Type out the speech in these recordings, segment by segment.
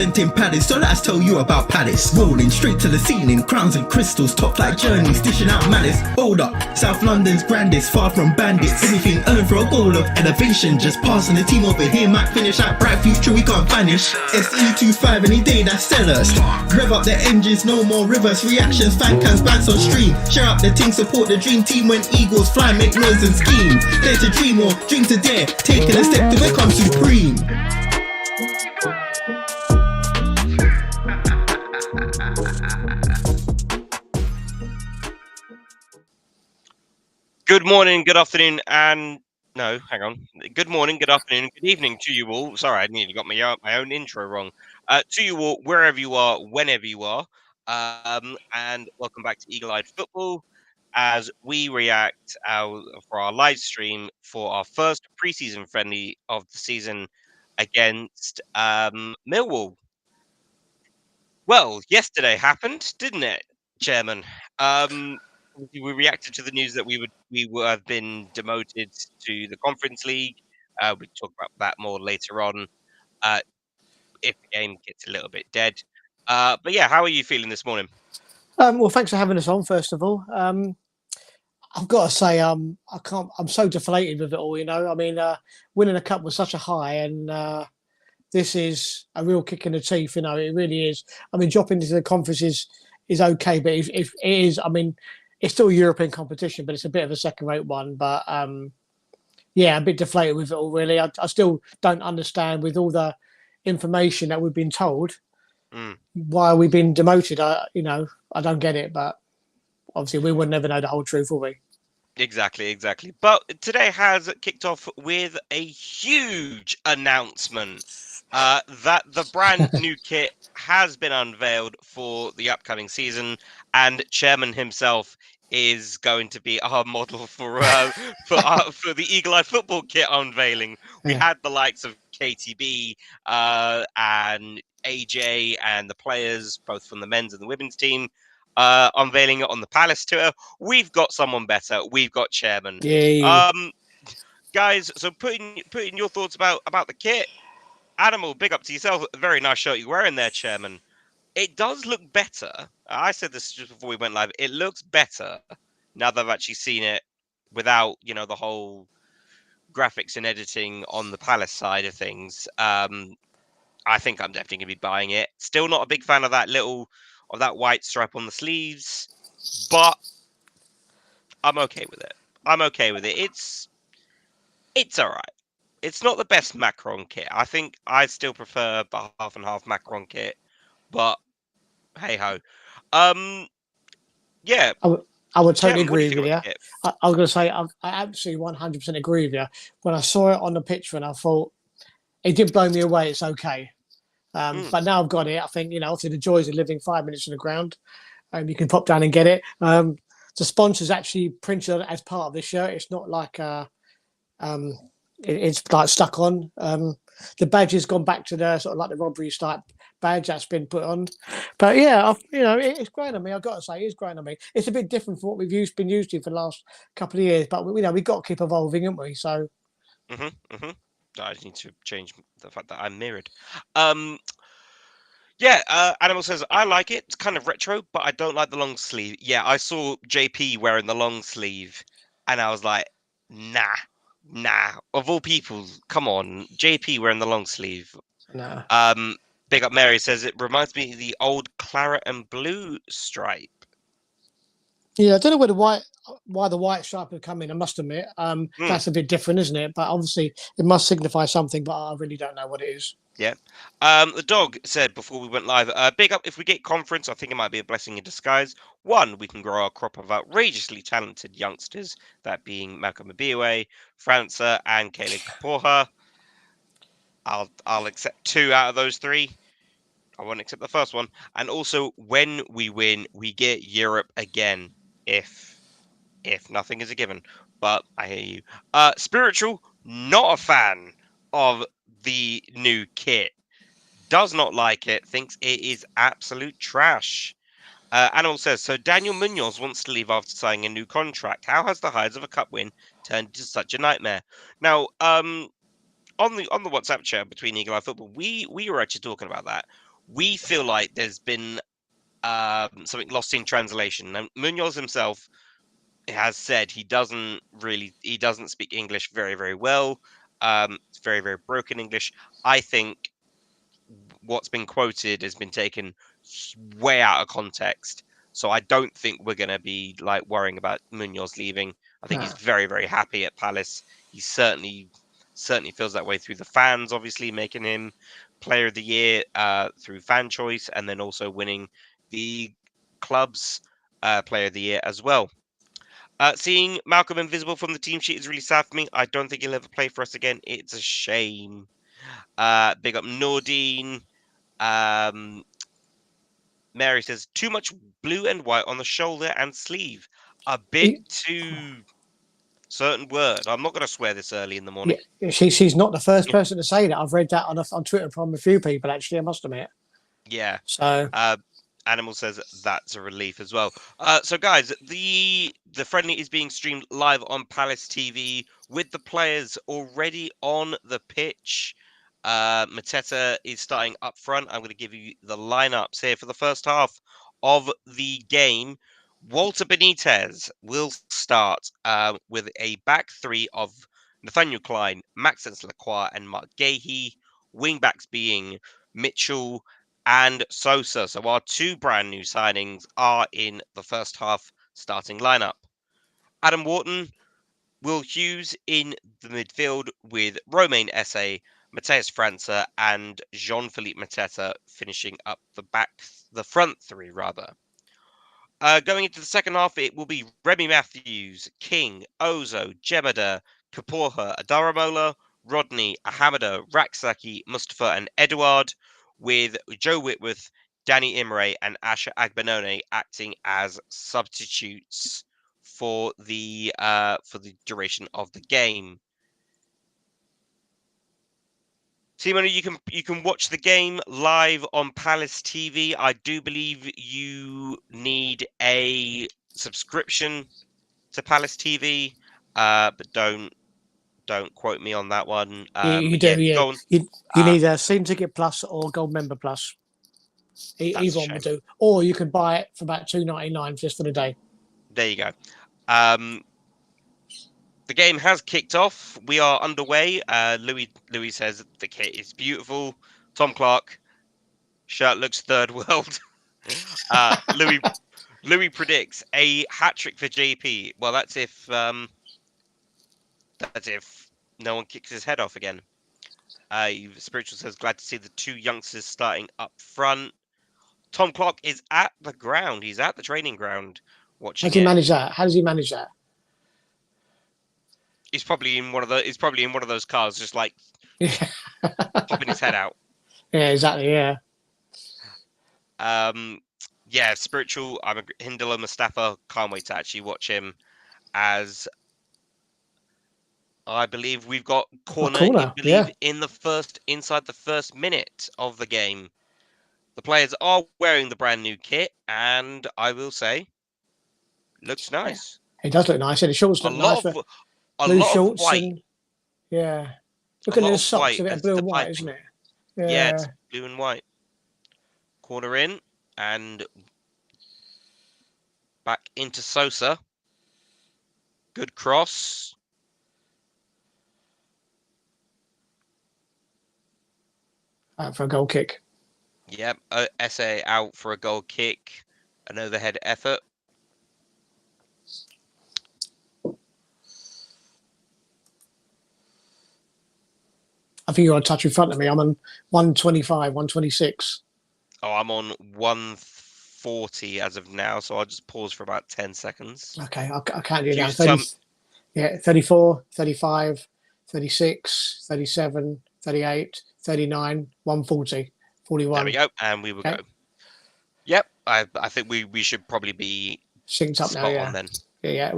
In Palace, so let's tell you about Palace. Rolling straight to the ceiling, crowns and crystals, top like journeys, dishing out malice. Hold up, South London's grandest, far from bandits. Everything earned for a goal of elevation. Just passing the team over here, might finish like bright future, we can't vanish. SE25 any day, that's sellers. Rev up the engines, no more rivers. Reactions, fan cams, bands on stream. Share up the team, support the dream team when Eagles fly, make noise and scheme. Dare to dream or dream to dare, taking a step to become supreme. Good morning, good afternoon, and no, hang on. Good morning, good afternoon, good evening to you all. Sorry, I nearly got my own intro wrong. To you all, wherever you are, whenever you are, and welcome back to Eagle-Eyed Football as we react for our live stream for our first preseason friendly of the season against Millwall. Well, yesterday happened, didn't it, Chairman? We reacted to the news that we would have been demoted to the Conference League. We'll talk about that more later on if the game gets a little bit dead. But yeah, how are you feeling this morning? Well, thanks for having us on. First of all, I've got to say, I'm so deflated with it all. You know, I mean, winning a cup was such a high, and this is a real kick in the teeth. You know, it really is. I mean, dropping into the conference is okay, but if it is, I mean, it's still a European competition, but it's a bit of a second-rate one. But yeah, a bit deflated with it all. Really, I still don't understand with all the information that we've been told why we've been demoted. I don't get it, but obviously we would never know the whole truth, will we? Exactly. But today has kicked off with a huge announcement that the brand new kit has been unveiled for the upcoming season, and Chairman himself is going to be our model for the Eagle-Eyed Football kit unveiling. We had the likes of KTB and AJ and the players, both from the men's and the women's team, unveiling it on the Palace tour. We've got someone better. We've got Chairman. Yeah. Guys, so putting your thoughts about the kit. Animal, big up to yourself. Very nice shirt you're wearing there, Chairman. It does look better. I said this just before we went live. It looks better now that I've actually seen it without, the whole graphics and editing on the Palace side of things. I think I'm definitely going to be buying it. Still not a big fan of that white stripe on the sleeves, but I'm okay with it. It's all right. It's not the best Macron kit. I think I still prefer the half and half Macron kit, but hey ho. Yeah. I would totally agree with you. I was going to say I absolutely 100% agree with you. When I saw it on the picture, and I thought it did blow me away. It's okay. But now I've got it. I think, obviously the joys of living 5 minutes from the ground. You can pop down and get it. The sponsor's actually printed as part of the shirt. It's not like it's like stuck on. The badge has gone back to the sort of like the robbery type badge that's been put on. But yeah, it's grown on me. I've got to say, it's grown on me. It's a bit different from what we've been used to for the last couple of years. But we've got to keep evolving, haven't we? So. I just need to change the fact that I'm mirrored. Animal says, I like it. It's kind of retro, but I don't like the long sleeve. Yeah, I saw JP wearing the long sleeve, and I was like, nah. Of all people, come on. JP wearing the long sleeve. Nah. Big Up Mary says, it reminds me of the old claret and blue stripe. Yeah, I don't know why the white stripe would come in, I must admit. That's a bit different, isn't it? But obviously it must signify something, but I really don't know what it is. Yeah. The dog said before we went live, big up, if we get conference, I think it might be a blessing in disguise. One, we can grow our crop of outrageously talented youngsters, that being Malcolm Abiwe, França, and Caleb Kapoha. I'll accept 2 out of those 3. I won't accept the first one. And also, when we win, we get Europe again. If nothing is a given. But I hear you. Spiritual, not a fan of the new kit. Does not like it. Thinks it is absolute trash. Animal says, so Daniel Munoz wants to leave after signing a new contract. How has the highs of a cup win turned into such a nightmare? Now, on the WhatsApp chat between Eagle-Eye Football, we were actually talking about that. we feel like there's been something lost in translation. And Munoz himself has said he doesn't speak English very, very well. It's very, very broken English. I think what's been quoted has been taken way out of context. So I don't think we're going to be like worrying about Munoz leaving. I think he's No. very, very happy at Palace. He certainly feels that way through the fans, obviously making him Player of the Year through fan choice, and then also winning the club's Player of the Year as well. Seeing Malcolm invisible from the team sheet is really sad for me. I don't think he'll ever play for us again. It's a shame. Big up Nordine. Um, Mary says too much blue and white on the shoulder and sleeve. A bit He- too certain word. I'm not going to swear this early in the morning. yeah, she's not the first person to say that. I've read that on Twitter from a few people, actually, I must admit. Yeah. So, Animal says that's a relief as well. So guys, the friendly is being streamed live on Palace TV with the players already on the pitch. Mateta is starting up front. I'm going to give you the lineups here for the first half of the game. Walter Benitez will start with a back three of Nathaniel Klein, Maxence Lacroix, and Mark Gahey. Wingbacks being Mitchell and Sosa. So our two brand new signings are in the first half starting lineup. Adam Wharton, Will Hughes in the midfield with Romain Esse, Mateus França, and Jean-Philippe Mateta finishing up the front three rather. Going into the second half, it will be Remy Matthews, King, Ozo, Jemada, Kaporha, Adaramola, Rodney, Ahamada, Raksaki, Mustafa, and Eduard, with Joe Whitworth, Danny Imre, and Asha Agbenone acting as substitutes for the duration of the game. Simona, you can watch the game live on Palace TV. I do believe you need a subscription to Palace TV, but don't quote me on that one. you But do, yeah, if you yeah. go on, You need a Season Ticket Plus or Gold Member Plus. that's a Either one will shame. do. Or you can buy it for about $2.99 just for the day. There you go. The game has kicked off. We are underway. Louis says the kit is beautiful. Tom Clark shirt looks third world. Louis predicts a hat trick for JP. Well, that's if no one kicks his head off again. Spiritual says glad to see the two youngsters starting up front. Tom Clark is at the ground. He's at the training ground How watching does he it. manage that? How does he manage that? He's probably in one of those cars, just like Yeah, popping his head out. yeah, exactly. Yeah. Yeah, Spiritual. I'm a Hindela Mustafa. Can't wait to actually watch him, as I believe we've got corner. Yeah. Inside the first minute of the game. The players are wearing the brand new kit, and I will say, looks nice. It does look nice, and the shorts A look nice. lot But of a blue lot of shorts white. and yeah. A Look at lot the of socks, a white bit of as blue the and white, piping. isn't it? Yeah, it's Yeah. blue and white. Corner in and back into Sosa. Good cross. For a goal kick. Yep, Esse out for a goal kick. An overhead effort. I think you're a touch in front of me. I'm on 125, 126. Oh, I'm on 140 as of now, so I'll just pause for about 10 seconds. Okay, I can't do If you that. 30, some- yeah, 34, 35, 36, 37, 38, 39, 140, 41. There we go, and we will Okay. go. Yep, I think we should probably be Synced up now, spot yeah. on then. Yeah,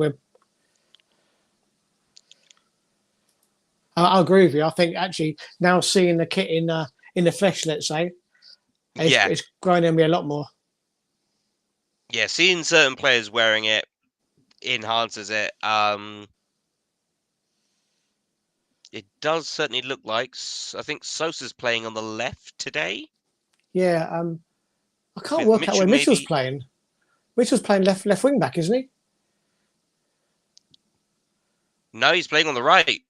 I agree with you. I think actually now seeing the kit in the flesh, let's say, it's growing on me a lot more. Yeah, seeing certain players wearing it enhances it. It does certainly look like I think Sosa's playing on the left today. Yeah, I can't With work out where Mitchell Mitchell's maybe. playing. Mitchell's playing left wing back, isn't he? No, he's playing on the right.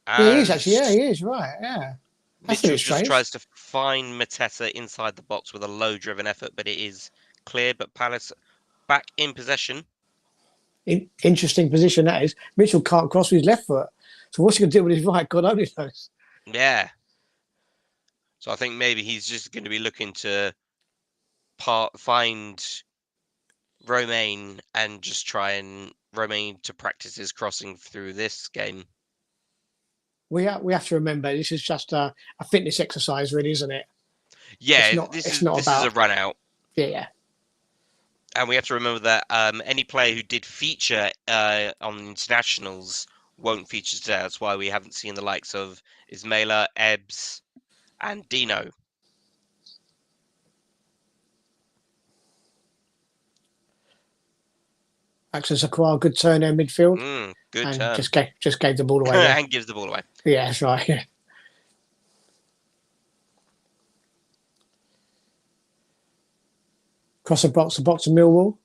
Yeah, he is actually. Yeah, As he is. Right. Yeah. That's a Mitchell bit just strange. tries to find Mateta inside the box with a low-driven effort, but it is clear. But Palace back in possession. Interesting position that is. Mitchell can't cross with his left foot. So what's he going to do with his right? God only knows. Yeah. So I think maybe he's just going to be looking to find Romain and just try and Romain to practice his crossing through this game. We have to remember this is just a fitness exercise, really, isn't it? Yeah, It's not this is a about run out. yeah. And we have to remember that any player who did feature on internationals won't feature today. That's why we haven't seen the likes of Ismaila, Ebbs, and Dino. Access acquire good turn in midfield Good and turn. just gave the ball away there. And gives the ball away. Yeah, that's right. Yeah. Cross the box of Millwall.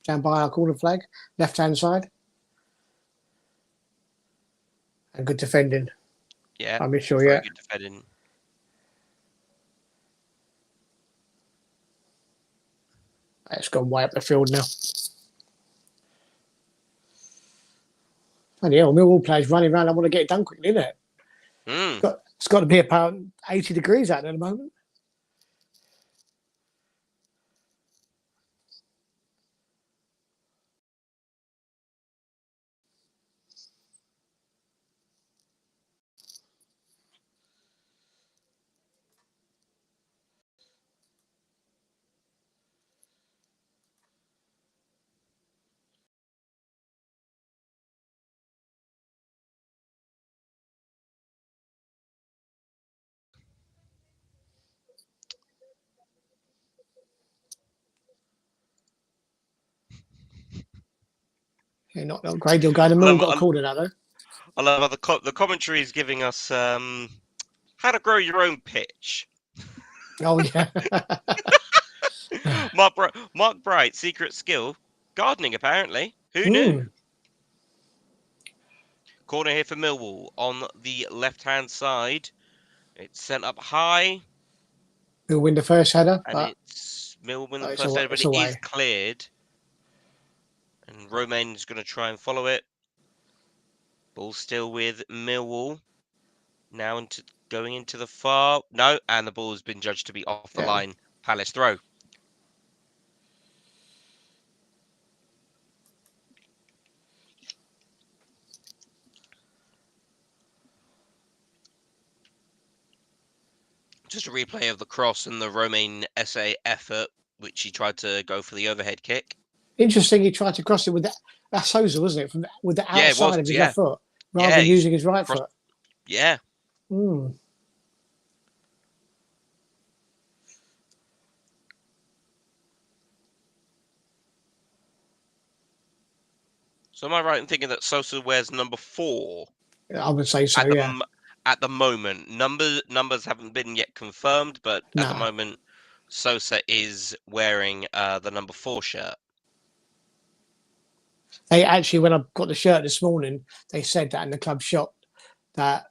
Down by our corner flag, left hand side. And good defending. Yeah, I'm sure. very Yeah, good defending. it's gone way up the field now. And yeah, Millwall players running around. I want to get it done quickly, isn't it? It's got to be about 80 degrees out there at the moment. Yeah, not a great deal going. The Millwall got a corner now, though. I love how the commentary is giving us how to grow your own pitch. Oh, yeah. Mark Bright, secret skill, gardening apparently. Who knew? Corner here for Millwall on the left-hand side. It's sent up high. We'll win the first header. And it's Millwall win the first header, but it is cleared. And Romain's going to try and follow it. Ball still with Millwall. Now going into the far. No, and the ball has been judged to be off the line. Palace throw. Just a replay of the cross and the Romain SA effort, which he tried to go for the overhead kick. Interesting, he tried to cross it with that Sousa, wasn't it? With the outside of his left foot, rather than using his right foot. Yeah. So am I right in thinking that Sosa wears number 4? I would say so, At the moment, numbers haven't been yet confirmed, but at the moment, Sosa is wearing the number 4 shirt. They actually, when I got the shirt this morning, they said that in the club shop that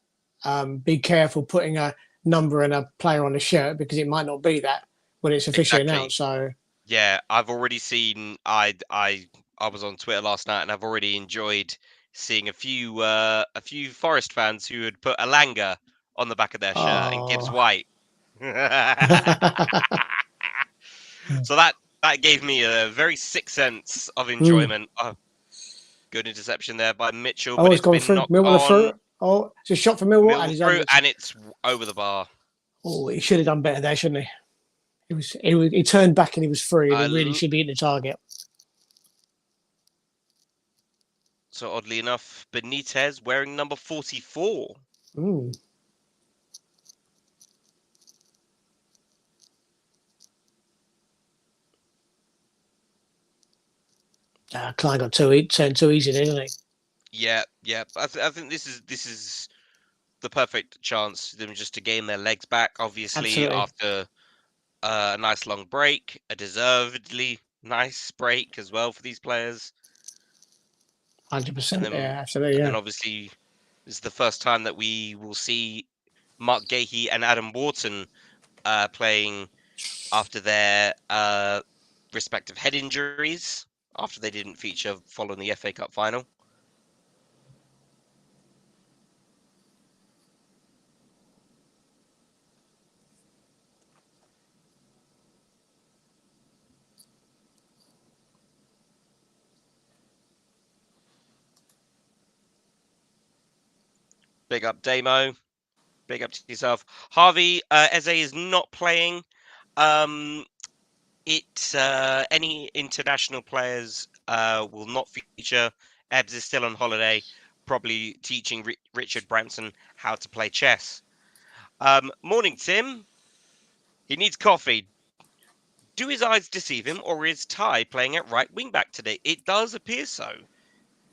be careful putting a number and a player on the shirt because it might not be that when it's officially announced. So yeah, I've already seen. I was on Twitter last night, and I've already enjoyed seeing a few Forest fans who had put Alanga on the back of their shirt and Gibbs White. So that gave me a very sick sense of enjoyment. Good interception there by Mitchell. Oh, but it's gone through. Millwall through. Oh, it's a shot from Millwall, and it's over the bar. Oh, he should have done better there, shouldn't he? He turned back and he was free. And he really should be hitting the target. So oddly enough, Benitez wearing number 44. Klein got turned too easy, didn't he? Yeah. I think this is the perfect chance for them just to gain their legs back. Obviously, after A nice long break, a deservedly nice break as well for these players. 100%. Yeah, absolutely. And then Yeah. obviously, this is the first time that we will see Mark Gahey and Adam Wharton playing after their respective head injuries, after they didn't feature following the FA Cup final. Big up Damo. Big up to yourself. Harvey, Eze is not playing. Um, any international players will not feature. Ebbs is still on holiday, probably teaching Richard Branson how to play chess. Morning, Tim. He needs coffee. Do his eyes deceive him, or is Ty playing at right wing back today? It does appear so.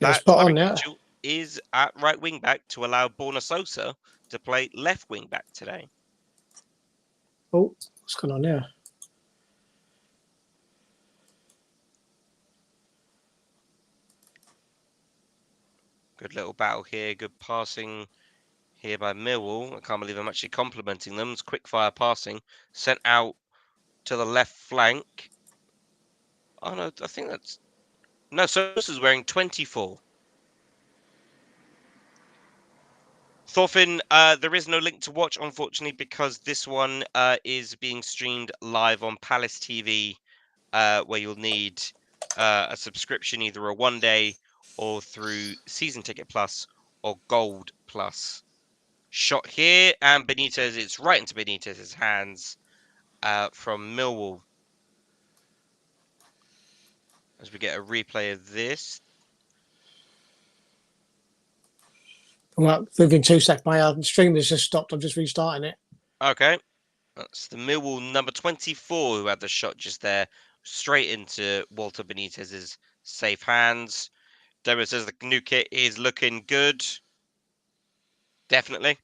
Yeah, That spot Tyreek on. Yeah. Mitchell is at right wing back to allow Borna Sosa to play left wing back today. Oh, what's going on there? Good little battle here. Good passing here by Millwall. I can't believe I'm actually complimenting them. It's quick fire passing. Sent out to the left flank. Oh, no, I think that's... No, Sosa's wearing 24. Thorfinn, there is no link to watch, unfortunately, because this one is being streamed live on Palace TV, where you'll need a subscription, either a 1 day or through Season Ticket Plus or Gold Plus. Shot here, and Benitez, it's right into Benitez's hands from Millwall. As we get a replay of this. Well, within 2 seconds, my stream has just stopped. I'm just restarting it. Okay. That's the Millwall number 24 who had the shot just there, straight into Walter Benitez's safe hands. Demo says the new kit is looking good. Definitely.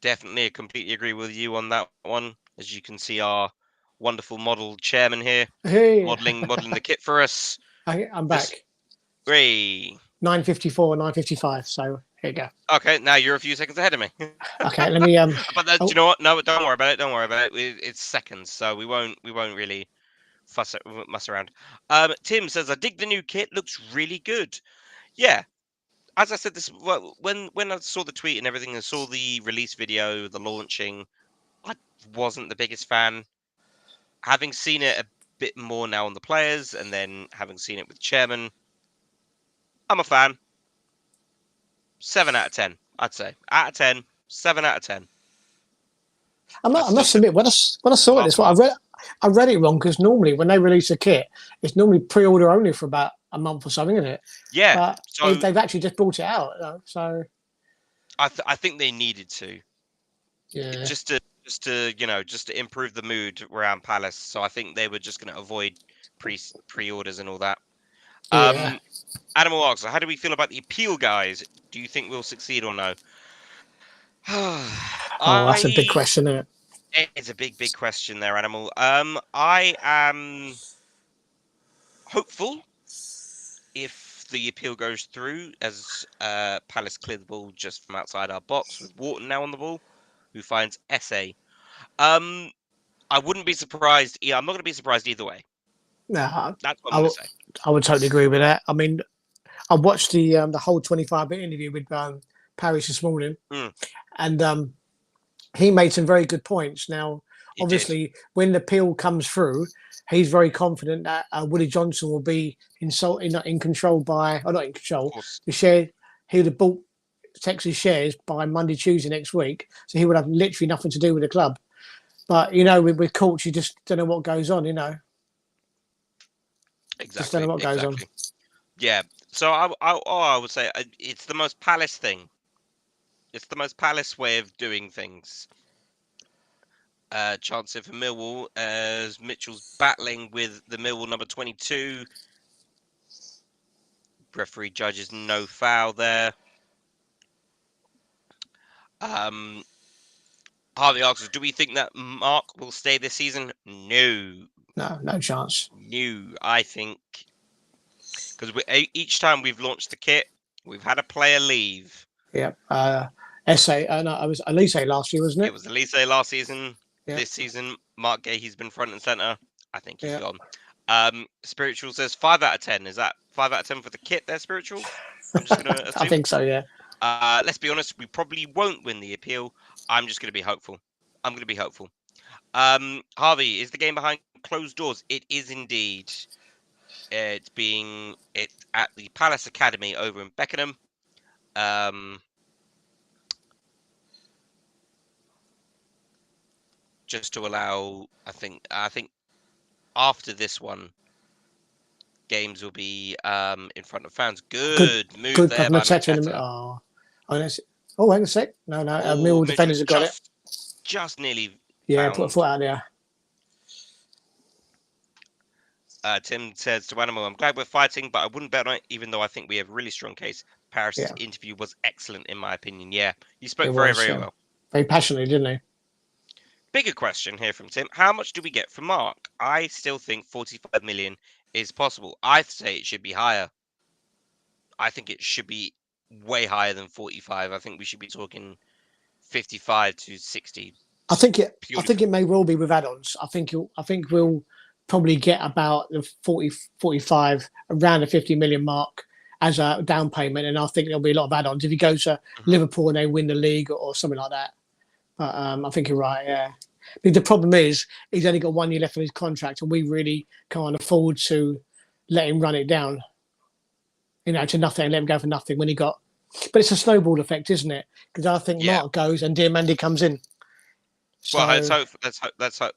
Definitely, I completely agree with you on that one. As you can see, our wonderful model chairman here, Hey, modeling the kit for us. I'm Just back. great. 9:54, 9:55. So here you go. Okay, now you're a few seconds ahead of me. Okay, let me But do oh, you know what? No, don't worry about it. Don't worry about it. It's seconds, so we won't really muss around. Tim says, I dig the new kit. Looks really good. Yeah, as I said, this when I saw the tweet and everything, and saw the release video, the launching, I wasn't the biggest fan. Having seen it a bit more now on the players, and then having seen it with Chairman, I'm a fan. 7 out of 10, I'd say. Out of 10, 7 out of 10. I I still must give admit, when I saw it, half this a one, mark. I read it wrong because normally when they release a kit, it's normally pre-order only for about a month or something, isn't it? Yeah. But So they've actually just brought it out. So I think they needed to. yeah, just to improve the mood around Palace. So I think they were just going to avoid pre-orders and all that. yeah. Animal asks, how do we feel about the appeal, guys? Do you think we'll succeed or no? Oh, that's a big I question, isn't it? It's a big question there, Animal. I am hopeful if the appeal goes through, as Palace clear the ball just from outside our box with Wharton now on the ball, who finds SA. I wouldn't be surprised. Yeah, I'm not going to be surprised either way. No, That's what I'm going to say. I would totally agree with that. I mean, I watched the whole 25-minute interview with Paris this morning, Mm, and he made some very good points. Now, it did. obviously, when the appeal comes through, he's very confident that Willie Johnson will be in control by, or not in Of control, course. the share. He would have bought Texas shares by Monday, Tuesday next week, so he would have literally nothing to do with the club. But with Colts, you just don't know what goes on. Just don't know Exactly. what goes on. Exactly. Yeah. So I would say it's the most Palace thing. It's the most Palace way of doing things. Chance it for Millwall as Mitchell's battling with the Millwall number 22. Referee judges no foul there. Harvey asks, do we think that Mark will stay this season? No. No chance. No. I think because each time we've launched the kit, we've had a player leave. Yeah. SA. No, I was Elise last year, wasn't it? It was Elise last season. Yeah. This season, Mark Gahey's been front and center. I think he's Yeah. gone. Spiritual says 5 out of 10. Is that 5 out of 10 for the kit there, Spiritual? I'm just going to assume. I think so, yeah. Let's be honest, we probably won't win the appeal. I'm just going to be hopeful. I'm going to be hopeful. Harvey, is the game behind closed doors? It is indeed. It's at the Palace Academy over in Beckenham. Just to allow, I think after this one, games will be in front of fans. Good move good there by Mateta. Oh, hang on a sec. No, Millwall defenders have got it. Just nearly. Yeah, found. put a foot out there. Tim says to Animal, I'm glad we're fighting, but I wouldn't bet on it, even though I think we have a really strong case. Paris' interview was excellent, in my opinion. Yeah, you spoke very well. Very passionately, didn't he? Bigger question here from Tim. How much do we get from Mark? I still think 45 million is possible. I say it should be higher. I think it should be way higher than 45. I think we should be talking 55 to 60. I think it may well be with add-ons. I think we'll probably get about the 40, 45, around the 50 million mark as a down payment, and I think there'll be a lot of add-ons if you go to Liverpool and they win the league or something like that. But I think you're right, yeah. But the problem is he's only got 1 year left of his contract, and we really can't afford to let him run it down, to nothing and let him go for nothing when he got. But it's a snowball effect, isn't it? Because I think Mark goes and Diamandi comes in. So, well,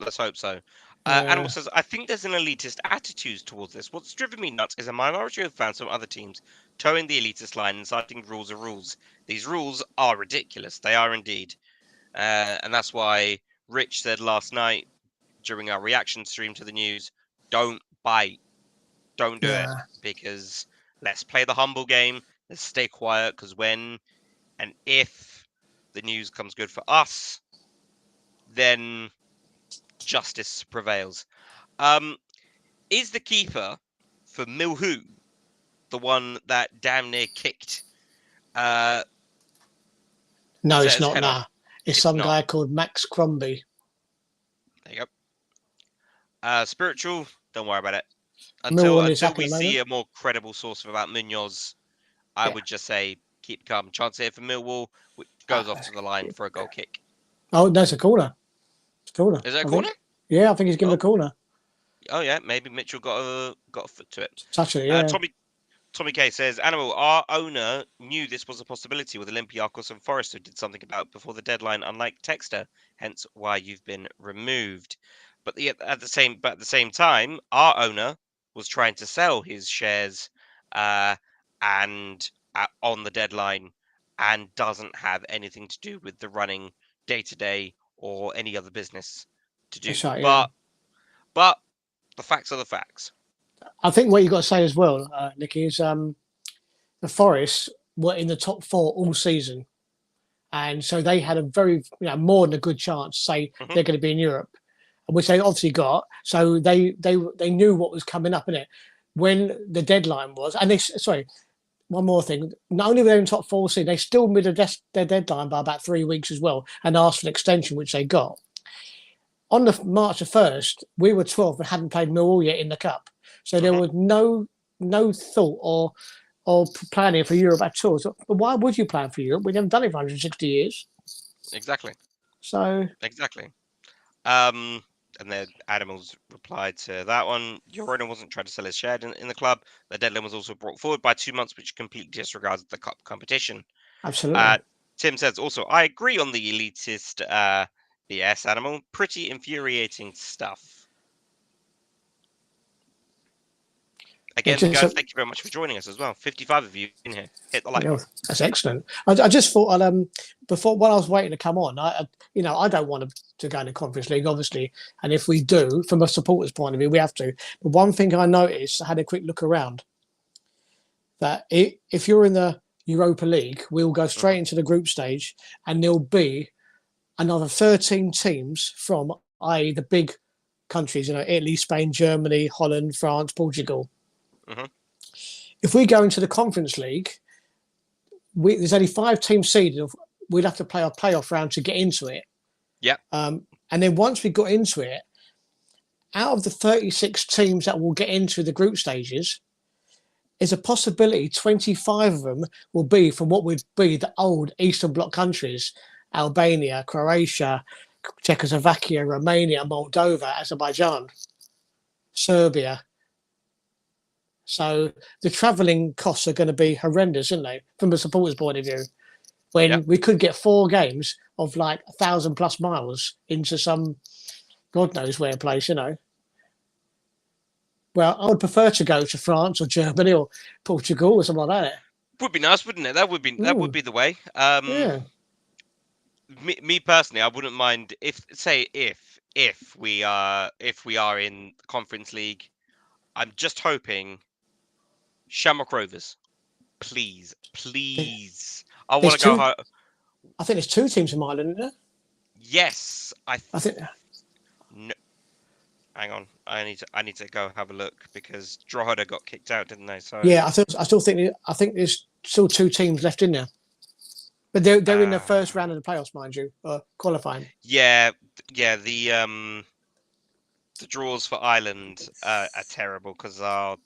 let's hope so. Animal says, I think there's an elitist attitude towards this. What's driven me nuts is a minority of fans from other teams towing the elitist line and citing rules are rules. These rules are ridiculous. They are indeed. And that's why Rich said last night during our reaction stream to the news, don't bite. Don't do it. Because let's play the humble game. Let's stay quiet. Because when and if the news comes good for us, then justice prevails. Is the keeper for Millwall the one that damn near kicked? No, it's not. Nah. It's some guy called Max Crombie. There you go. Spiritual, don't worry about it. Until we see a more credible source about Munoz, I would just say keep calm. Chance here for Millwall, which goes off to the line for a goal kick. Oh, that's a corner. It's a corner. Is it a corner? Yeah, I think he's given a corner. Oh yeah, maybe Mitchell got a foot to it. Touch it, yeah. Tommy K says, Animal, our owner knew this was a possibility with Olympiacos and Forest, who did something about it before the deadline, unlike Texter, hence why you've been removed. But at the same time, our owner was trying to sell his shares on the deadline and doesn't have anything to do with the running day-to-day or any other business to do. Right, yeah. But the facts are the facts. I think what you've got to say as well, Nicky, is the Forest were in the top 4 all season. And so they had a very, more than a good chance to say they're going to be in Europe, which they obviously got. So they knew what was coming up in it when the deadline was. And one more thing. Not only were they in top 4 season, they still missed their deadline by about 3 weeks as well and asked for an extension, which they got. On the March the 1st, we were 12th and hadn't played Millwall yet in the Cup. So there was no thought or planning for Europe at all. So, but why would you plan for Europe? We've never done it for 160 years. Exactly. So exactly. And then Animals replied to that one. Your owner wasn't trying to sell his share in the club. The deadline was also brought forward by 2 months, which completely disregards the cup competition. Absolutely. Tim says also, I agree on the elitist BS, Animal. Pretty infuriating stuff. Again, guys, thank you very much for joining us as well. 55 of you in here. Hit the like button. That's excellent. I just thought, before while I was waiting to come on, I don't want to go in the Conference League, obviously. And if we do, from a supporter's point of view, we have to. But one thing I noticed, I had a quick look around, that if you're in the Europa League, we'll go straight into the group stage, and there'll be another 13 teams from, i.e., the big countries, Italy, Spain, Germany, Holland, France, Portugal. Mm-hmm. If we go into the Conference League, there's only 5 teams seeded. We'd have to play our playoff round to get into it. Yeah. And then once we got into it, out of the 36 teams that will get into the group stages, there's a possibility 25 of them will be from what would be the old Eastern Bloc countries: Albania, Croatia, Czechoslovakia, Romania, Moldova, Azerbaijan, Serbia. So the travelling costs are going to be horrendous, isn't they, from a supporter's point of view? When we could get 4 games of like 1,000+ miles into some God knows where place, Well, I would prefer to go to France or Germany or Portugal or something like that. Would be nice, wouldn't it? That would be the way. Yeah. Me personally, I wouldn't mind if we are in the Conference League. I'm just hoping Shamrock Rovers, please. I want to go home. I think there's 2 teams from Ireland, isn't there? Yes, I think. No, hang on. I need to go have a look because Drogheda got kicked out, didn't they? So yeah, I think there's still 2 teams left in there, but they're in the first round of the playoffs, mind you, qualifying. Yeah. The draws for Ireland are terrible because our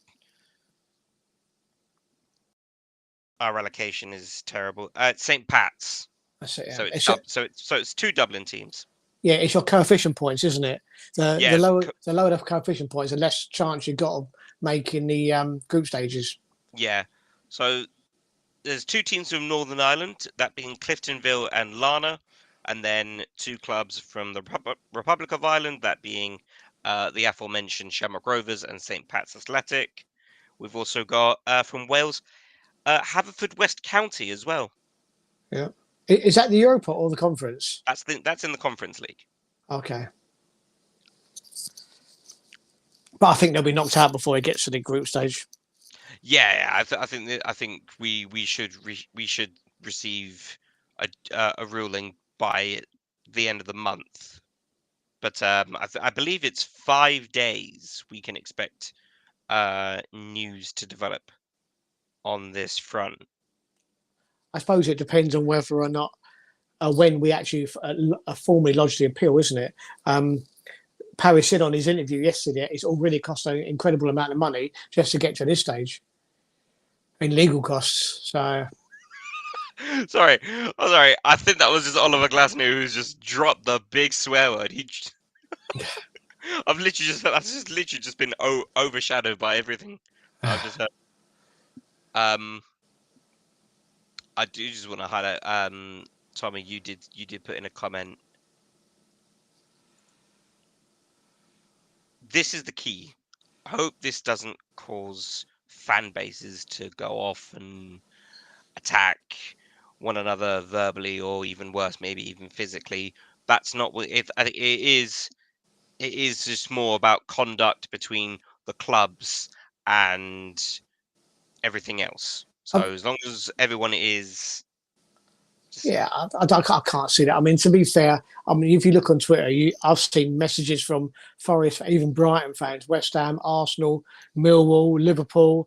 relocation is terrible. St. Pat's. That's it. Yeah. So it's 2 Dublin teams. Yeah, it's your coefficient points, isn't it? The lower the coefficient points, the less chance you've got of making the group stages. Yeah. So there's 2 teams from Northern Ireland, that being Cliftonville and Larne, and then 2 clubs from the Republic of Ireland, that being the aforementioned Shamrock Rovers and St. Pat's Athletic. We've also got from Wales, Haverfordwest County as well. Yeah. Is that the Europa or the Conference? That's in the Conference League. Okay. But I think they'll be knocked out before it gets to the group stage. Yeah, I think we should receive a ruling by the end of the month. But I believe it's 5 days we can expect news to develop on this front. I suppose it depends on whether or not when we actually formally lodge the appeal, isn't it? Paris said on his interview yesterday it's already cost an incredible amount of money just to get to this stage in legal costs. So sorry. I think that was just Oliver Glasner who's just dropped the big swear word. I've literally just that's just literally just been overshadowed by everything I've just heard. I do just want to highlight, Tommy, you did put in a comment. This is the key. I hope this doesn't cause fan bases to go off and attack one another verbally, or even worse, maybe even physically. That's not what I think it is. It is just more about conduct between the clubs and everything else. So as long as everyone is, yeah, I can't see that. I mean, to be fair, I mean, if you look on Twitter, I've seen messages from Forest, even Brighton fans, West Ham, Arsenal, Millwall, Liverpool,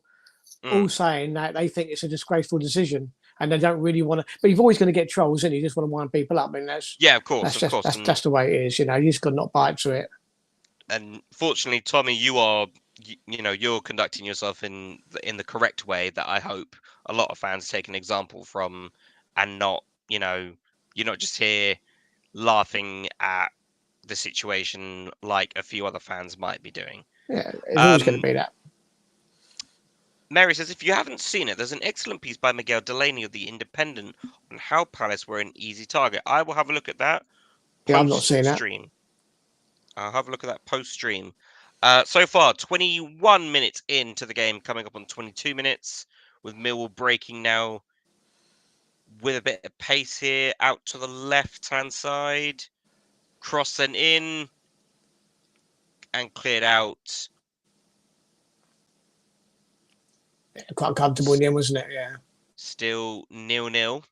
all saying that they think it's a disgraceful decision and they don't really want to. But you've always going to get trolls, and you just want to wind people up. I mean, that's of course. That's the way it is. You just got to not bite to it. And fortunately, Tommy, you're conducting yourself in the correct way that I hope a lot of fans take an example from, and not, you're not just here laughing at the situation like a few other fans might be doing. Yeah, it's always going to be that. Mary says, if you haven't seen it, there's an excellent piece by Miguel Delaney of The Independent on how Palace were an easy target. I will have a look at that. Yeah, I'm not seeing that. Stream. I'll have a look at that post-stream. So far, 21 minutes into the game, coming up on 22 minutes, with Millwall breaking now with a bit of pace here, out to the left-hand side. Cross sent in and cleared out. Quite comfortable in the end, wasn't it? Yeah. Still 0-0.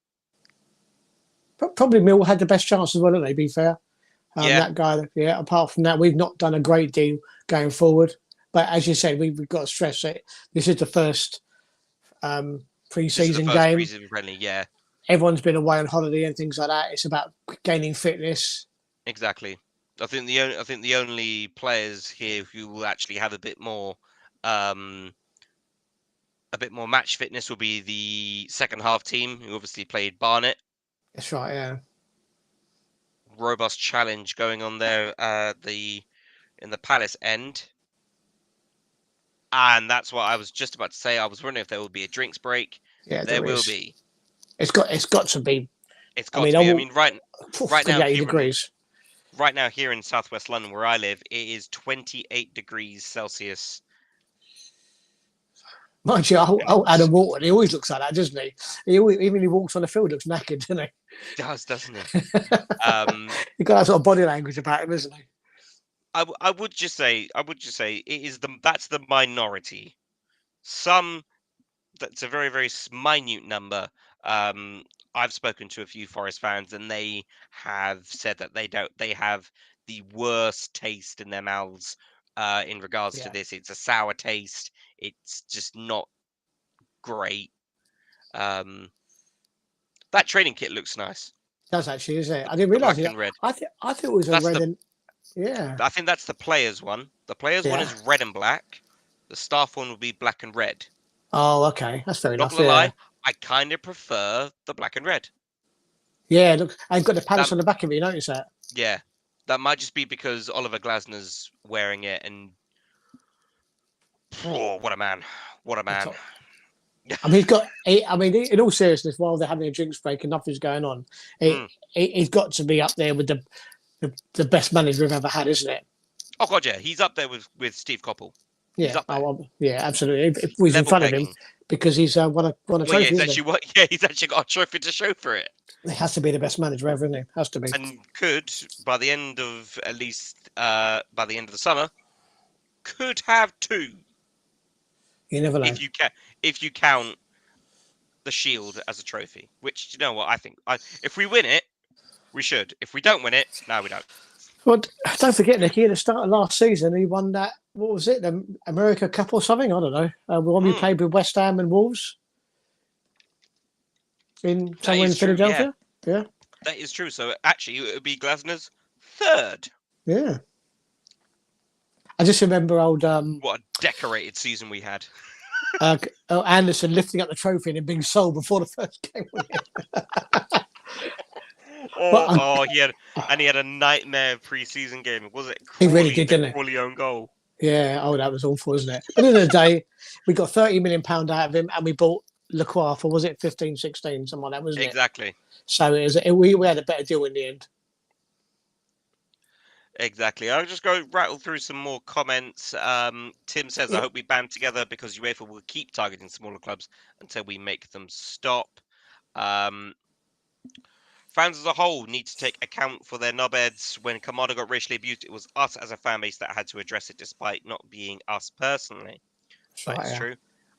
Probably Mill had the best chance as well, didn't they? Be fair. Yeah. That guy, yeah. Apart from that, we've not done a great deal going forward. But as you said, we've got to stress that this is the first This is the pre-season first game. preseason friendly. Yeah, Everyone's been away on holiday and things like that. It's about gaining fitness. exactly. I think the only players here who will actually have a bit more match fitness will be the second half team, who obviously played Barnet. That's right. Yeah. Robust challenge going on there, in the Palace end. And that's what I was just about to say. I was wondering if there will be a drinks break. Yeah. There will is. be. It's got to be. It's got to be. I mean, right now, 80 degrees. Right now, here in southwest London, where I live, it is 28 degrees Celsius. Mind you, Adam Walton, he always looks like that, doesn't he? Even he walks on the field, looks knackered, doesn't he? Doesn't he? He's got that sort of body language about him, isn't he? I would just say that's the minority. That's a very, very minute number. I've spoken to a few Forest fans, and they have said that they have the worst taste in their mouths in regards to this. It's a sour taste. It's just not great. That training kit looks nice. It does actually, isn't it? I didn't realise it. Red. I thought it was a red and yeah. I think that's the players one. The players one is red and black. The staff one would be black and red. Oh, okay, that's fair enough. Not gonna lie, I kind of prefer the black and red. Yeah, look, I've got the Palace on the back of it. You notice that? Yeah, that might just be because Oliver Glasner's wearing it, and what a man! What a man! I mean, in all seriousness, while they're having a drinks break and nothing's going on, he's got to be up there with the best manager we've ever had, isn't it? Oh God, yeah, he's up there with Steve Coppell. Yeah, yeah, absolutely. If he's in front of him, because he's won a trophy. He's actually got a trophy to show for it. He has to be the best manager ever, isn't he? Has to be. And could, by the end of the summer, could have 2. You never know. If you count the Shield as a trophy, which, you know what, I think if we win it, we should. If we don't win it, no, we don't. Well, don't forget, Nicky, at the start of last season, he won that, what was it, the America Cup or something? I don't know. The one we played with West Ham and Wolves somewhere in Philadelphia. Yeah. That is true. So actually, it would be Glasner's 3rd. Yeah. I just remember what a decorated season we had. Anderson lifting up the trophy and it being sold before the first game. He had a nightmare pre-season game. Was it? He really did, didn't he? Crawley own goal. Yeah. Oh, that was awful, wasn't it? But at the end of the day, we got £30 million out of him, and we bought Lacroix for, was it 15, 16, something like that, wasn't it? Exactly. So we had a better deal in the end. Exactly. I'll just go rattle through some more comments. Tim says, I hope we band together because UEFA will keep targeting smaller clubs until we make them stop. Fans as a whole need to take account for their knobheads. When Kamada got racially abused, it was us as a fan base that had to address it despite not being us personally. That's true.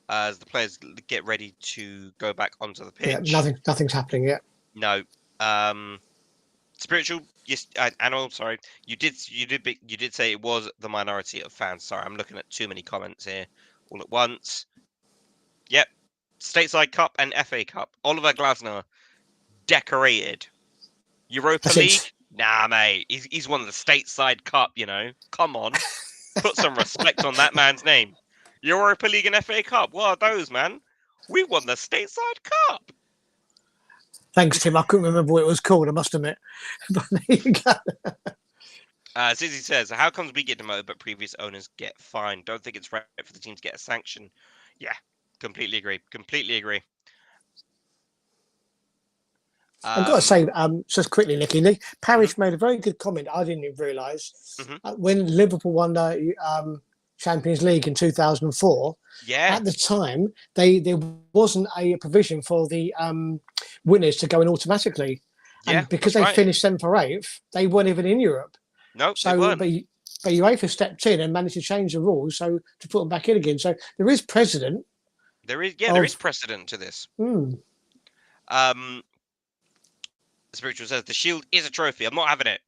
As the players get ready to go back onto the pitch. Yeah, nothing's happening yet. No. Spiritual, yes, Animal, sorry. You did say it was the minority of fans. Sorry, I'm looking at too many comments here all at once. Yep. Stateside Cup and FA Cup. Oliver Glasner, decorated. Europa League? Nah, mate. He's won the Stateside Cup, you know. Come on. Put some respect on that man's name. Europa League and FA Cup. What are those, man? We won the Stateside Cup. Thanks, Tim. I couldn't remember what it was called, I must admit. But there you go. Zizzy says, how comes we get demoted but previous owners get fined? Don't think it's right for the team to get a sanction. Yeah, completely agree. Completely agree. I've got to say, just quickly, Nicky, Parish made a very good comment I didn't even realise. When Liverpool won the Champions League in 2004, at the time, there wasn't a provision for the winners to go in automatically. And because they finished 7th or 8th, they weren't even in Europe. No, they weren't. But UEFA stepped in and managed to change the rules to put them back in again. So there is precedent. There is precedent to this. Spiritual says the shield is a trophy. I'm not having it.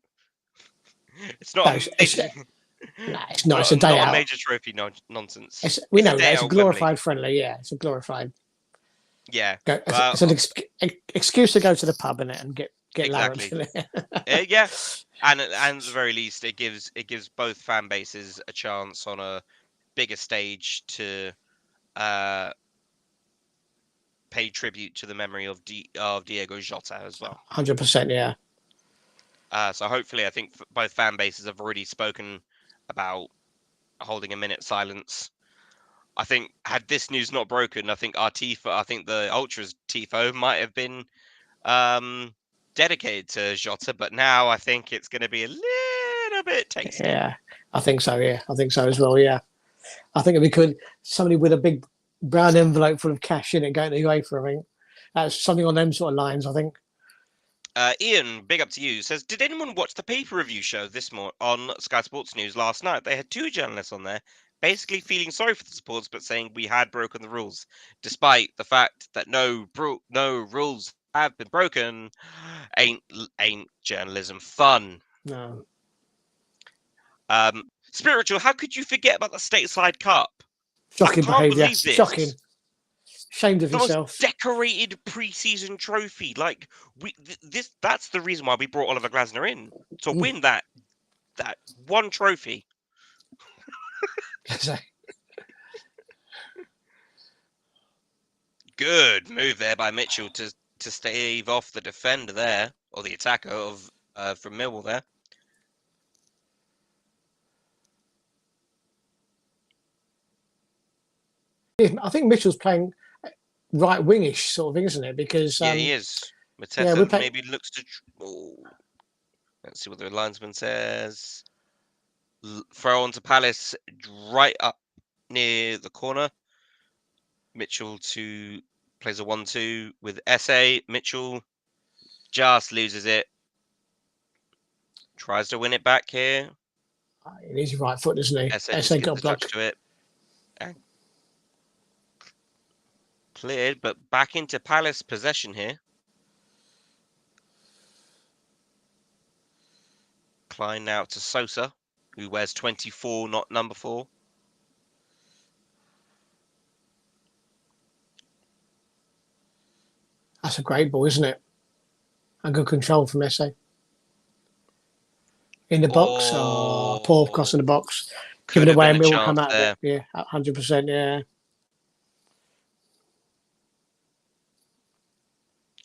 It's not No, a major, it's not. It's a day not a out. major trophy nonsense. We It's a know that day it's a out, Wembley. glorified friendly. Yeah, it's a glorified. Yeah, It's an excuse to go to the pub in it and get exactly. larrabed. Yeah, and at the very least, it gives both fan bases a chance on a bigger stage to pay tribute to the memory of Diego Jota as well. 100%. Yeah. So hopefully, I think both fan bases have already spoken about holding a minute silence. I think had this news not broken, I think the Ultras tifo might have been dedicated to Jota, but now I think it's going to be a little bit tasty. Yeah, I think so. Yeah, I think so as well. Yeah, I think if we could, somebody with a big brown envelope full of cash in it going to UEFA, I think that's something on them sort of lines. I think. Ian, big up to you, says, did anyone watch the pay-per-review show this morning on Sky Sports News last night? They had 2 journalists on there, basically feeling sorry for the supporters, but saying we had broken the rules, despite the fact that no rules have been broken. Ain't journalism fun? No. Spiritual, how could you forget about the Stateside Cup? Shocking I can't behaviour. believe this. Shocking. Shamed of The most yourself. decorated preseason trophy. Like that's the reason why we brought Oliver Glasner in to win that one trophy. Good move there by Mitchell to stave off the defender there, or the attacker of from Millwall there. I think Mitchell's playing right wingish sort of thing, isn't it? Because yeah, he is. Yeah, maybe looks to. Let's see what the linesman says. Throw onto Palace right up near the corner. Mitchell plays a 1-2 with SA. Mitchell just loses it. Tries to win it back here. It is right foot, isn't he? SA just got blocked to it. And cleared, but back into Palace possession here. Klein now to Sosa, who wears 24, not number 4. That's a great ball, isn't it? And good control from SA. In the box. Oh, poor cross in the box. Give it away and Mill will come out there. Of it. Yeah, 100%. Yeah.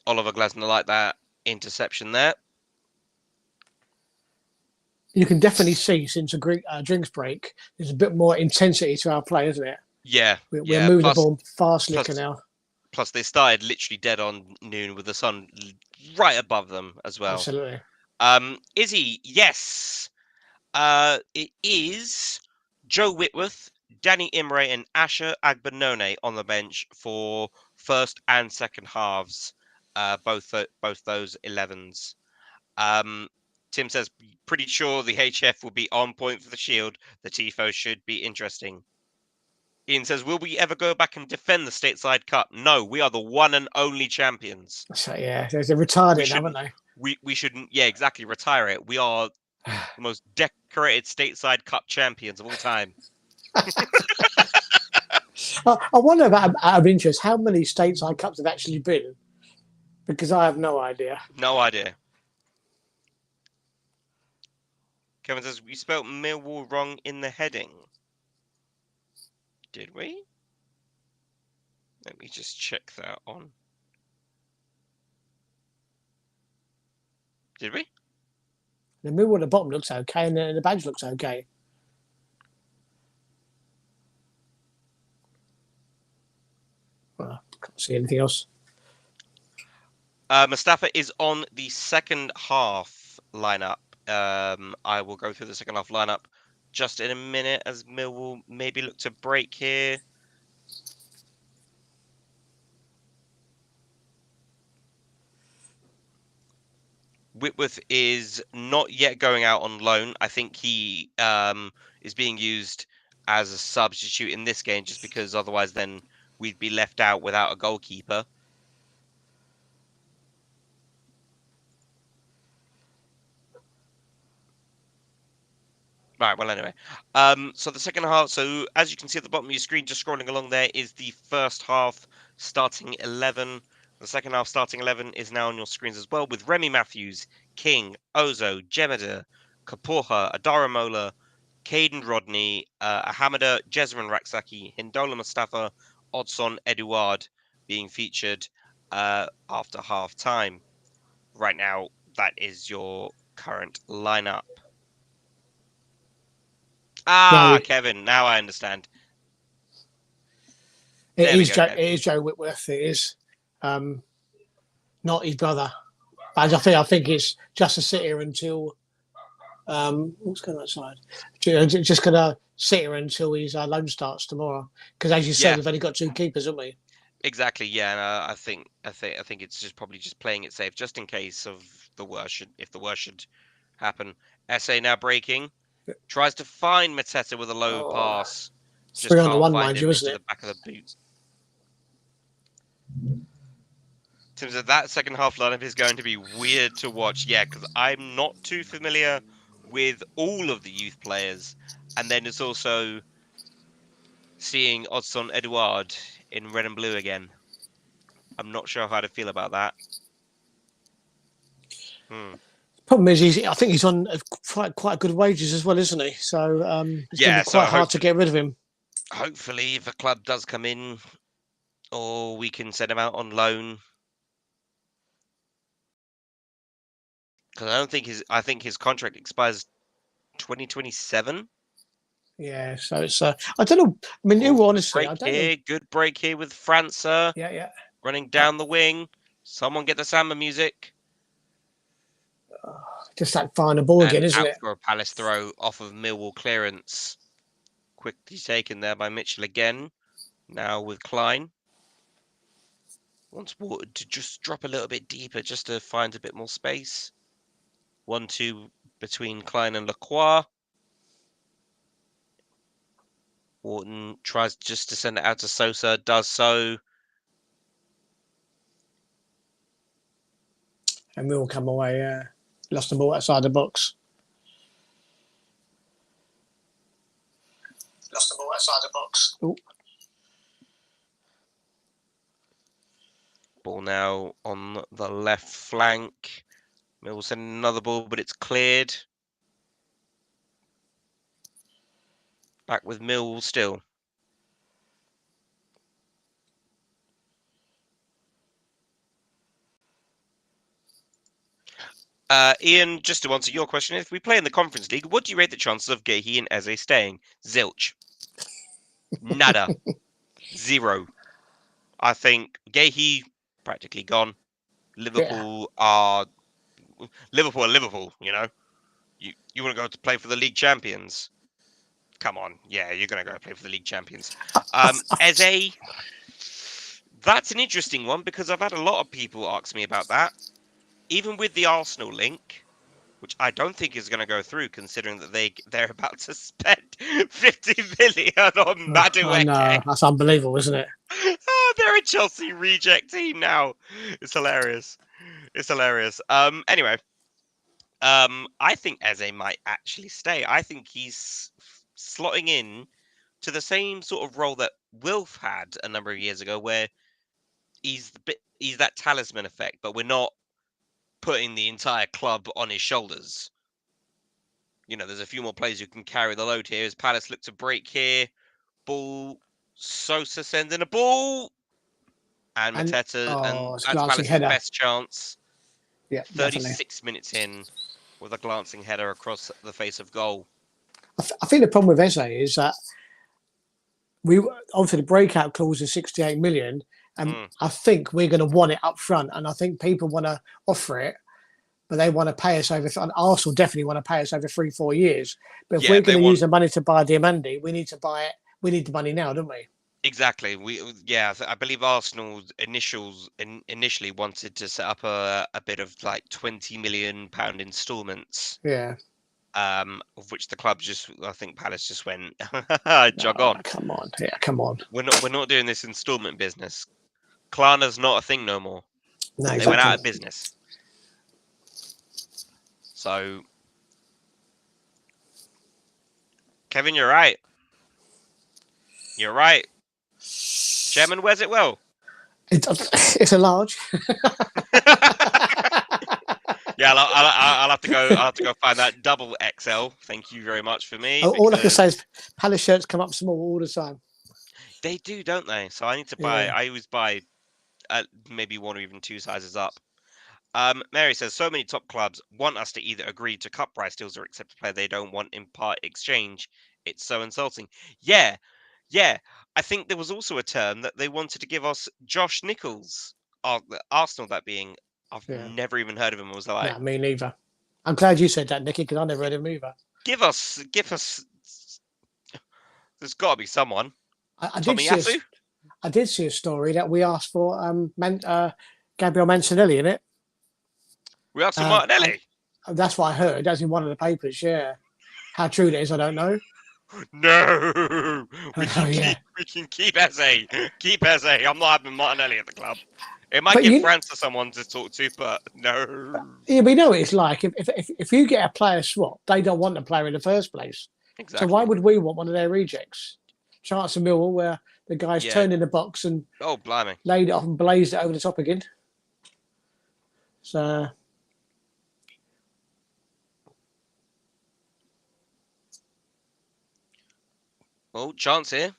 Oliver Glasner like that interception there. You can definitely see since a drinks break, there's a bit more intensity to our play, isn't it? Yeah. We're moving the ball fast liquor now. Plus, they started literally dead on noon with the sun right above them as well. Absolutely. Izzy, yes. It is Joe Whitworth, Danny Imre, and Asher Agbenone on the bench for first and second halves. Both those 11s. Tim says, pretty sure the HF will be on point for the Shield. The Tifo should be interesting. Ian says, will we ever go back and defend the Stateside Cup? No, we are the one and only champions. So, yeah, they're retarded, haven't they? We shouldn't, yeah, exactly, retire it. We are the most decorated Stateside Cup champions of all time. I wonder about, out of interest, how many Stateside Cups have actually been? Because I have no idea. No idea. Kevin says, we spelt Millwall wrong in the heading. Did we? Let me just check that on. Did we? The Millwall at the bottom looks okay, and the badge looks okay. Well, can't see anything else. Mustafa is on the second half lineup. I will go through the second half lineup just in a minute as Millwall maybe look to break here. Whitworth is not yet going out on loan. I think he is being used as a substitute in this game just because otherwise then we'd be left out without a goalkeeper. Right, well, anyway. So the second half, so as you can see at the bottom of your screen, just scrolling along there, is the first half starting 11. The second half starting 11 is now on your screens as well, with Remy Matthews, King, Ozo, Jemeda, Kapoha, Adara Mola, Caden Rodney, Ahamada, Jesman Raksaki, Hindola Mustafa, Odson Eduard being featured after half time. Right now, that is your current lineup. No, Kevin, now I understand. it There we is go, Joe. Kevin. It is Joe Whitworth. It is not his brother. But I think it's just to sit here until what's going on outside? Just gonna sit here until his loan starts tomorrow. Because as you said, Yeah. we've only got 2 keepers, haven't we? Exactly, yeah. And, I think it's just probably just playing it safe, just in case of the worst if the worst should happen. SA now breaking, tries to find Mateta with a low pass, just 3 on the can't 1, find mind him you, isn't into it? the back of the boot. In terms of that second half lineup is going to be weird to watch, yeah, because I'm not too familiar with all of the youth players, and then it's also seeing Odson Eduard in red and blue again. I'm not sure how to feel about that. Problem is, I think he's on quite good wages as well, isn't he? So it's going to be So quite hard to get rid of him. hopefully, if a club does come in, or we can send him out on loan, because I think his contract expires 2027. Yeah, so it's I don't know. I mean, you honestly, I don't know. Good break here with França. Yeah. Running down the wing. Someone get the samba music. Just that final ball And again, isn't out it? for a Palace throw off of Millwall clearance. Quickly taken there by Mitchell again. Now with Klein. Wants Water to just drop a little bit deeper just to find a bit more space. 1-2 between Klein and Lacroix. Wharton tries just to send it out to Sosa, does so. And we all come away. Lost the ball outside the box. Ooh. Ball now on the left flank. Mill send another ball, but it's cleared. Back with Mill still. Ian, just to answer your question, if we play in the Conference League, what do you rate the chances of Gehi and Eze staying? Zilch. Nada. 0. I think Gehi practically gone. Liverpool are Liverpool, you know. You want to go to play for the league champions? Come on, yeah, you're going to go play for the league champions. Eze, that's an interesting one because I've had a lot of people ask me about that. Even with the Arsenal link, which I don't think is going to go through, considering that they're about to spend 50 million on Madueke. I know, that's unbelievable, isn't it? They're a Chelsea reject team now. It's hilarious. Anyway, I think Eze might actually stay. I think he's slotting in to the same sort of role that Wilf had a number of years ago, where he's that talisman effect, but we're not putting the entire club on his shoulders. You know, there's a few more players who can carry the load here. As Palace look to break here, ball, Sosa sends in a ball, and Mateta, and it's that's glancing Palace's header. best chance. Yeah, 36 minutes in, with a glancing header across the face of goal. I think the problem with Eze is that we obviously the breakout clause is 68 million, and I think we're going to want it up front, and I think people want to offer it, but they want to pay us over. And Arsenal definitely want to pay us over 3-4 years. But if we're going to use the money to buy Diamandi, we need to buy it. We need the money now, don't we? Exactly. I believe Arsenal initially wanted to set up a bit of like £20 million installments. Yeah. Of which the club I think Palace just went jog on. Come on, yeah, come on. We're not doing this installment business. Klarna's not a thing no more. No, exactly. They went out of business. So Kevin, you're right. You're right. Chairman wears it well. It's a large. Yeah, I'll have to go. I'll have to go find that double XL. Thank you very much for me. All I can say is Palace shirts come up small all the time. They do, don't they? So I need to buy. Yeah. I always buy maybe one or even two sizes up. Mary says so many top clubs want us to either agree to cut price deals or accept a player they don't want in part exchange. It's so insulting. Yeah. I think there was also a term that they wanted to give us Josh Nichols, Arsenal. That being, I've Yeah. never even heard of him. I was like, No, me neither. I'm glad you said that, Nicky, because I never heard of him either. give us. There's got to be someone. I Tommy Yasu. I did see a story that we asked for Gabriel Mancinelli in it. We asked for Martinelli. That's what I heard. That's in one of the papers. Yeah. How true that is, I don't know. No, we can keep Eze. Keep Eze. I'm not having Martinelli at the club. It might give France to someone to talk to, but no. Yeah, we know what it's like. If you get a player swap, they don't want the player in the first place. Exactly. So why would we want one of their rejects? Chance of Millwall, where the guys turned in the box and blimey, laid it off and blazed it over the top again. So. Oh, chance here.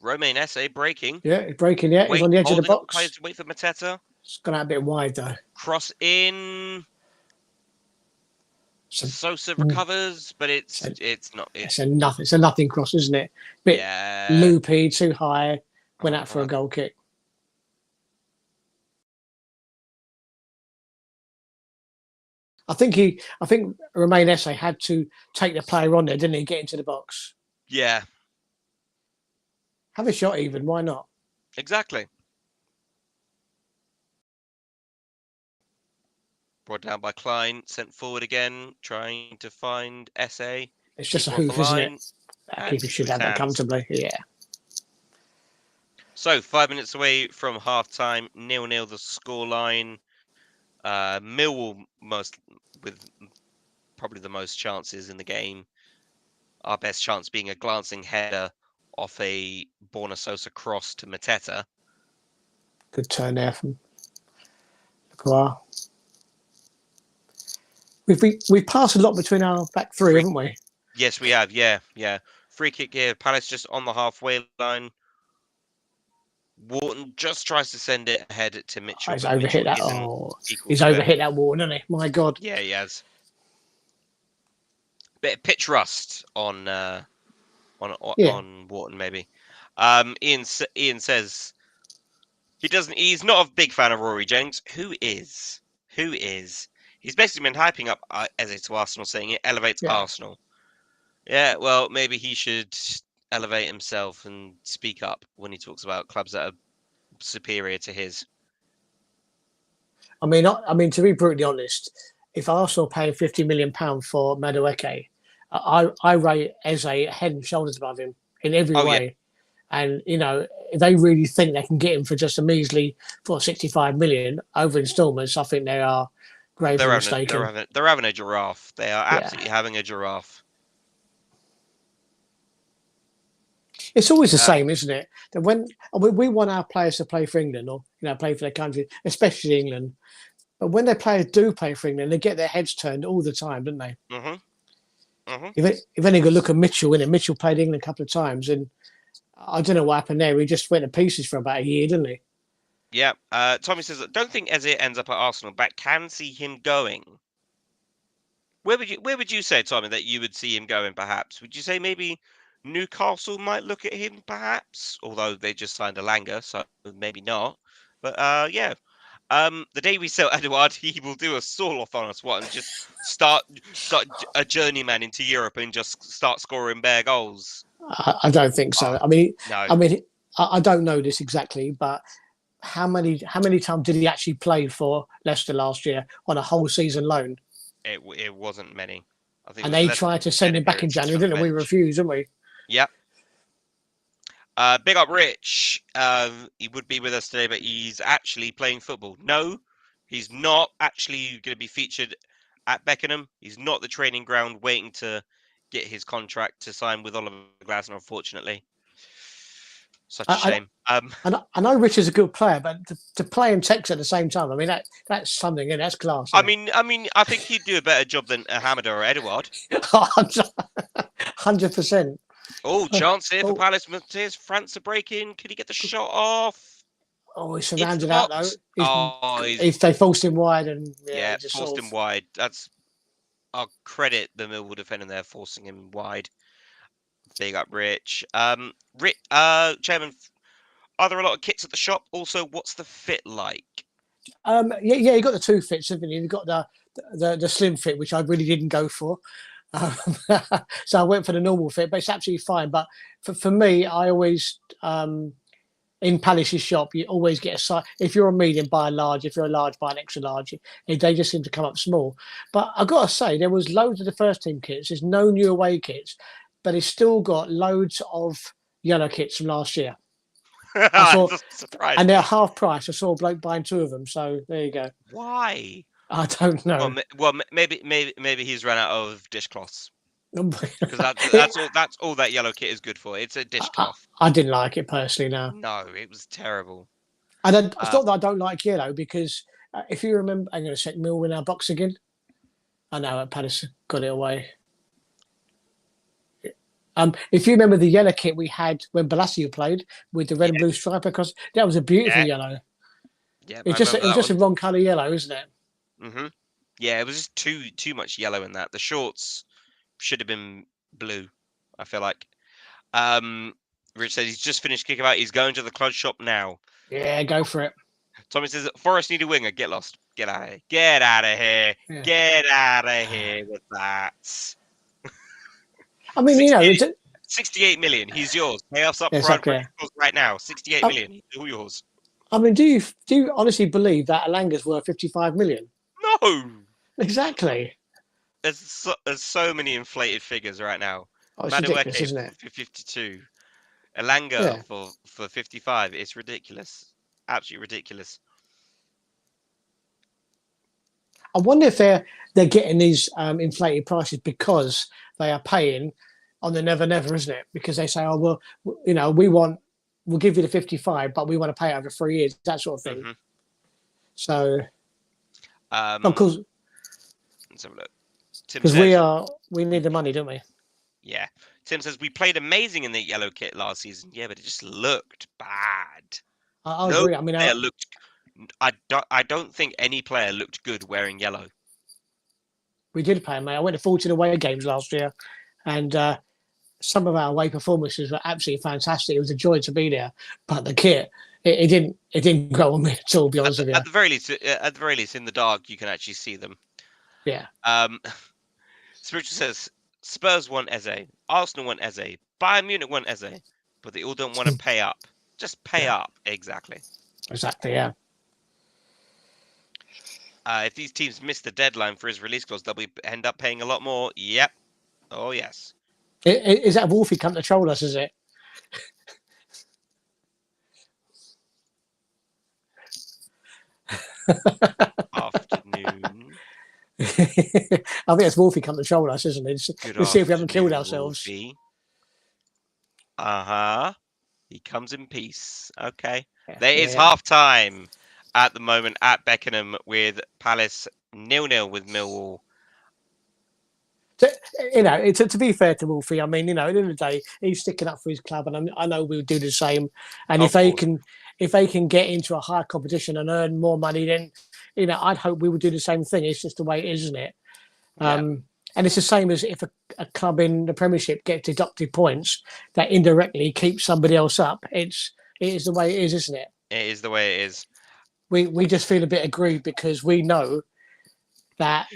Romain Esse breaking. Yeah, he's breaking. Yeah, he's on the edge of the box. Wait for Mateta. It's gone out a bit wide though. Cross in. Sosa recovers, but it's not. It's a nothing cross, isn't it? Bit loopy, too high. Went out for a goal kick. I think Romain Esse had to take the player on there, didn't he? Get into the box. Yeah. Have a shot even. Why not? Exactly. Brought down by Klein, sent forward again, trying to find Esse. It's just a hoof, isn't it? Keeper should have that comfortably. Yeah. So 5 minutes away from half time, 0-0 the scoreline. Millwall with probably the most chances in the game. Our best chance being a glancing header off a Borna Sosa cross to Mateta. Good turn there from Lecoir. We've passed a lot between our back three, haven't we? Yes, we have. Yeah. Free kick here. Palace just on the halfway line. Wharton just tries to send it ahead to Mitchell. He's overhit that. He's overhit that Wharton, hasn't he? My God. Yeah, he has. Bit of pitch rust on Wharton, maybe. Ian says he's not a big fan of Rory Jones. Who is? He's basically been hyping up Eze to Arsenal, saying it elevates Arsenal. Yeah, well, maybe he should elevate himself and speak up when he talks about clubs that are superior to his. I mean, to be brutally honest, if Arsenal paying £50 million for Madueke, I rate Eze head and shoulders above him in every way. Yeah. And if they really think they can get him for just a measly £65 million over instalments, I think they are gravely mistaken. They're having a giraffe. They are absolutely having a giraffe. It's always the same, isn't it? That when we want our players to play for England or play for their country, especially England, but when their players do play for England, they get their heads turned all the time, don't they? If any go look at Mitchell, Mitchell played England a couple of times, and I don't know what happened there. He just went to pieces for about a year, didn't he? Yeah. Tommy says, don't think Eze ends up at Arsenal, but can see him going. Where would you say, Tommy, that you would see him going? Perhaps would you say maybe Newcastle might look at him, perhaps? Although they just signed a Langer, so maybe not. But yeah. The day we sell Edouard, he will do a saw-off on us, and just start a journeyman into Europe and just start scoring bare goals. I don't think so. No. I mean, I don't know this exactly, but how many times did he actually play for Leicester last year on a whole season loan? It wasn't many. I think. And they tried to send him back in January, didn't we? We refused, didn't we? Yep. Big up Rich. He would be with us today, but he's actually playing football. No, he's not actually going to be featured at Beckenham. He's not the training ground waiting to get his contract to sign with Oliver Glasner, unfortunately. Such a I, shame. I know Rich is a good player, but to play and text at the same time, I mean that's something, and that's class. I think he'd do a better job than Hamada or Edouard. 100%. Oh, chance here for Palace. Matthias France to break in. Could he get the shot off? Oh, he's Into the surrounded out though. box. If they forced him wide, and Yeah, he just forced him wide. I'll credit the Millwall defender there, forcing him wide. Big up, Rich. Chairman, are there a lot of kits at the shop? Also, what's the fit like? Yeah, you got the two fits, haven't you? You got the slim fit, which I really didn't go for. So I went for the normal fit, but it's absolutely fine. But for me, I always in Palace's shop, you always get a size. If you're a medium, buy a large. If you're a large, buy an extra large. They just seem to come up small. But I've got to say, there was loads of the first team kits. There's no new away kits, but it's still got loads of yellow kits from last year. I saw, and they're half price. I saw a bloke buying two of them. So there you go. Why? I don't know. Well, maybe he's run out of dishcloths. Because that's all that yellow kit is good for. It's a dishcloth. I didn't like it personally. No, it was terrible. And it's not that I don't like yellow, because if you remember, I'm going to check Mill in our box again. I know Palace got it away. If you remember the yellow kit we had when Balacio played with the red and blue stripe across, that was a beautiful yellow. Yeah, it's just a wrong colour yellow, isn't it? Mhm. Yeah, it was just too much yellow in that. The shorts should have been blue, I feel like. Rich says he's just finished kicking out. He's going to the club shop now. Yeah, go for it. Tommy says Forest need a winger. Get lost. Get out of here. Get out of here. Yeah. Get out of here with that. I mean, 68 million. He's yours. Pay us up front right now. 68 million. He's all yours. I mean, do you honestly believe that Alanga's worth 55 million? No. Exactly. There's so many inflated figures right now. Oh, it's ridiculous, isn't it? For 52. Elanga for 55. It's ridiculous. Absolutely ridiculous. I wonder if they're getting these inflated prices because they are paying on the never, isn't it? Because they say, oh, well, we'll give you the 55, but we want to pay it over 3 years, that sort of thing. Mm-hmm. So, of course, let's have a look. Because we need the money, don't we? Yeah. Tim says we played amazing in the yellow kit last season. Yeah, but it just looked bad. I agree. I mean, I don't think any player looked good wearing yellow. We did play, mate. I went to 14 away games last year, and some of our away performances were absolutely fantastic. It was a joy to be there, but the kit it didn't grow on me at all. To be honest with you. At the very least, in the dark, you can actually see them. Yeah. Spiritual says Spurs want Eze, Arsenal want Eze, Bayern Munich want Eze, but they all don't want to pay up. Just pay up, exactly. Exactly, yeah. If these teams miss the deadline for his release clause, they'll end up paying a lot more. Yep. Oh yes. Is that Wolfie come to troll us? Is it? Afternoon. I think it's Wolfie come to troll us, isn't it? Let's see if we haven't killed ourselves. He comes in peace. Okay. There is half time at the moment at Beckenham with Palace 0-0 with Millwall. To be fair to Wolfie, I mean, at the end of the day, he's sticking up for his club, and I know we'll do the same. And if they can get into a higher competition and earn more money, then I'd hope we would do the same thing. It's just the way it is, isn't it? And it's the same as if a club in the Premiership gets deducted points that indirectly keeps somebody else up. It is the way it is, isn't it? It is the way it is. We just feel a bit aggrieved because we know that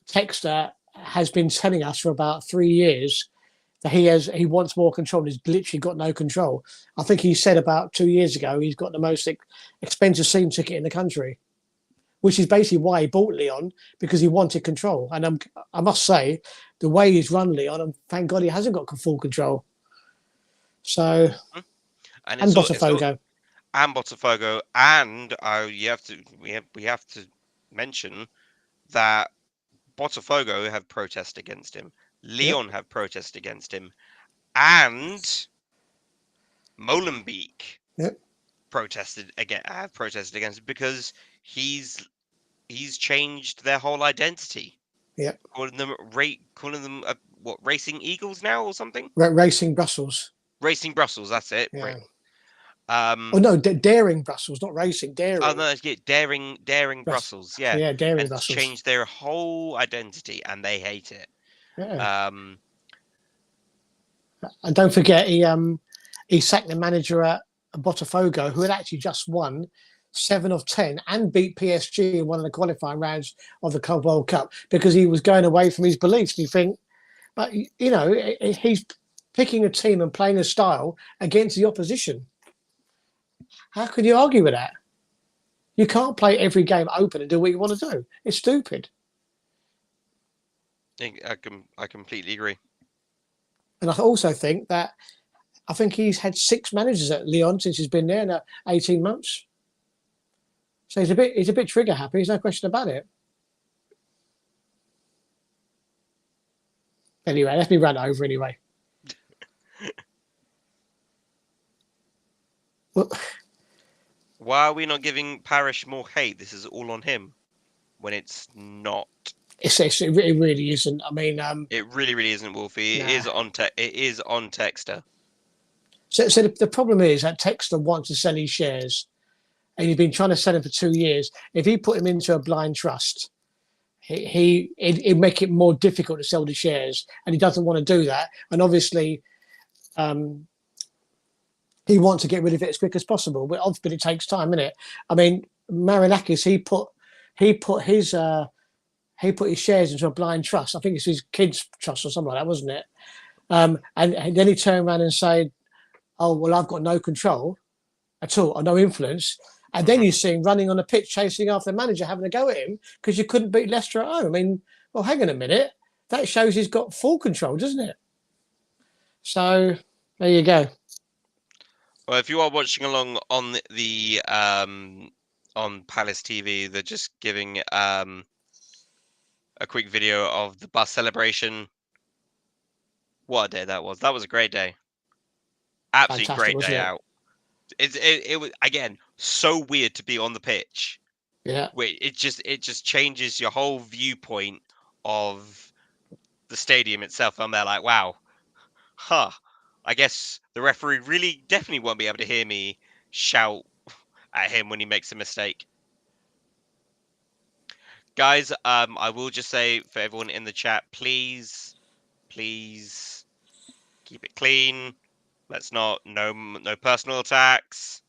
Texter has been telling us for about 3 years that he wants more control. He's literally got no control. I think he said about 2 years ago he's got the most expensive season ticket in the country, which is basically why he bought Leon, because he wanted control. And I must say, the way he's run Leon, thank God he hasn't got full control. So, and Botafogo. And Botafogo, and we have to mention that Botafogo have protested against him. Leon have protested against him, and Molenbeek Yep. have protested against him because he's changed their whole identity. Yep. Calling them what, Racing Eagles now or something? Racing Brussels. Racing Brussels, that's it. Yeah. Oh no, Daring Brussels, not racing. Daring. no, yeah, Daring Brussels. Yeah, Yeah, Daring and it's Brussels. changed their whole identity, and they hate it. Yeah. And don't forget, he sacked the manager at Botafogo, who had actually just won 7 of 10 and beat PSG in one of the qualifying rounds of the Club World Cup because he was going away from his beliefs. You think, but he's picking a team and playing a style against the opposition. How can you argue with that? You can't play every game open and do what you want to do. It's stupid. I completely agree. And I also think he's had 6 managers at Lyon since he's been there in 18 months. So he's a bit trigger happy. There's no question about it. Anyway, let me run over anyway. Well, why are we not giving Parish more hate? This is all on him, when it's not. It really isn't. I mean, it really isn't, Wolfie. It is on Texter. So the problem is that Texter wants to sell his shares, and you've been trying to sell him for 2 years. If he put him into a blind trust, it'd make it more difficult to sell the shares, and he doesn't want to do that. And obviously, he wants to get rid of it as quick as possible. But obviously, it takes time, innit? I mean, Marinakis, he put his shares into a blind trust. I think it's his kids' trust or something like that, wasn't it? And then he turned around and said, "Oh well, I've got no control at all, or no influence." And then you see him running on the pitch, chasing after the manager, having a go at him because you couldn't beat Leicester at home. I mean, well, hang on a minute. That shows he's got full control, doesn't it? So there you go. Well, if you are watching along on the on Palace TV, they're just giving a quick video of the bus celebration. What a day that was! That was a great day. Absolutely Fantastic, great day wasn't it? out. It was, again, so weird to be on the pitch. Yeah. It just changes your whole viewpoint of the stadium itself. I'm there like, wow, I guess the referee really definitely won't be able to hear me shout at him when he makes a mistake. Guys, I will just say for everyone in the chat, please keep it clean. Let's no personal attacks.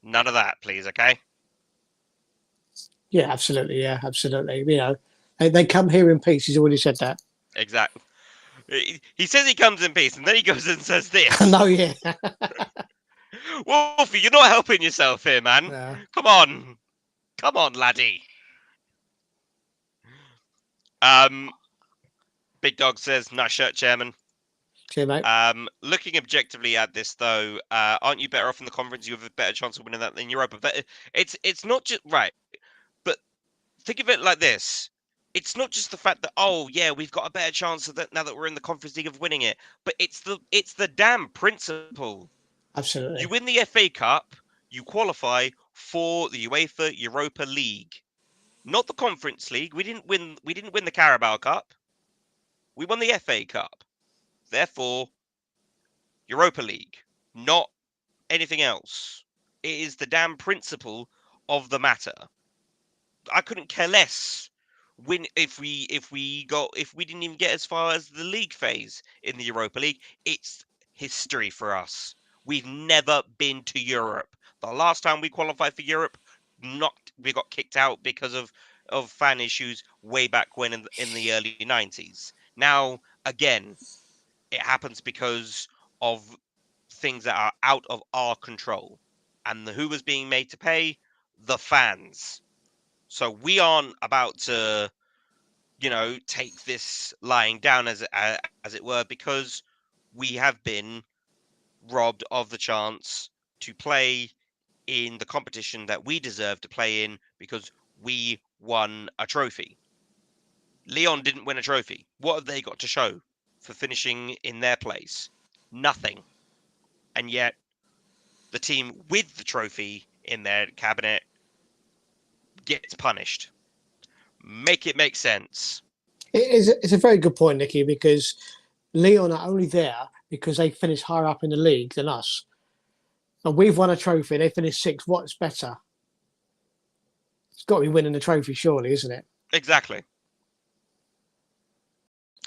None of that, please, okay? Yeah, absolutely. Yeah, absolutely. They come here in peace. He's already said that. Exactly. He says he comes in peace, and then he goes and says this. No, yeah. Wolfie, you're not helping yourself here, man. Yeah. Come on, laddie. Big Dog says, "Nice shirt, Chairman." Cheers, mate. Looking objectively at this, though, aren't you better off in the conference? You have a better chance of winning that than Europa. But it's not just right. But think of it like this: it's not just the fact that, oh yeah, we've got a better chance of that now that we're in the Conference League of winning it. But it's the damn principle. Absolutely. You win the FA Cup, you qualify for the UEFA Europa League, not the Conference League. We didn't win the Carabao Cup. We won the FA Cup. Therefore, Europa League, not anything else. It is the damn principle of the matter. I couldn't care less if we didn't even get as far as the league phase in the Europa League. It's history for us. We've never been to Europe. The last time we qualified for Europe, we got kicked out because of fan issues way back when in the early 90s. Now, again, it happens because of things that are out of our control. And who was being made to pay? The fans. So we aren't about to, take this lying down as it were, because we have been robbed of the chance to play in the competition that we deserve to play in because we won a trophy. Leon didn't win a trophy. What have they got to show? for finishing in their place? Nothing. And yet, the team with the trophy in their cabinet gets punished. Make it make sense. It's a very good point, Nicky, because Leon are only there because they finished higher up in the league than us. And we've won a trophy. They finished sixth. What's better? It's got to be winning the trophy, surely, isn't it? Exactly.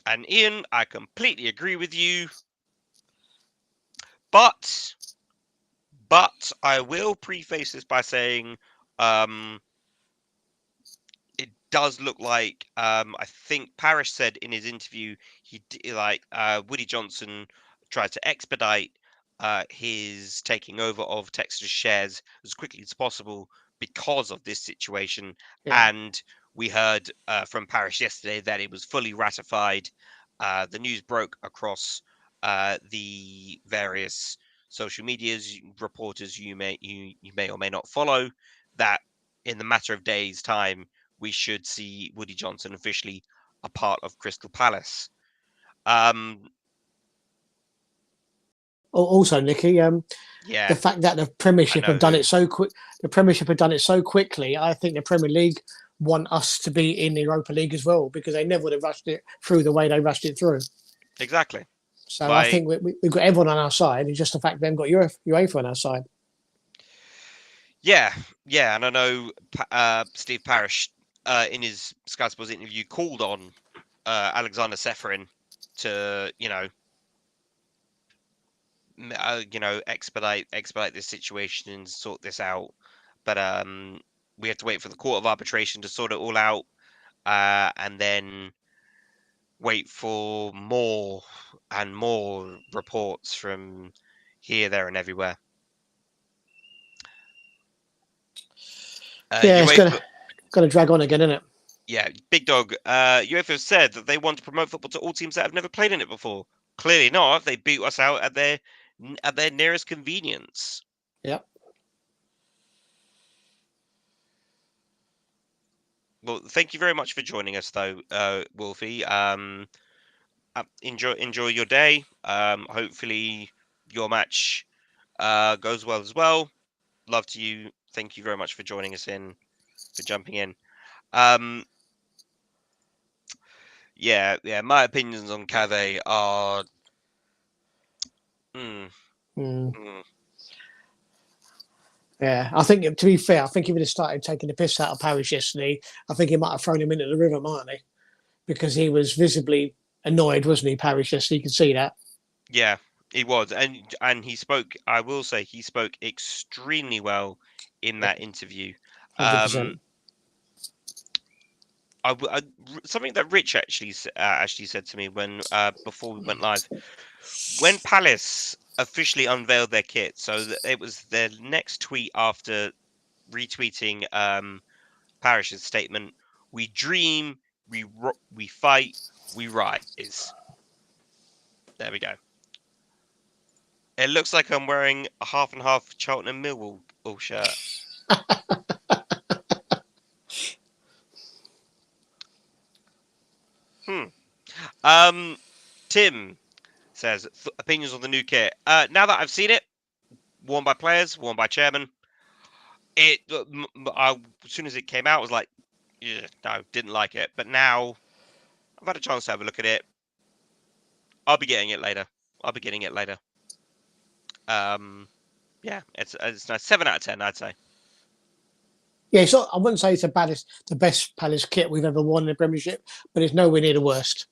And Ian, I completely agree with you. But I will preface this by saying, it does look like, I think Parrish said in his interview, Woody Johnson tried to expedite his taking over of Texas shares as quickly as possible because of this situation. Yeah. And we heard from Parrish yesterday that it was fully ratified. The news broke across the various social medias, reporters you may or may not follow, that in the matter of days' time, we should see Woody Johnson officially a part of Crystal Palace. Also, Nicky, Yeah, the fact that the Premiership I know have done who. it so quick, the Premiership have done it so quickly. I think the Premier League want us to be in the Europa League as well, because they never would have rushed it through the way they rushed it through. Exactly. So I think we've got everyone on our side. It's just the fact they've got UEFA on our side. Yeah, and I know Steve Parrish in his Sky Sports interview called on Alexander Seferin to, expedite this situation and sort this out. But we have to wait for the Court of Arbitration to sort it all out, and then wait for more and more reports from here, there, and everywhere. Yeah, it's gonna drag on again, isn't it? Yeah, Big Dog. UEFA said that they want to promote football to all teams that have never played in it before. Clearly not. They beat us out at their nearest convenience. Yep. Well, thank you very much for joining us, though, Wolfie. Enjoy your day. Hopefully your match goes well as well. Love to you. Thank you very much for joining us for jumping in. Yeah. My opinions on Cave are. Yeah, I think, to be fair, I think if he'd have started taking the piss out of Parrish yesterday, I think he might have thrown him into the river, mightn't he? Because he was visibly annoyed, wasn't he, Parrish yesterday? You can see that. Yeah, he was, and he spoke. I will say he spoke extremely well in that interview. 100%. Something that Rich actually said to me when before we went live, when Palace officially unveiled their kit. So it was their next tweet after retweeting Parrish's statement. We dream, we fight, we rise. There we go. It looks like I'm wearing a half and half Cheltenham Millwall shirt. Tim says opinions on the new kit. Now that I've seen it, worn by players, worn by chairman, as soon as it came out, I was like, yeah, no, didn't like it. But now I've had a chance to have a look at it. I'll be getting it later. Yeah, it's nice. 7 out of 10, I'd say. Yeah, so I wouldn't say it's the best Palace kit we've ever worn in the Premiership, but it's nowhere near the worst.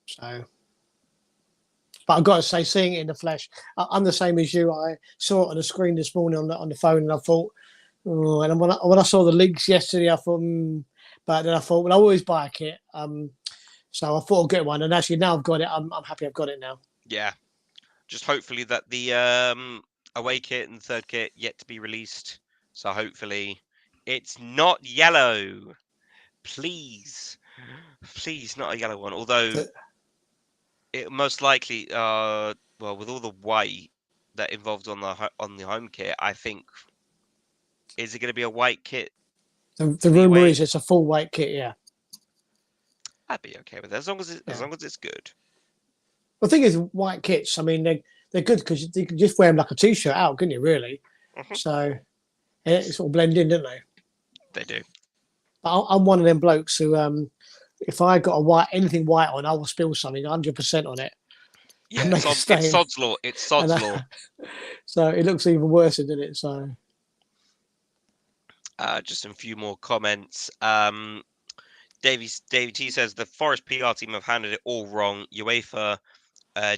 So, but I've got to say, seeing it in the flesh, I'm the same as you. I saw it on the screen this morning on the phone, and I thought, oh, and when I saw the links yesterday, I thought, but then I thought, well, I always buy a kit. So I thought I'll get one, and actually now I've got it. I'm happy I've got it now. Yeah, just hopefully that the away kit and third kit yet to be released. So hopefully it's not yellow. Please, not a yellow one. Although it most likely, well, with all the white that involved on the home kit, I think, is it going to be a white kit? The rumor is it's a full white kit. Yeah. I'd be okay with it as long as it's good. The thing is, white kits. I mean, they're good because you can just wear them like a t-shirt out, couldn't you? Really. Mhm. So it sort of blend in, don't they? They do. But I'm one of them blokes who, if I got anything white on, I will spill something 100% on it. Yeah, Make a it's stain. sod's law. It's sod's law. So it looks even worse, doesn't it? So Just a few more comments. David T says the Forest PR team have handled it all wrong. UEFA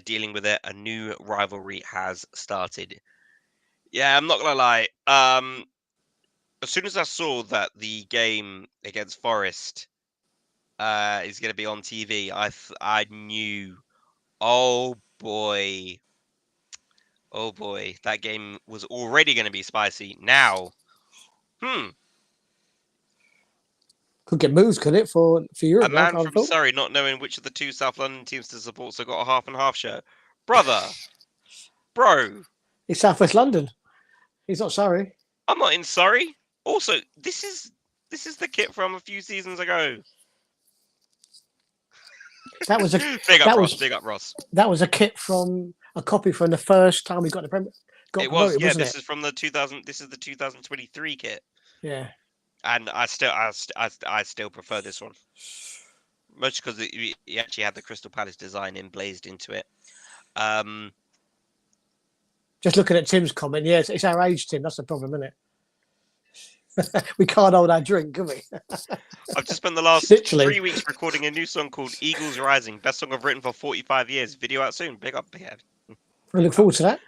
dealing with it. A new rivalry has started. Yeah, I'm not gonna lie. As soon as I saw that the game against Forest is gonna be on TV, I knew. Oh boy. Oh boy, that game was already going to be spicy. Now, could get moves, could it, for a Europe? Though, man I from thought. Surrey not knowing which of the two South London teams to support, so got a half and half shirt. Brother, bro, He's Southwest London. He's not Surrey. I'm not in Surrey. Also, this is the kit from a few seasons ago. That was a big up that Ross. was Big up Ross. that was a kit from a copy from the first time we got the It was, promoted, yeah. wasn't This it? is from the 2000. This is the 2023 kit, Yeah. and I still prefer this one, much because it actually had the Crystal Palace design emblazed into it. Just looking at Tim's comment, yeah, it's our age, Tim. That's the problem, isn't it? We can't hold our drink, can we? I've just spent the last Literally. 3 weeks recording a new song called Eagles Rising. Best song I've written for 45 years. Video out soon. Big up, big head. We look forward to that.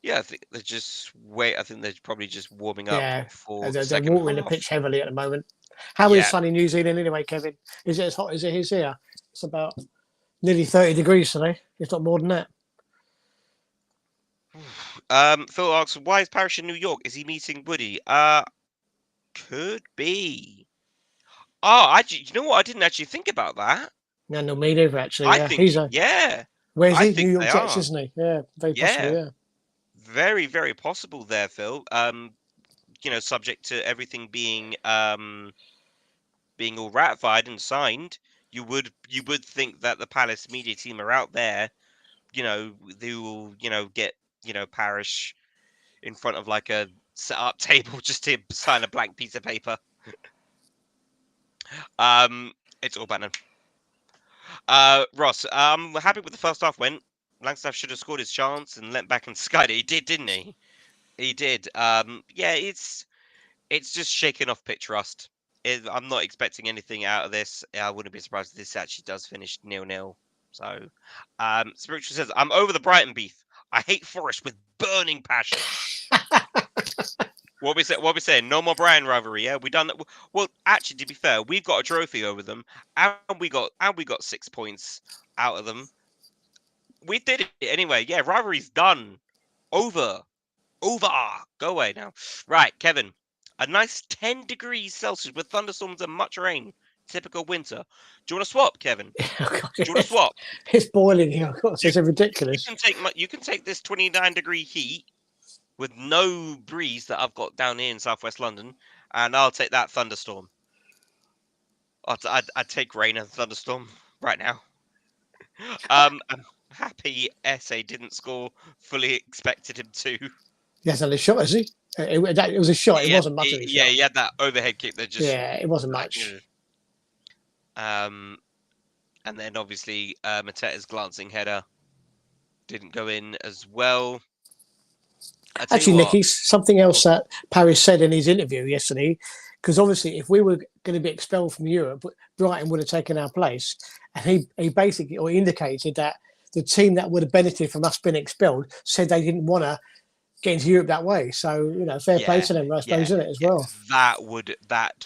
Yeah, I think they're just I think they're probably just warming up Yeah. for They're the second watering the half. pitch heavily at the moment. How is Yeah. sunny New Zealand anyway, Kevin? Is it as hot as it is here? It's about nearly 30 degrees today, if not more than that. Phil asks, why is Parrish in New York? Is he meeting Woody? Could be. Oh, you know what? I didn't actually think about that. No, me neither, actually. I Yeah. think, yeah. Where's I he? think New York they Jets, are. isn't he? Yeah, very possible, yeah. Very, very possible there, Phil. Subject to everything being all ratified and signed, you would think that the Palace media team are out there, they will, get, Parrish in front of like a set up table just to sign a blank piece of paper. It's all Batman. Ross, I'm happy with the first half went. Langstaff should have scored his chance and leant back and skied it. He did, didn't he? He did. Yeah, it's just shaking off pitch rust. I'm not expecting anything out of this. I wouldn't be surprised if this actually does finish 0-0. So, Spiritual says, I'm over the Brighton beef. I hate Forest with burning passion. What we saying? No more Brighton rivalry. Yeah, we done that. Well, actually, to be fair, we've got a trophy over them, and we got 6 points out of them. We did it anyway. Yeah, rivalry's done. Over. Go away now. Right, Kevin. A nice 10 degrees Celsius with thunderstorms and much rain. Typical winter. Do you want to swap, Kevin? Do you want to swap? It's boiling here. It's ridiculous. You can take this 29-degree heat with no breeze that I've got down here in southwest London, and I'll take that thunderstorm. I'd take rain and thunderstorm right now. I'm happy SA didn't score. Fully expected him to. He hasn't had a shot, has he? It was a shot. It wasn't much of a shot. Yeah, he had that overhead kick that just... Yeah, it wasn't much. And then obviously Mateta's glancing header didn't go in as well. Actually, Nicky, something else that Paris said in his interview yesterday, because obviously if we were going to be expelled from Europe, Brighton would have taken our place. And he basically, or he indicated that the team that would have benefited from us being expelled said they didn't want to get into Europe that way. So, fair play to them, I suppose, isn't it, as well? That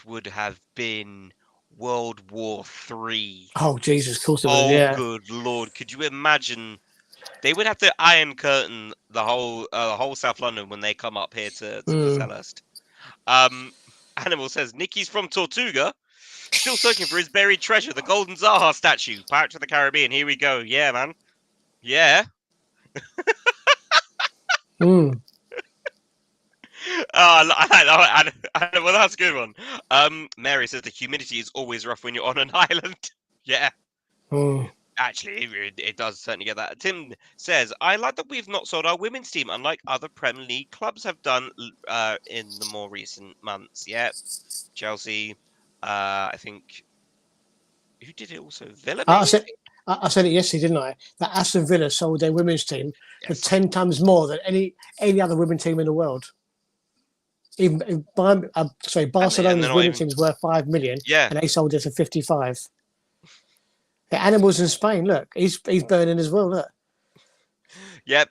would have been World War III. Oh, Jesus, of course it would, yeah. Good Lord. Could you imagine? They would have to Iron Curtain the whole South London when they come up here to Selhurst. Animal says, Nicky's from Tortuga, still searching for his buried treasure, the Golden Zaha statue. Pirates of the Caribbean, here we go. Yeah, man. Yeah. Well, that's a good one. Mary says the humidity is always rough when you're on an island. Yeah, Hmm. actually, it does certainly get that. Tim says, I like that we've not sold our women's team, unlike other Premier League clubs have done in the more recent months. Yeah, Chelsea, I think, who did it also? Villa, I maybe? said I said it yesterday, didn't I? That Aston Villa sold their women's team for Yes. 10 times more than any other women's team in the world. Even And they're Barcelona's not women's even, team is worth 5 million, yeah. and they sold it for 55. The animals in Spain. Look, he's burning as well. Look, Yep.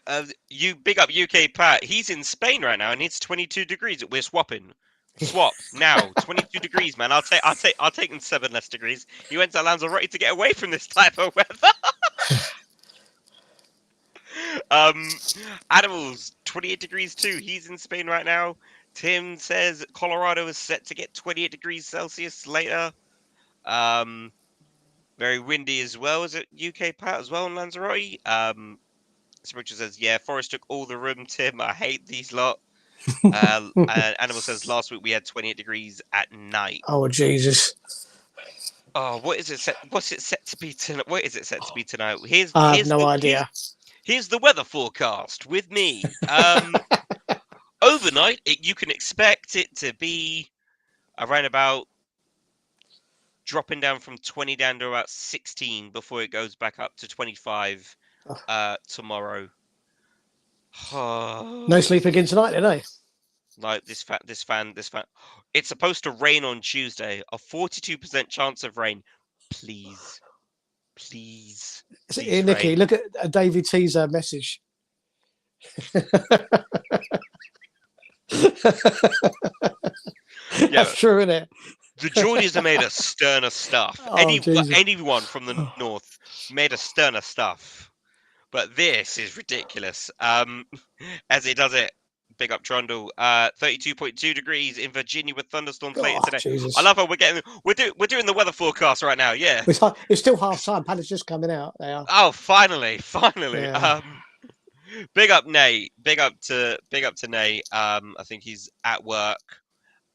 You big up UK Pat. He's in Spain right now and it's 22 degrees. We're swapping. Swap now. 22 degrees, man. I'll take in 7 less degrees. He went to Lanzarote to get away from this type of weather. um, Animals 28 degrees too. He's in Spain right now. Tim says Colorado is set to get 28 degrees Celsius later. Um, Very windy as well as at UK Pat as well in Lanzarote. Richard says, yeah, Forest took all the room, Tim. I hate these lot. And Animal says, last week we had 28 degrees at night. oh Jesus, Oh, what is it set? What's it set to be tonight? What is it set to be tonight? I have no idea. Here's the weather forecast with me. Overnight, you can expect it to be around about dropping down from 20 down to about 16 before it goes back up to 25 tomorrow. No sleep again tonight, did they? Like this fan. It's supposed to rain on Tuesday. A 42% chance of rain. Please, please, please Nicky, rain. look at David T's message. Yeah, That's true, isn't it? the Geordies have made us sterner stuff. Oh, Jesus. Anyone from the north made us sterner stuff. But this is ridiculous. As it does it. Big up Trundle. 32.2 degrees in Virginia with thunderstorms later Oh, today. Jesus. I love how we're doing the weather forecast right now. Yeah. It's still half time. Palace just coming out. They are. Oh, finally. Yeah. Big up Nate. Big up to Nate. I think he's at work.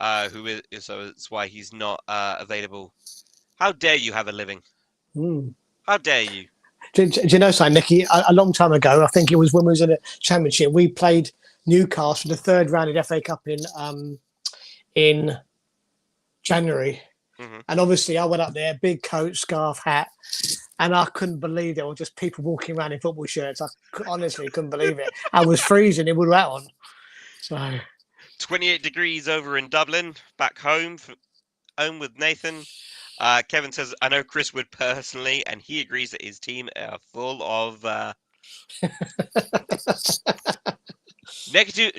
So that's why he's not available. How dare you have a living? Mm. How dare you? Do you know something, Nicky? A long time ago, I think it was when we was in the Championship, we played Newcastle the third round of FA Cup in January. Mm-hmm. And obviously, I went up there, big coat, scarf, hat, and I couldn't believe there were just people walking around in football shirts. I honestly couldn't believe it. I was freezing. It would out on. So 28 degrees over in Dublin, back home with Nathan. Kevin says, I know Chris would personally, and he agrees that his team are full of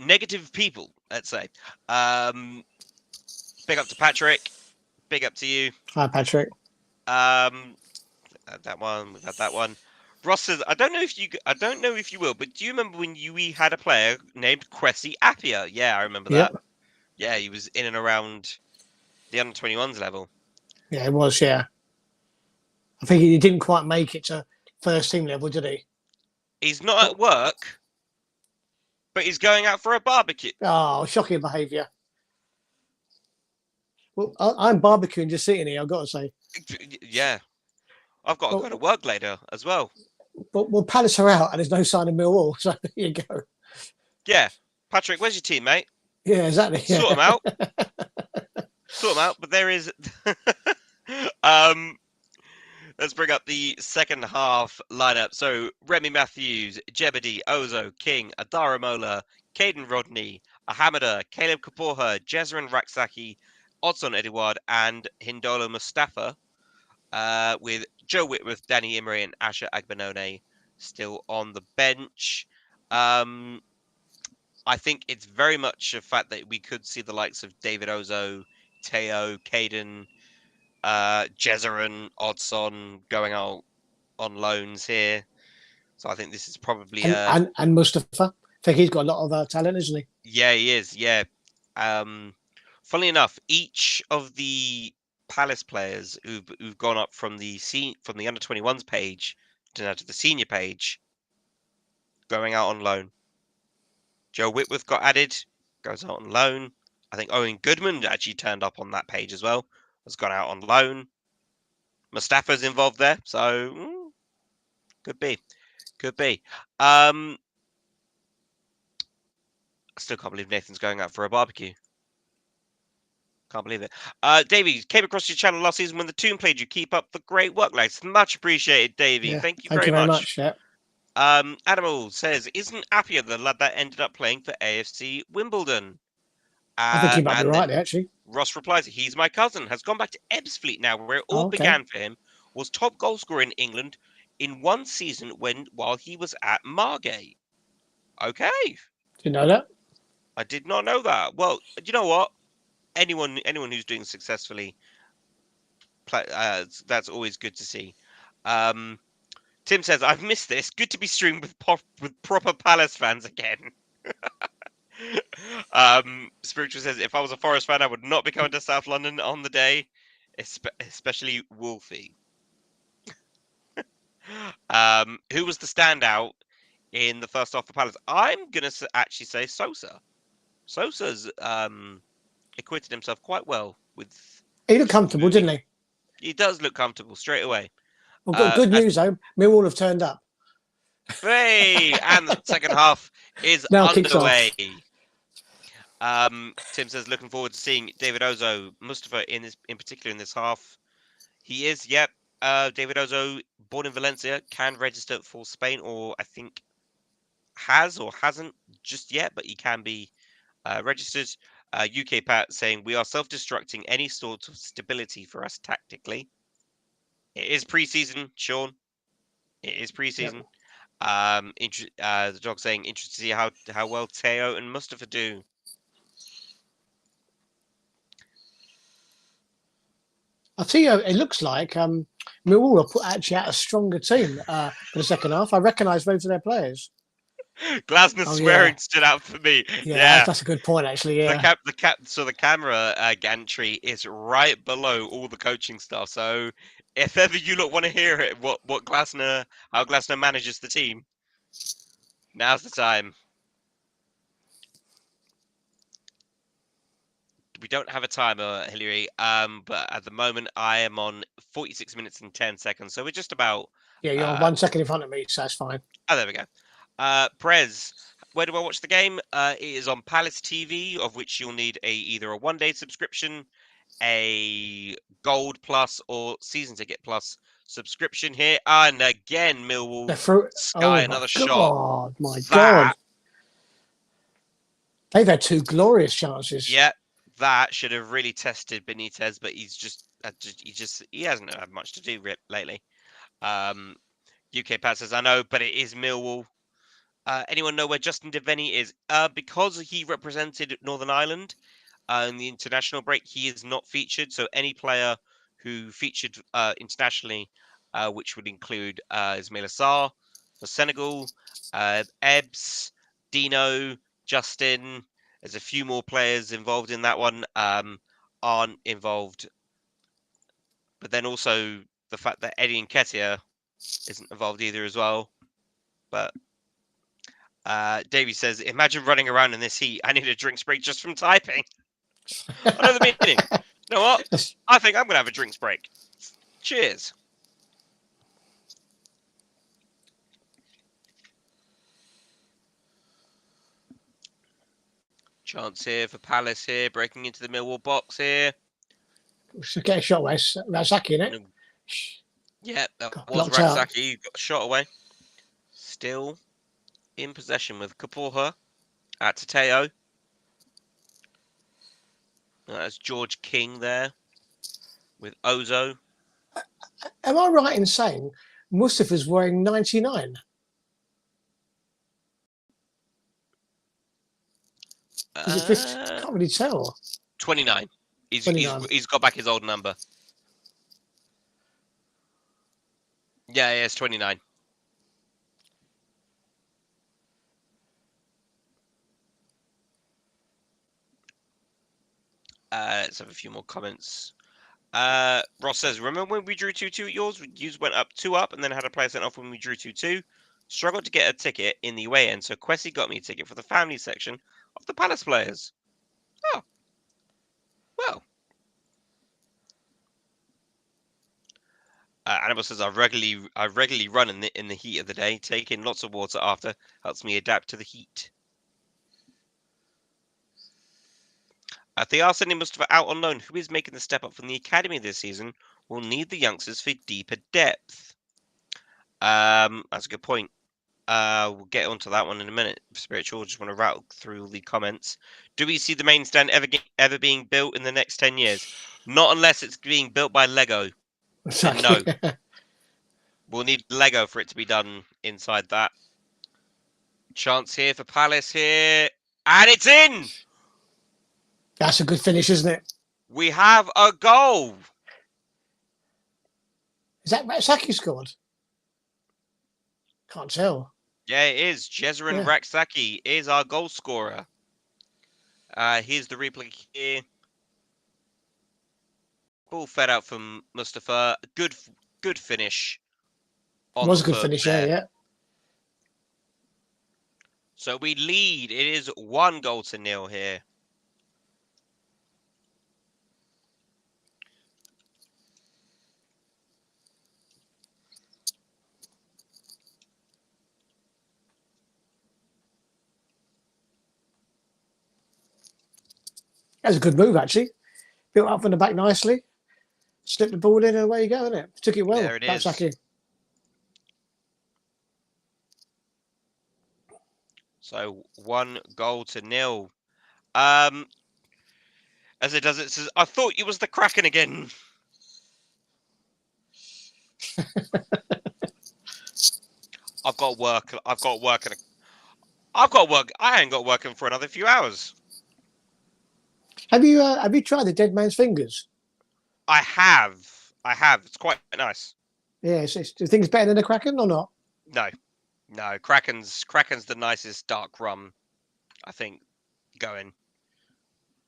negative people, let's say. Big up to Patrick. Big up to you. hi, Patrick. That one. We've had that one. Ross says, I don't know if you will, but do you remember when we had a player named Kwesi Appiah? Yeah, I remember that. Yep. Yeah, he was in and around the under 21s level. Yeah, it was. Yeah, I think he didn't quite make it to first team level, did he? He's not at work, but he's going out for a barbecue. Oh, shocking behaviour. Well, I'm barbecuing just sitting here. I've got to say. Yeah, I've got to go to work later as well. But well, Palace are out, and there's no sign of Millwall. So there you go. Yeah, Patrick, where's your team, mate? Yeah, exactly. Yeah. Sort them out. Sort them out. But there is. Let's bring up the second half lineup. So Remy Matthews, Jebediah, Ozo, King, Adara Mola, Caden Rodney, Ahamada, Caleb Kaporha, Jezrin Raksaki, Odson Edouard, and Hindola Mustafa, with Joe Whitworth, Danny Imre, and Asher Agbenone still on the bench. I think it's very much a fact that we could see the likes of David Ozo, Teo, Caden, Jezrin, Odson going out on loans here. So I think this is probably and Mustafa. I think he's got a lot of talent, isn't he? Yeah, he is. Yeah. Funnily enough, each of the Palace players who've gone up from the under 21s page to the senior page, going out on loan. Joe Whitworth got added. goes out on loan. I think Owen Goodman actually turned up on that page as well. Has gone out on loan. Mustafa's involved there, so could be. I still can't believe Nathan's going out for a barbecue. Can't believe it. Davey, came across your channel last season when the Toon played you. Keep up the great work, lads. Much appreciated, Davey. Yeah, Thank you thank very you very much. much. Yeah. Animal says, isn't Appia the lad that ended up playing for AFC Wimbledon? I think he might be And right then there, actually. Ross replies, he's my cousin, has gone back to Ebbsfleet now, where it all Oh, okay. began for him, was top goal scorer in England in one season while he was at Margate. Okay. Didn't know that. I did not know that. Well, you know what? Anyone who's doing successfully, that's always good to see. Tim says, I've missed this. Good to be streamed with proper Palace fans again. Spiritual says, if I was a Forest fan, I would not be coming to South London on the day, especially Wolfie. Who was the standout in the first half for Palace? I'm going to actually say Sosa. Sosa's acquitted himself quite well with. He looked comfortable, didn't he? He does look comfortable straight away. Well, good news though. Millwall have turned up. Hey, and the second half is Now kicks off. underway. Tim says, looking forward to seeing David Ozo, Mustafa in particular in this half. He is, yep. David Ozo, born in Valencia, can register for Spain, or I think has or hasn't just yet, but he can be registered. UK Pat saying, we are self-destructing any sort of stability for us tactically. It is pre-season, Sean. It is pre-season. Yep. The dog saying, interested to see how well Teo and Mustafa do. I'll tell you, it looks like Millwall have put actually out a stronger team for the second half. I recognise most of their players. Glasner swearing stood out for me. Yeah, that's a good point, actually. Yeah, the camera gantry is right below all the coaching stuff. So if ever you want to hear it, how Glasner manages the team, now's the time. We don't have a timer, Hilary, but at the moment I am on 46 minutes and 10 seconds. So we're just about. Yeah, you're 1 second in front of me, so that's fine. Oh, there we go. Prez, where do I watch the game? It is on Palace TV, of which you'll need either a one-day subscription, a Gold Plus, or Season Ticket Plus subscription here. And again, Millwall sky another shot. My God. They've had 2 glorious chances. Yeah, that should have really tested Benitez, but he hasn't had much to do lately. UK Pat says, I know, but it is Millwall. Anyone know where Justin Devaney is? Because he represented Northern Ireland in the international break, he is not featured. So any player who featured internationally, which would include Ismail Assar for Senegal, Ebbs, Dino, Justin, there's a few more players involved in that one, aren't involved. But then also the fact that Eddie Nketiah isn't involved either as well. But Davey says, imagine running around in this heat. I need a drinks break just from typing. I know the meaning. You know what? I think I'm going to have a drinks break. Cheers. Chance here for Palace here, breaking into the Millwall box here. Should get a shot away. Razaki, innit? Yeah, that was Razaki. Got a shot away. Still in possession with Kaporha at Tateo. That's George King there with Ozo. Am I right in saying Mustafa's wearing 99? Is it 50? I can't really tell. 29. He's got back his old number. Yeah, it's 29. Let's have a few more comments. Ross says, remember when we drew 2-2 at yours? You went up 2 up and then had a player sent off when we drew 2-2. Struggled to get a ticket in the away end, so Kwesi got me a ticket for the family section of the Palace players. Oh, well. Annabelle says I regularly run in the heat of the day. Taking lots of water after helps me adapt to the heat. They are sending Mustafa out on loan, who is making the step up from the academy this season. Will need the youngsters for deeper depth. That's a good point. We'll get onto that one in a minute. Spiritual, just want to rattle through the comments. Do we see the main stand ever being built in the next 10 years? Not unless it's being built by Lego. Then no. We'll need Lego for it to be done inside that. Chance here for Palace here. And it's in! That's a good finish, isn't it? We have a goal. Is that Ratsaki scored? Can't tell. Yeah, it is. Jezerin Raksaki is our goal scorer. Here's the replay here. Ball fed out from Mustafa. Good finish. Was a good finish, yeah. So we lead. It is 1-0 here. That was a good move, actually. Built up from the back nicely. Slipped the ball in and away you go, isn't it? Took it well. There it is. Ratsaki. So 1-0. As it does, it says, I thought you was the Kraken again. I've got work. I ain't got working for another few hours. Have you tried the dead man's fingers? I have. It's quite nice. Yeah. Do you think it's better than the Kraken or not? No. Kraken's the nicest dark rum, I think, going.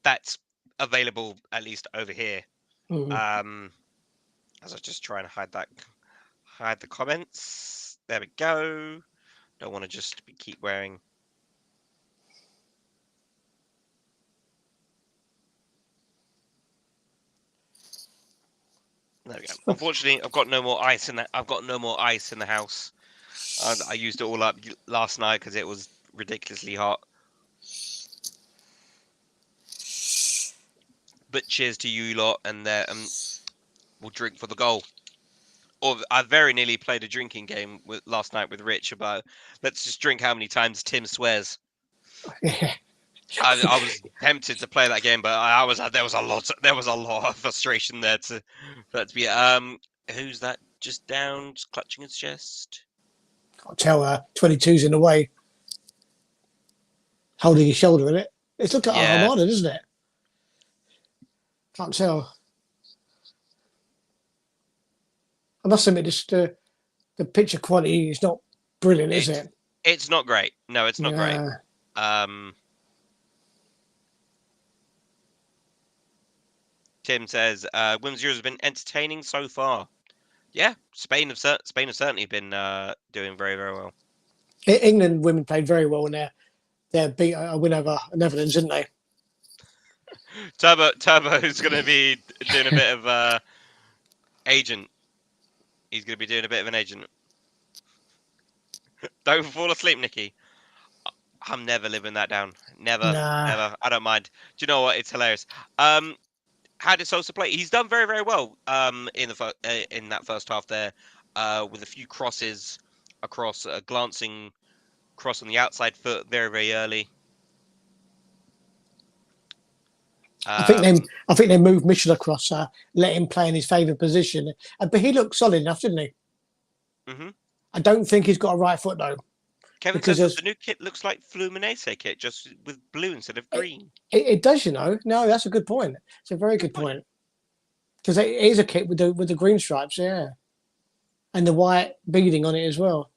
That's available at least over here. Mm-hmm. As I just try and hide the comments. There we go. Don't want to just keep wearing. There we go. Unfortunately, I've got no more ice in the house. I used it all up last night because it was ridiculously hot. But cheers to you lot, and we'll drink for the goal. Or I very nearly played a drinking game last night with Rich about let's just drink how many times Tim swears. Yeah. I was tempted to play that game, but there was a lot of frustration there for that to be. Who's that just down, just clutching his chest? Can't tell. 22's in the way, holding his shoulder in it. It's looking like Armada, isn't it? Can't tell. I must admit, the picture quality is not brilliant, is it? It's not great. No, it's not great. Tim says, Women's Euros have been entertaining so far. Yeah, Spain have certainly been doing very, very well. England women played very well in their beat a win over Netherlands, didn't they? Turbo is going to be doing a bit of agent. He's going to be doing a bit of an agent. Don't fall asleep, Nikki. I'm never living that down. Never. I don't mind. Do you know what? It's hilarious. How did Sosa play? He's done very, very well in that first half there, with a few crosses across, a glancing cross on the outside foot very, very early. I think they moved Mitchell across, let him play in his favoured position, but he looked solid enough, didn't he? Mm-hmm. I don't think he's got a right foot though. Kevin says the new kit looks like Fluminense kit, just with blue instead of green. It does, you know. No, that's a good point. It's a very good point. Because it is a kit with the green stripes, yeah, and the white beading on it as well.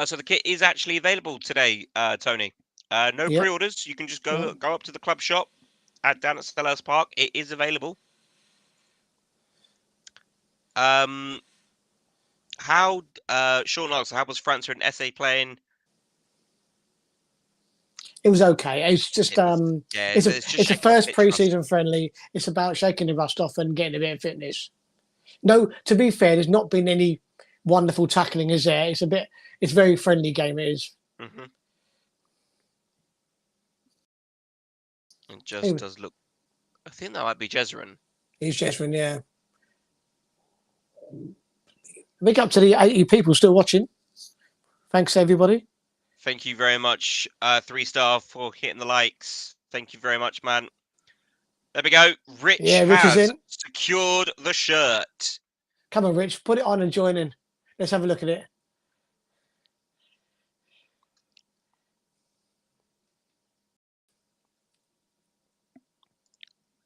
So the kit is actually available today, Tony. No pre-orders. You can just go up to the club shop down at Selhurst Park. It is available. How How Sean asks, how was France and SA playing? It was okay. It's just Yeah, it's a just it's a shaking off first pitch rust. pre-season friendly. It's about shaking the rust off and getting a bit of fitness. No, to be fair, there's not been any wonderful tackling, is there? It's very friendly game. It is. Mm-hmm. It just Anyway. does look. I think that might be Jezrin. He's Jesrin, yeah. Big up to the 80 people still watching. Thanks, everybody. Thank you very much, 3-star, for hitting the likes. Thank you very much, man. There we go. Rich Rich is has in. secured the shirt. Come on, Rich, put it on and join in. Let's have a look at it.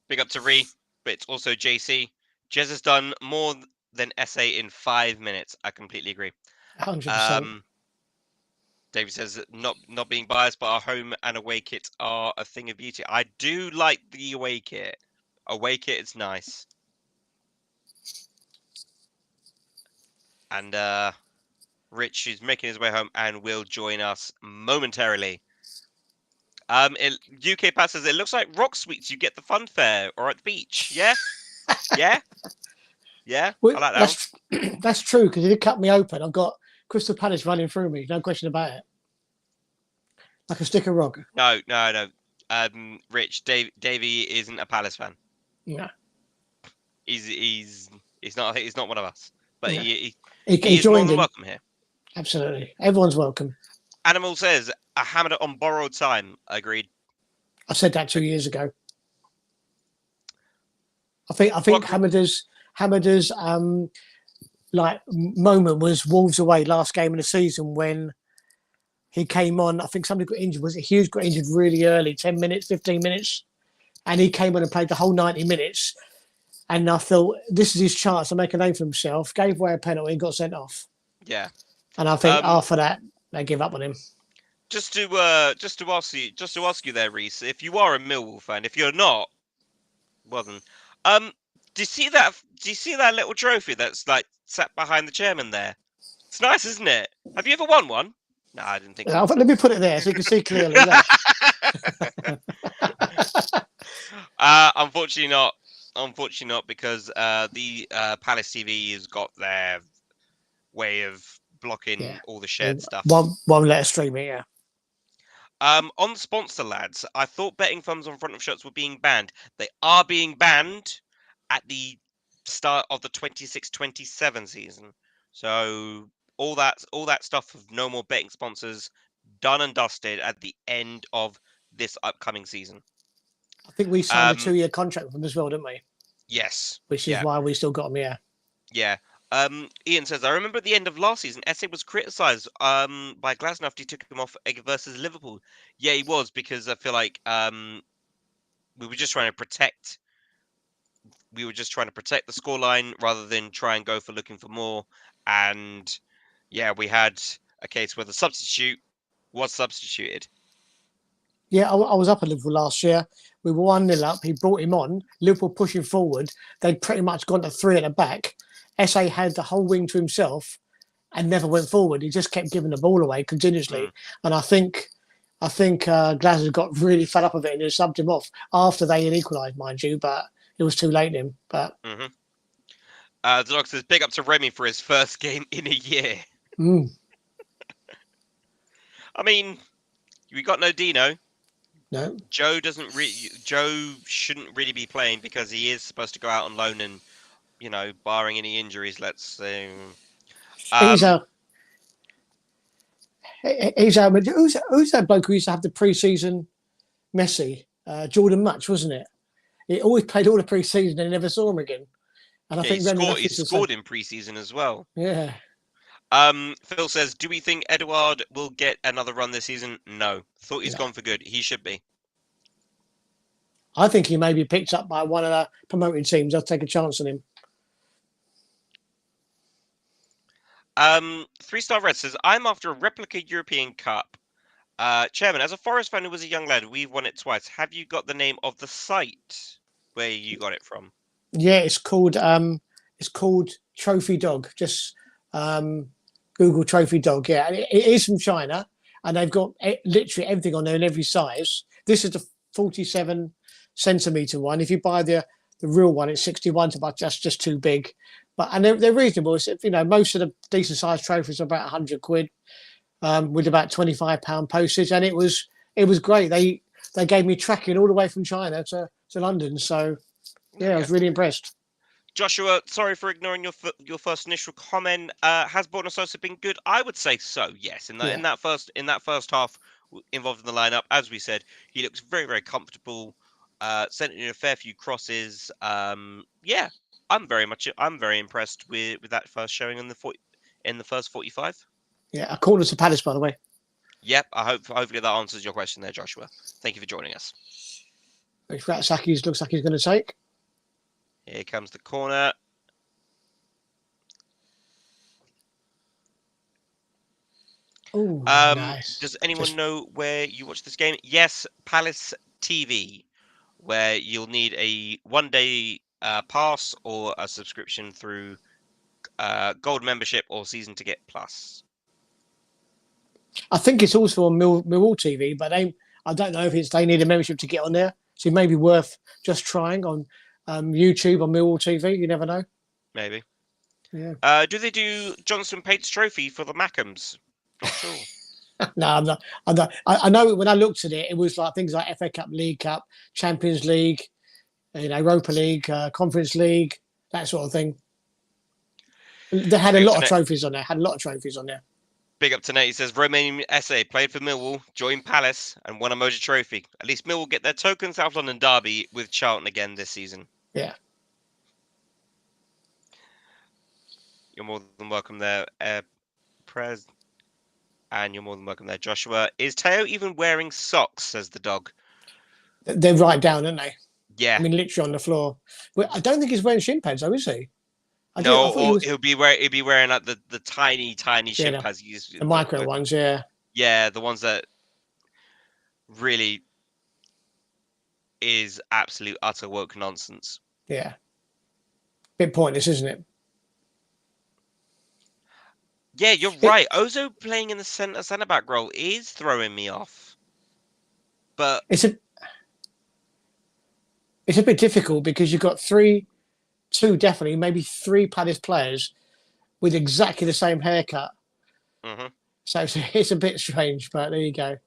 Big up to Ree, but it's also JC. Jez has done more than SA in 5 minutes. I completely agree. 100%. David says that not being biased, but our home and away kits are a thing of beauty. I do like the away kit. Away kit is nice. And Rich is making his way home and will join us momentarily. UK passes. It looks like Rock Sweets. You get the fun fair or at the beach. Yeah, yeah, yeah. Well, I like that one. That's true because it did cut me open. I've got Crystal Palace running through me. No question about it. Like a stick of rock. No. Rich, Davey isn't a Palace fan. No. He's not one of us. But No. he He is more joined than in. welcome here. Absolutely. Everyone's welcome. Animal says I hammered it on borrowed time. Agreed. I said that 2 years ago. I think Hamada's like moment was Wolves away last game of the season when he came on. I think somebody got injured. Was it Hughes got injured really early, 10 minutes, 15 minutes? And he came on and played the whole 90 minutes. And I thought this is his chance to make a name for himself. Gave away a penalty and got sent off. Yeah. And I think after that they give up on him. Just to ask you there, Reese, if you are a Millwall fan, if you're not, well then, do you see that little trophy that's like sat behind the chairman there? It's nice, isn't it? Have you ever won one? No, I didn't think so. Let me put it there so you can see clearly. Unfortunately not. Unfortunately not, because the Palace TV has got their way of blocking all the shared stuff. Won't let us stream it, yeah. On the sponsor, lads, I thought betting funds on front of shirts were being banned. They are being banned at the start of the 26-27 season. So all that stuff of no more betting sponsors done and dusted at the end of this upcoming season. I think we signed a 2-year contract with them as well, didn't we? Yes. Which is why we still got them, yeah. Yeah. Ian says, I remember at the end of last season, Esse was criticised by Glasner after he took him off versus Liverpool. Yeah, he was, because I feel like we were just trying to protect the scoreline rather than try and go for looking for more. And yeah, we had a case where the substitute was substituted. Yeah, I was up at Liverpool last year. We were 1-0 up. He brought him on. Liverpool pushing forward. They'd pretty much gone to 3 at the back. SA had the whole wing to himself and never went forward. He just kept giving the ball away continuously. And I think Glasgow got really fed up of it and just subbed him off after they had equalised, mind you, but it was too late in. But the dog says, big up to Remy for his first game in a year. I mean, we got no Dino. No. Joe shouldn't really be playing because he is supposed to go out on loan and, you know, barring any injuries, let's say. Who's that bloke who used to have the pre-season Messi? Jordan Much, wasn't it? He always played all the pre-season and never saw him again. And I think he scored in pre-season as well. Yeah. Phil says, do we think Edouard will get another run this season? No. Thought he's gone for good. He should be. I think he may be picked up by one of the promoting teams. I'll take a chance on him. 3-star Red says, I'm after a replica European Cup. Chairman, as a Forest fan who was a young lad, we've won it twice. Have you got the name of the site where you got it from? Yeah, it's called Trophy Dog. Just Google Trophy Dog. Yeah, and it is from China, and they've got literally everything on there in every size. This is the 47 centimeter one. If you buy the real one, it's 61, but that's just too big. But and they're reasonable. It's, you know, most of the decent sized trophies are about 100 quid, with about £25 postage, and it was great. They gave me tracking all the way from China to London, so yeah, I was really impressed. Joshua, sorry for ignoring your first initial comment. Has Borna Sosa been good? I would say so. Yes, in that first half involved in the lineup, as we said, he looks very, very comfortable. Sent in a fair few crosses. Yeah, I'm very impressed with that first showing in the first 45. Yeah, a corner to Palace, by the way. Yep, hopefully that answers your question there, Joshua. Thank you for joining us. Which Ratsaki's looks like he's going to take. Here comes the corner. Oh, nice. Does anyone know where you watch this game? Yes, Palace TV, where you'll need a one-day pass or a subscription through Gold membership or Season Ticket Plus. I think it's also on Millwall TV, but I don't know if they need a membership to get on there. So it may be worth just trying on YouTube or Millwall TV. You never know. Maybe. Yeah. Do they do Johnson Pates Trophy for the Mackhams? Not sure. No, I'm not. I know when I looked at it, it was like things like FA Cup, League Cup, Champions League, Europa League, Conference League, that sort of thing. They had a lot of trophies on there. Big up to Nate. He says Romanian SA played for Millwall, joined Palace, and won a Mojo Trophy. At least Millwall get their token South London derby with Charlton again this season. Yeah. You're more than welcome there, Prez. And you're more than welcome there, Joshua. Is Teo even wearing socks, says the dog. They're right down, aren't they? Yeah. I mean, literally on the floor. But I don't think he's wearing shin pads, though, is he? He'll be wearing like the tiny shin pads. The micro ones, yeah. Yeah, the ones that really is absolute utter woke nonsense. Yeah. Bit pointless, isn't it? Yeah, you're right. Ozo playing in the centre back role is throwing me off. But it's a bit difficult because you've got two definitely, maybe three Palace players with exactly the same haircut. Mm-hmm. So it's a bit strange, but there you go.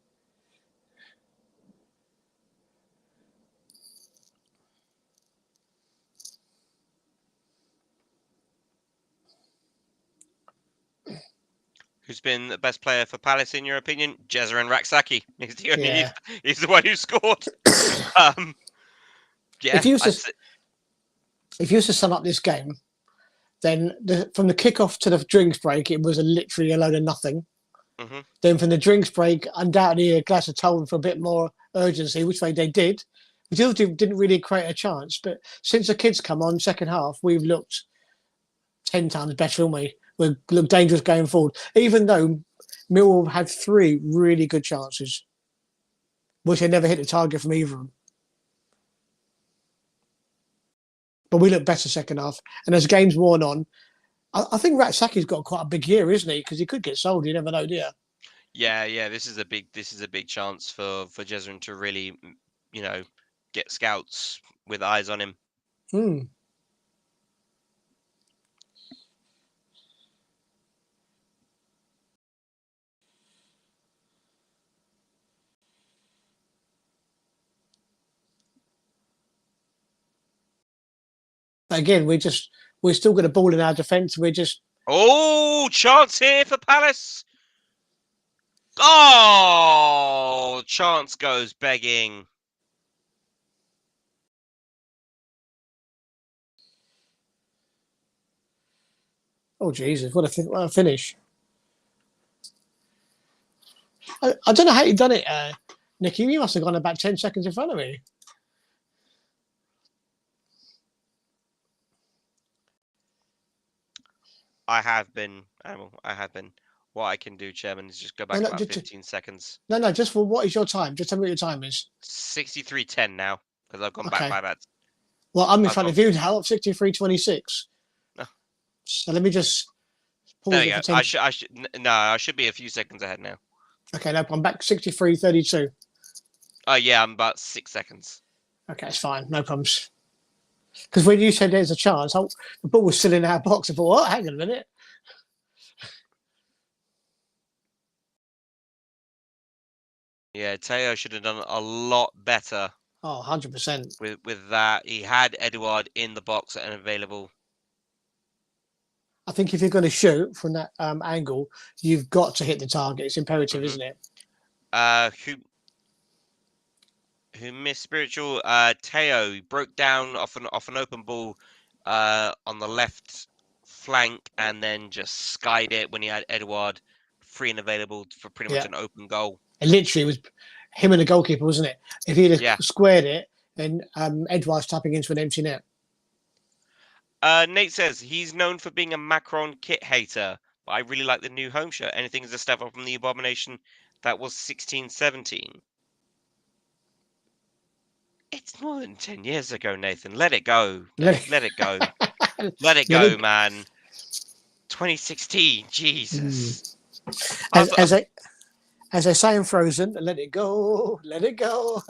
Who's been the best player for Palace in your opinion? Jezza Raksaki. He's the one who scored. Yeah. If you used to sum up this game, then from the kickoff to the drinks break, it was literally a load of nothing. Mm-hmm. Then from the drinks break, undoubtedly a glass of told for a bit more urgency, which they did. We still didn't really create a chance, but since the kids come on second half, we've looked 10 times better, haven't we? We look dangerous going forward, even though Millwall had 3 really good chances, which they never hit the target from either of them. But we look better second half, and as games worn on, I think Ratsaki's got quite a big year, isn't he? Because he could get sold. You never know, do you? Yeah. This is a big chance for Jezza to really, get scouts with eyes on him. Again, we're still got a ball in our defence. Chance here for Palace. Oh, Chance goes begging. Oh Jesus! What a finish! I don't know how you done it, Nicky. You must have gone about 10 seconds in front of me. I have been. What I can do, Chairman, is just go back about 15 seconds. No. Just for what is your time? Just tell me what your time is. 63:10 now, because I've gone back by that. Well, I'm in front of you now. 63:26. Oh. So let me just Pause There it you for go. 10. I should be a few seconds ahead now. Okay, no, I'm back 63:32. Oh yeah, I'm about 6 seconds. Okay, it's fine. No problems. Because when you said there's a chance, the ball was still in our box. I thought, what? Hang on a minute. Yeah, Teo should have done a lot better Oh, 100%. with that. He had Edouard in the box and available. I think if you're going to shoot from that angle, you've got to hit the target. It's imperative, isn't it? Who missed spiritual? Teo broke down off an open ball on the left flank and then just skied it when he had Edouard free and available for pretty much Yeah. an open goal. It literally was him and the goalkeeper, wasn't it? If he'd have Yeah. squared it, then Edouard's tapping into an empty net. Nate says he's known for being a Macron kit hater, but I really like the new home shirt. Anything is a step up from the abomination that was 16-17. It's more than 10 years ago, Nathan. Let it go. Dave. Let it go. Let it go, man. 2016. Jesus. As they say in Frozen, let it go, let it go.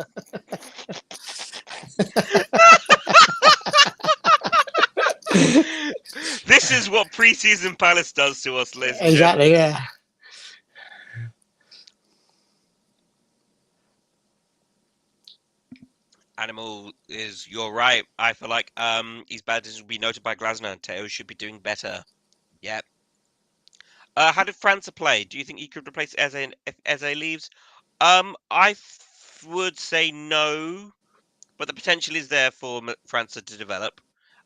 This is what preseason Palace does to us, ladies and Exactly, gentlemen. yeah. Animal is, you're right. I feel like his bad decisions will be noted by Glasner and Teo should be doing better. Yep. How did França play? Do you think he could replace Eze if Eze leaves? I would say no, but the potential is there for França to develop.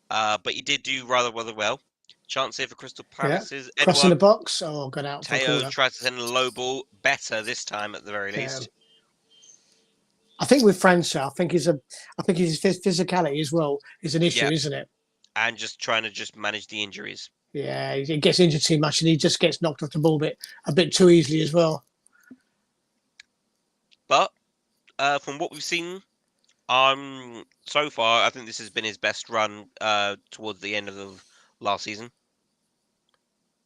But he did do rather well. Chance here for Crystal Palace is Crossing the Edouard. box or got out for a Teo corner. tries to send a low ball better this time at the very least. I think with França, I think his physicality as well is an issue, isn't it? And just trying to manage the injuries. Yeah, he gets injured too much and he just gets knocked off the ball a bit too easily as well. But from what we've seen, so far, I think this has been his best run towards the end of the last season.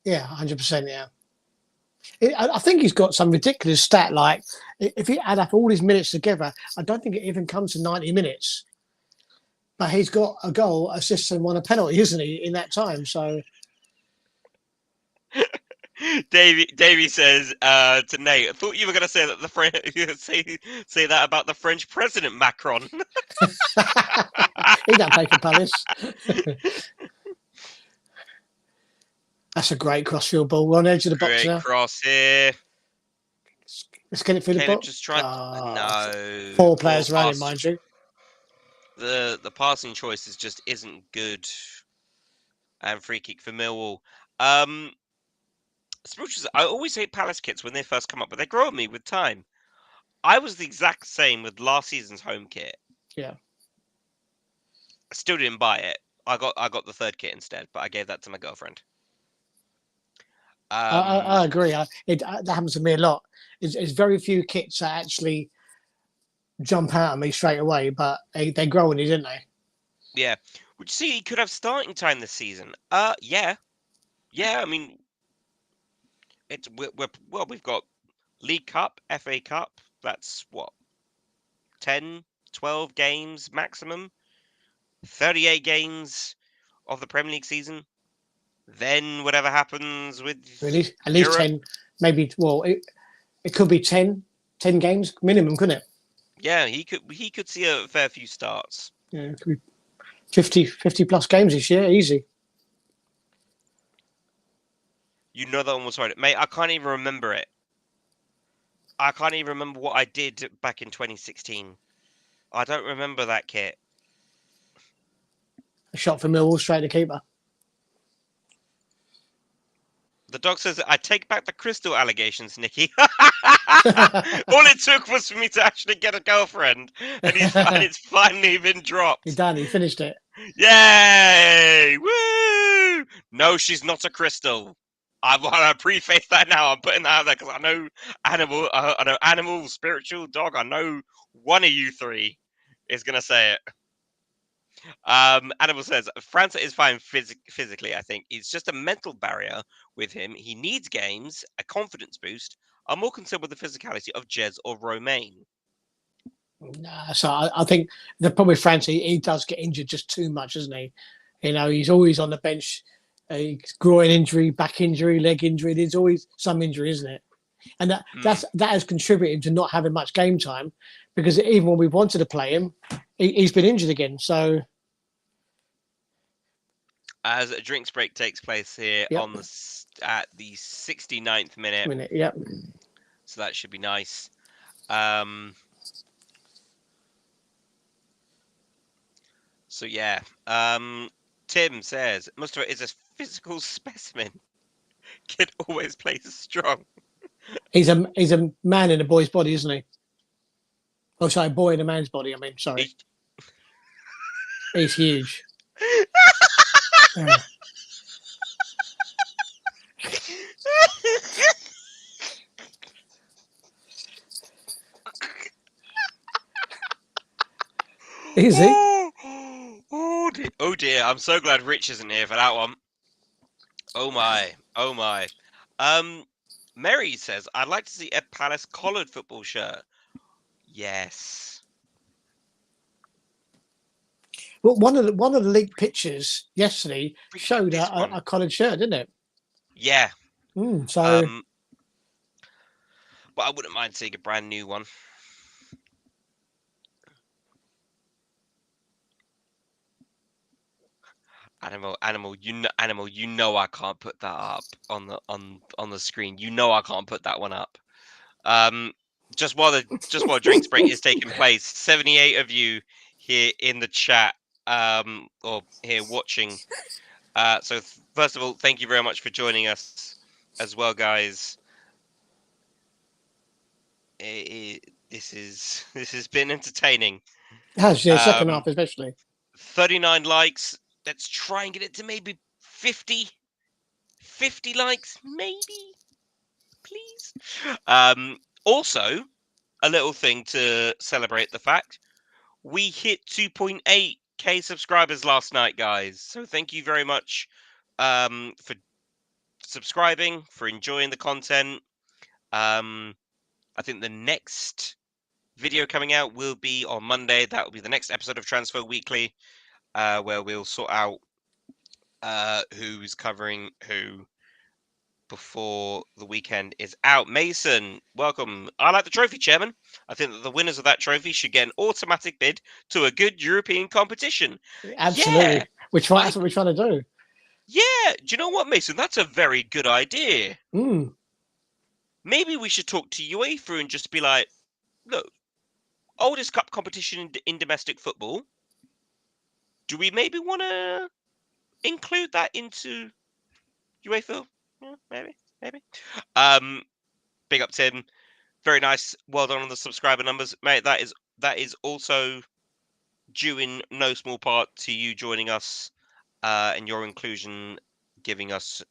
Yeah, 100%. Yeah, I think he's got some ridiculous stat. Like if you add up all his minutes together, I don't think it even comes to 90 minutes. But he's got a goal, assist, and 1 penalty, isn't he, in that time? So. Davey says to Nate, I thought you were going to say that say that about the French president Macron. He don't play for Palace. That's a great crossfield ball. We're on the edge of the box now. Great cross here. Let's get it through the box. Just tried. No. 4 players around it, mind you. The passing choices just isn't good. And free kick for Millwall. I always hate Palace kits when they first come up, but they grow on me with time. I was the exact same with last season's home kit. Yeah. I still didn't buy it. I got the 3rd kit instead, but I gave that to my girlfriend. I agree. That happens to me a lot. It's very few kits that actually jump out at me straight away, but they grow on you, didn't they? Yeah. Would you see he could have starting time this season? Yeah. I mean, we've got League Cup, FA Cup. That's what 10, 12 games maximum. 38 games of the Premier League season. Then whatever happens with really at least Europe. 10, maybe. Well, it could be 10 games minimum, couldn't it? Yeah, he could see a fair few starts. Yeah, it could be 50 plus games this year, easy. You know that one was right, mate. I can't even remember it. I can't even remember what I did back in 2016. I don't remember that kit. A shot for Millwall, straight to keeper. The dog says, I take back the crystal allegations, Nicky. All it took was for me to actually get a girlfriend. And it's finally been dropped. He's done. He finished it. Yay! Woo! No, she's not a crystal. I want to preface that now. I'm putting that out there because I know animal, spiritual, dog. I know one of you 3 is going to say it. Animal says França is fine physically. I think it's just a mental barrier with him. He needs games, a confidence boost. I'm more concerned with the physicality of Jez or Romain. Nah, so I think the problem with France, he does get injured just too much, doesn't he? You know, he's always on the bench. Groin injury, back injury, leg injury. There's always some injury, isn't it? And that has contributed to not having much game time, because even when we wanted to play him, he's been injured again. So as a drinks break takes place here Yep. on at the 69th minute. Yep. So that should be nice. So yeah. Tim says Mustafa is a physical specimen. Kid always plays strong. He's a man in a boy's body, isn't he? Oh, sorry, a boy in a man's body. I mean, sorry. He's huge. Yeah. Is he? Oh dear! I'm so glad Rich isn't here for that one. Oh my! Oh my! Mary says I'd like to see a Palace collared football shirt. Yes. Well, one of the leaked pictures yesterday showed a collared shirt, didn't it? Yeah. So. But I wouldn't mind seeing a brand new one. Animal, you know I can't put that up on the screen. You know I can't put that one up. Just while drinks break is taking place, 78 of you here in the chat, or here watching. So first of all, thank you very much for joining us as well, guys. This has been entertaining. It has, yeah, second half especially. 39 likes. Let's try and get it to maybe 50 likes, maybe, please. Also, a little thing to celebrate the fact we hit 2.8k subscribers last night, guys. So thank you very much for subscribing, for enjoying the content. I think the next video coming out will be on Monday. That will be the next episode of Transfer Weekly, where we'll sort out who's covering who before the weekend is out. Mason, welcome. I like the trophy, Chairman. I think that the winners of that trophy should get an automatic bid to a good European competition. Absolutely. Yeah, That's what we're trying to do. Yeah. Do you know what, Mason? That's a very good idea. Maybe we should talk to UEFA and just be like, look, oldest cup competition in domestic football. Do we maybe want to include that into UEFA? Yeah, maybe. Big up, Tim. Very nice. Well done on the subscriber numbers, mate. That is also due in no small part to you joining us and your inclusion, giving us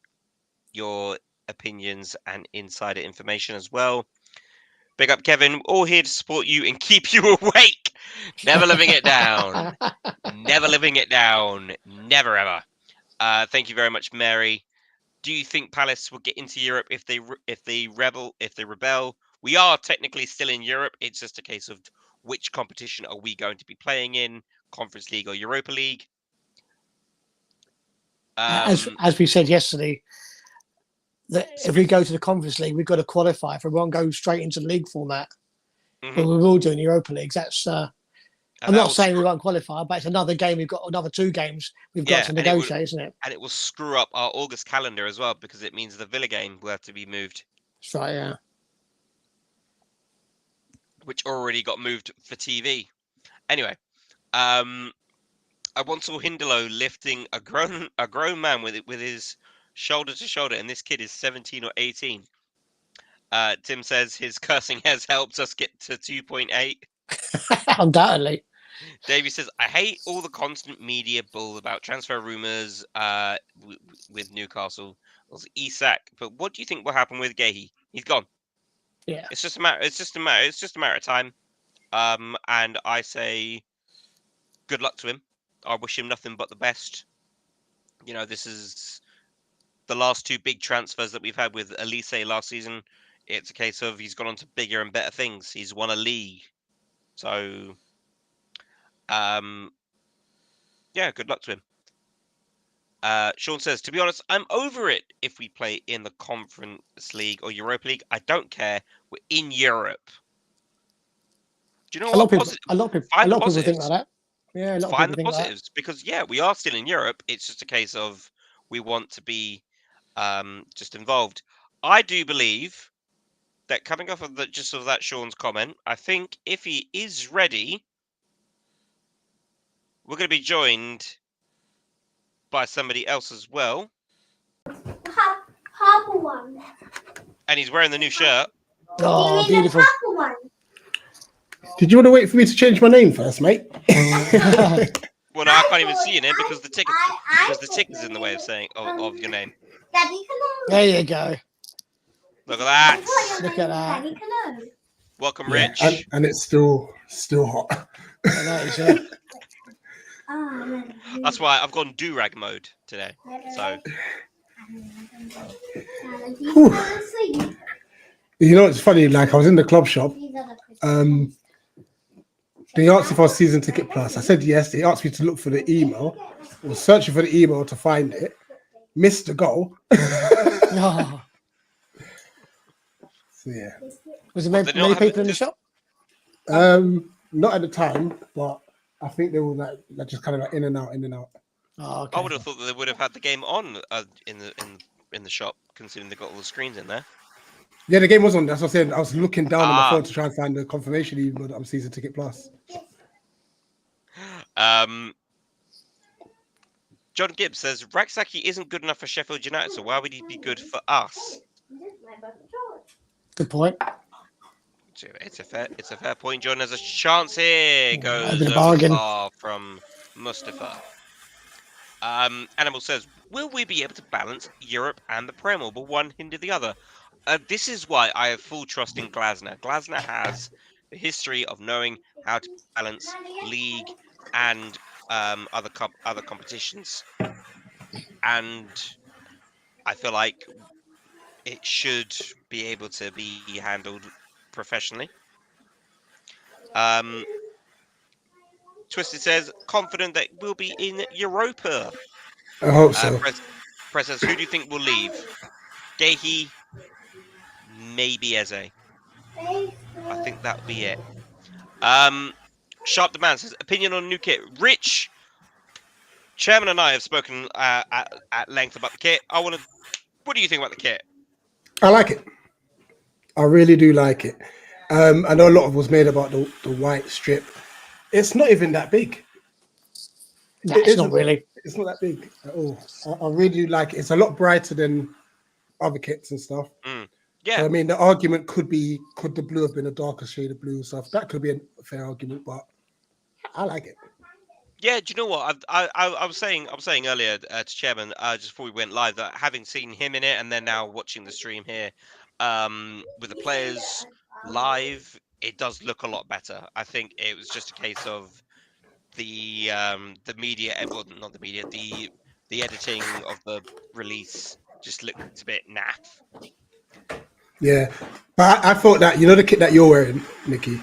your opinions and insider information as well. Big up, Kevin. All here to support you and keep you awake. Never living it down. Never living it down. Never ever. Thank you very much, Mary. Do you think Palace will get into Europe if they rebel? We are technically still in Europe. It's just a case of which competition are we going to be playing in, Conference League or Europa League? As we said yesterday, that if we go to the Conference League, we've got to qualify. If we won't go straight into the league format, but we will do in Europa League. That's I'm not saying we won't qualify, but it's another game. We've got another 2 games we've got to negotiate, isn't it? And it will screw up our August calendar as well, because it means the Villa game will have to be moved. That's right, yeah. Which already got moved for TV. Anyway, I once saw Hindelo lifting a grown man with his shoulder to shoulder, and this kid is 17 or 18. Tim says his cursing has helped us get to 2.8. Undoubtedly. Davey says, I hate all the constant media bull about transfer rumours with Newcastle. Also, Isak, but what do you think will happen with Gahey? He's gone. Yeah. It's just a matter of time. And I say good luck to him. I wish him nothing but the best. You know, this is the last two big transfers that we've had with Elise last season. It's a case of he's gone on to bigger and better things. He's won a league. So, yeah, good luck to him. Sean says, to be honest, I'm over it if we play in the Conference League or Europa League. I don't care. We're in Europe. Do you know what? A lot of people think like that. Yeah, a lot of Find people the think like that. positives because, yeah, we are still in Europe. It's just a case of we want to be just involved. I do believe that coming off of that Sean's comment, I think if he is ready, we're going to be joined by somebody else as well. Purple one. And he's wearing the new shirt. Oh, beautiful. Purple one. Did you want to wait for me to change my name first, mate? Well, no, I can't even see your name because the tick is in the way of saying of your name. Daddy, hello. There you go. Look at that. Look at that. Daddy, hello. Welcome, Rich. And it's still hot. I know, yeah. That's why I've gone do-rag mode today. So You know, it's funny. Like I was in the club shop. They asked if I was season ticket plus. I said yes. They asked me to look for the email. I was searching for the email to find it. Missed the goal. Oh. So yeah. Was there many people in the shop? Not at the time, but I think they were like just kind of like in and out. Oh, okay. I would have thought that they would have had the game on in the shop, considering they've got all the screens in there. Yeah, the game was on. That's what I said. I was looking down on my phone to try and find the confirmation email that I'm season ticket plus. John Gibbs says Raksaki isn't good enough for Sheffield United, so why would he be good for us? Good point. It's a fair point, John. There's a chance here. Goes a bargain. far from Mustafa. Animal says, will we be able to balance Europe and the Prem, or will one hinder the other? This is why I have full trust in Glasner. Glasner has the history of knowing how to balance league and other competitions, and I feel like it should be able to be handled professionally. Twisted says, confident that we'll be in Europa. I hope so. Press says, who do you think will leave? Gehi, maybe Eze. I think that'll be it. Sharp the Man says, opinion on new kit. Rich, Chairman and I have spoken at length about the kit. What do you think about the kit? I like it. I really do like it. I know a lot of was made about the white strip. It's not even that big. No, it's not really. It's not that big at all. I really do like it. It's a lot brighter than other kits and stuff. Yeah. So, I mean, the argument could be, could the blue have been a darker shade of blue and stuff? That could be a fair argument, but I like it. Yeah, do you know what? I was saying earlier to Chairman, just before we went live, that having seen him in it and then now watching the stream here with the players live, it does look a lot better. I think it was just a case of the media, well, not the media, the editing of the release just looked a bit naff. Yeah, but I thought that, you know, the kit that you're wearing, Nikki.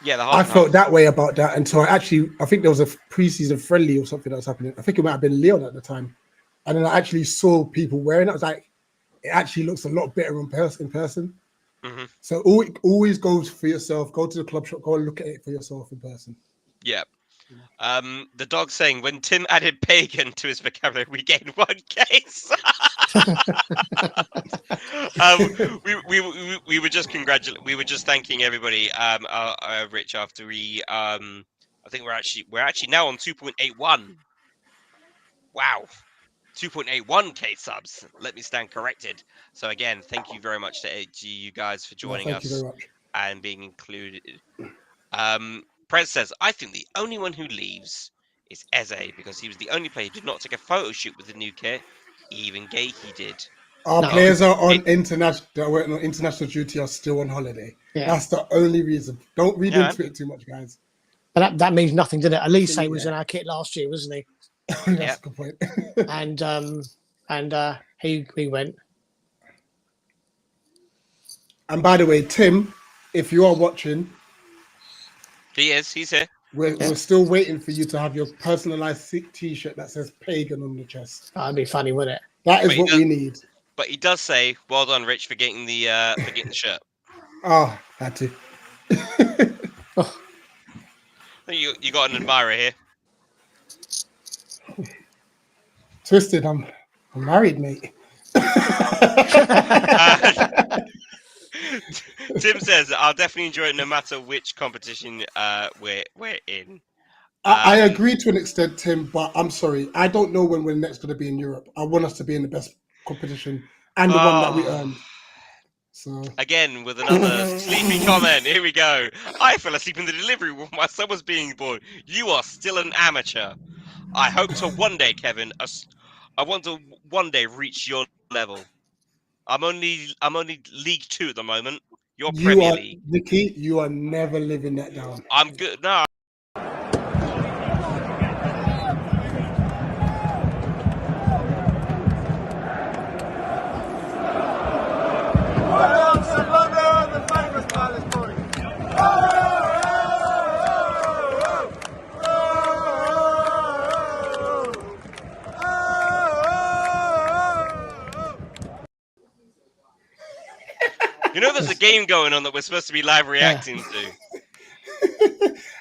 Yeah, I felt that way about that until I think there was a preseason friendly or something that was happening. I think it might have been Leon at the time, and then I actually saw people wearing it. I was like, it actually looks a lot better in person. Mm-hmm. So always go for yourself. Go to the club shop. Go and look at it for yourself in person. Yeah. The dog saying, when Tim added pagan to his vocabulary, we gained one case. We were just thanking everybody, Rich, after we I think we're actually now on 2.81. Wow. 2.81k subs. Let me stand corrected. So again, thank you very much to you guys for joining us Thank you very much. and being included. Prez says, I think the only one who leaves is Eze because he was the only player who did not take a photo shoot with the new kit. Even Gehi did. Our players are on international duty are still on holiday. Yeah. That's the only reason. Don't read into it too much, guys. But that means nothing, did it? Elise Yeah. was in our kit last year, wasn't he? That's Yeah. a good point. And he went. And by the way, Tim, if you are watching, He's here. we're still waiting for you to have your personalized T-shirt that says "pagan" on the chest. That'd be funny, wouldn't it? That is But what we need. But he does say, "Well done, Rich, for getting the shirt." Oh, had to. You got an admirer here. Twisted. I'm married, mate. Tim says, "I'll definitely enjoy it no matter which competition we're in." I agree to an extent, Tim, but I'm sorry. I don't know when we're next going to be in Europe. I want us to be in the best competition and the one that we earned. So Again, with another sleepy comment. Here we go. I fell asleep in the delivery while my son was being born. You are still an amateur. I hope to one day, Kevin. I want to one day reach your level. I'm only League 2 at the moment. You're Premier League. Nicky, you are never living that down. I'm good. No. You know, there's a game going on that we're supposed to be live reacting to.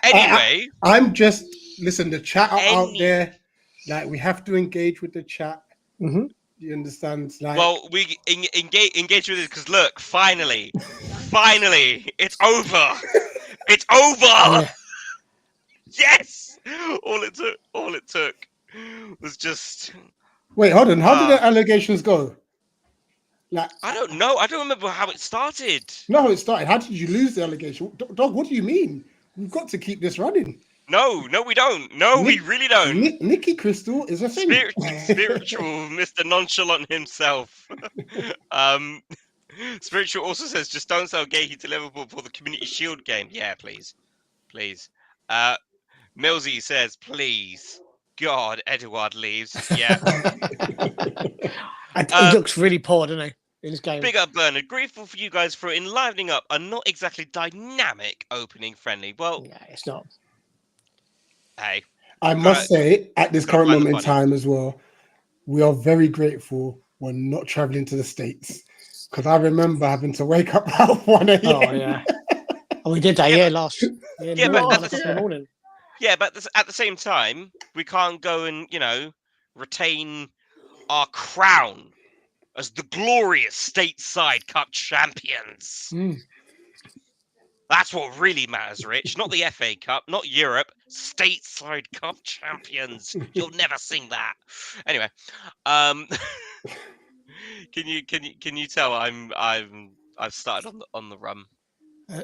Anyway, I'm just listen. The chat out there, like we have to engage with the chat. Mm-hmm. You understand? Like, well, we engage with it because look, finally, it's over. It's over. Yeah. Yes. All it took was just. wait, hold on. How did the allegations go? Like, I don't know. I don't remember how it started. no, it started. How did you lose the allegation? Dog, what do you mean? We've got to keep this running. No, we don't. No, we really don't. Nicky Crystal is a thing. Spiritual Mr. Nonchalant himself. Spiritual also says, just don't sell Gahey to Liverpool for the Community Shield game. Yeah, please. Millsy says, please. God, Edouard leaves. Yeah. He looks really poor, doesn't he, in this game? Big up, Bernard. Grateful for you guys for enlivening up a not exactly dynamic opening friendly. Well, yeah, it's not. Hey. I must say, at this current moment in time as well, we are very grateful we're not traveling to the States. Because I remember having to wake up at 1 a.m. Oh, yeah. And we did that, last but in the morning. Yeah, but at the same time, we can't go and, retain our crown as the glorious stateside cup champions. Mm. That's what really matters, Rich. Not the FA Cup, not Europe. Stateside cup champions. You'll never sing that. Anyway, can you tell I've started on the run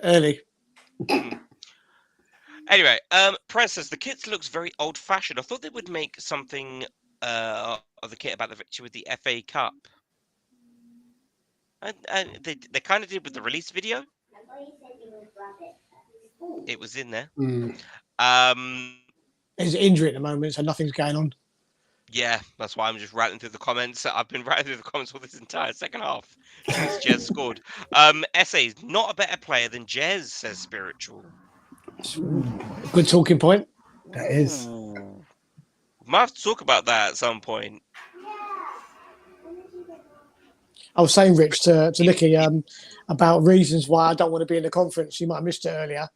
Early. Anyway, Prez says the kit looks very old-fashioned. I thought they would make something of the kit about the victory with the FA Cup. And they kind of did with the release video. It was in there. Mm. There's an injury at the moment, so nothing's going on. Yeah, that's why I'm just rattling through the comments. I've been rattling through the comments for this entire second half since Jez scored. Essay's not a better player than Jez, says Spiritual. Good talking point. That is. Might have to talk about that at some point. I was saying, Rich, to Nicky about reasons why I don't want to be in the conference. You might have missed it earlier.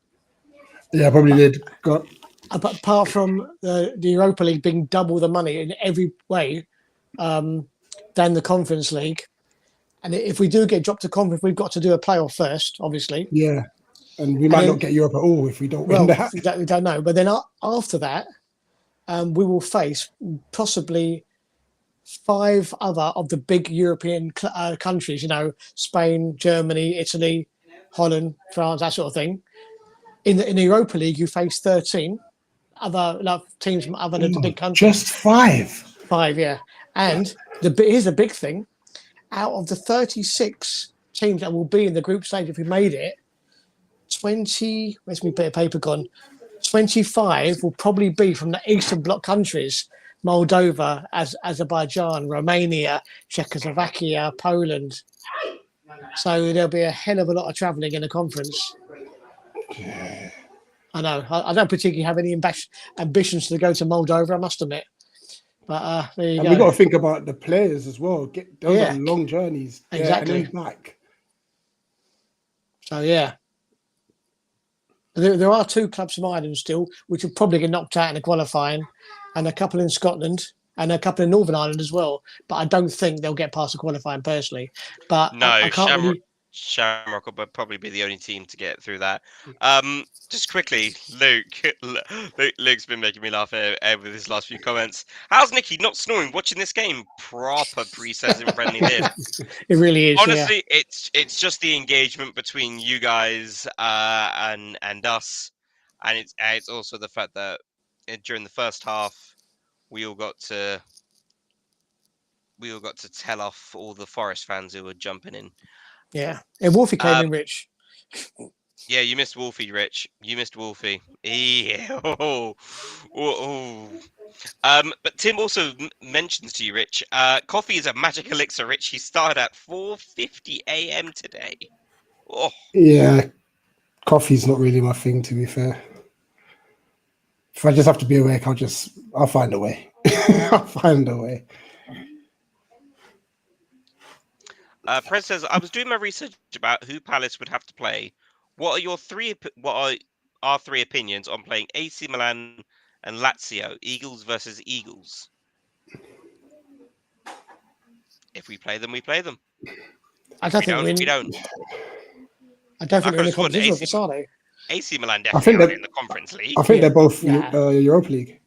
Yeah, I probably did. But apart from the Europa League being double the money in every way than the Conference League, and if we do get dropped to conference, we've got to do a playoff first, obviously. Yeah, and we might not get Europe at all if we don't win that. We don't know. But then after that, we will face possibly 5 other of the big European countries, Spain, Germany, Italy, Holland, France, that sort of thing. In the Europa League, you face 13 other teams from other than the big countries. Just 5? 5, yeah. And here's the big thing. Out of the 36 teams that will be in the group stage if we made it, 20, where's my bit of paper gone? 25 will probably be from the Eastern Bloc countries, Moldova, Azerbaijan, Romania, Czechoslovakia, Poland. So there'll be a hell of a lot of travelling in the conference. I know. I don't particularly have any ambitions to go to Moldova, I must admit. But there you And go. we got to think about the players as well. Those Yeah. are long journeys. Exactly. Yeah, and then back. So, yeah. There are 2 clubs from Ireland still, which will probably get knocked out in the qualifying, and a couple in Scotland, and a couple in Northern Ireland as well. But I don't think they'll get past the qualifying personally. But No, I can't really. Shamrock will probably be the only team to get through that. Just quickly, Luke's been making me laugh with his last few comments. How's Nicky not snoring watching this game? Proper pre-season friendly this. It really is. Honestly, it's just the engagement between you guys and us, and it's also the fact that during the first half we all got to tell off all the Forest fans who were jumping in. Yeah. And Wolfie came in rich. Yeah, you missed Wolfie, Rich. You missed Wolfie. Yeah. But Tim also mentions to you, Rich, coffee is a magic elixir, Rich. He started at 4:50 a.m. today. Oh. Yeah, coffee's not really my thing, to be fair. If I just have to be awake, I'll find a way. I'll find a way. Prez says, I was doing my research about who Palace would have to play. What are our 3 opinions on playing AC Milan and Lazio, Eagles versus Eagles? If we play them, we play them. I don't think we don't. I don't think I they're in the could've sworn competition with us, are they? AC Milan I think definitely are that- in the Conference League. I think they're both Yeah. Europa League.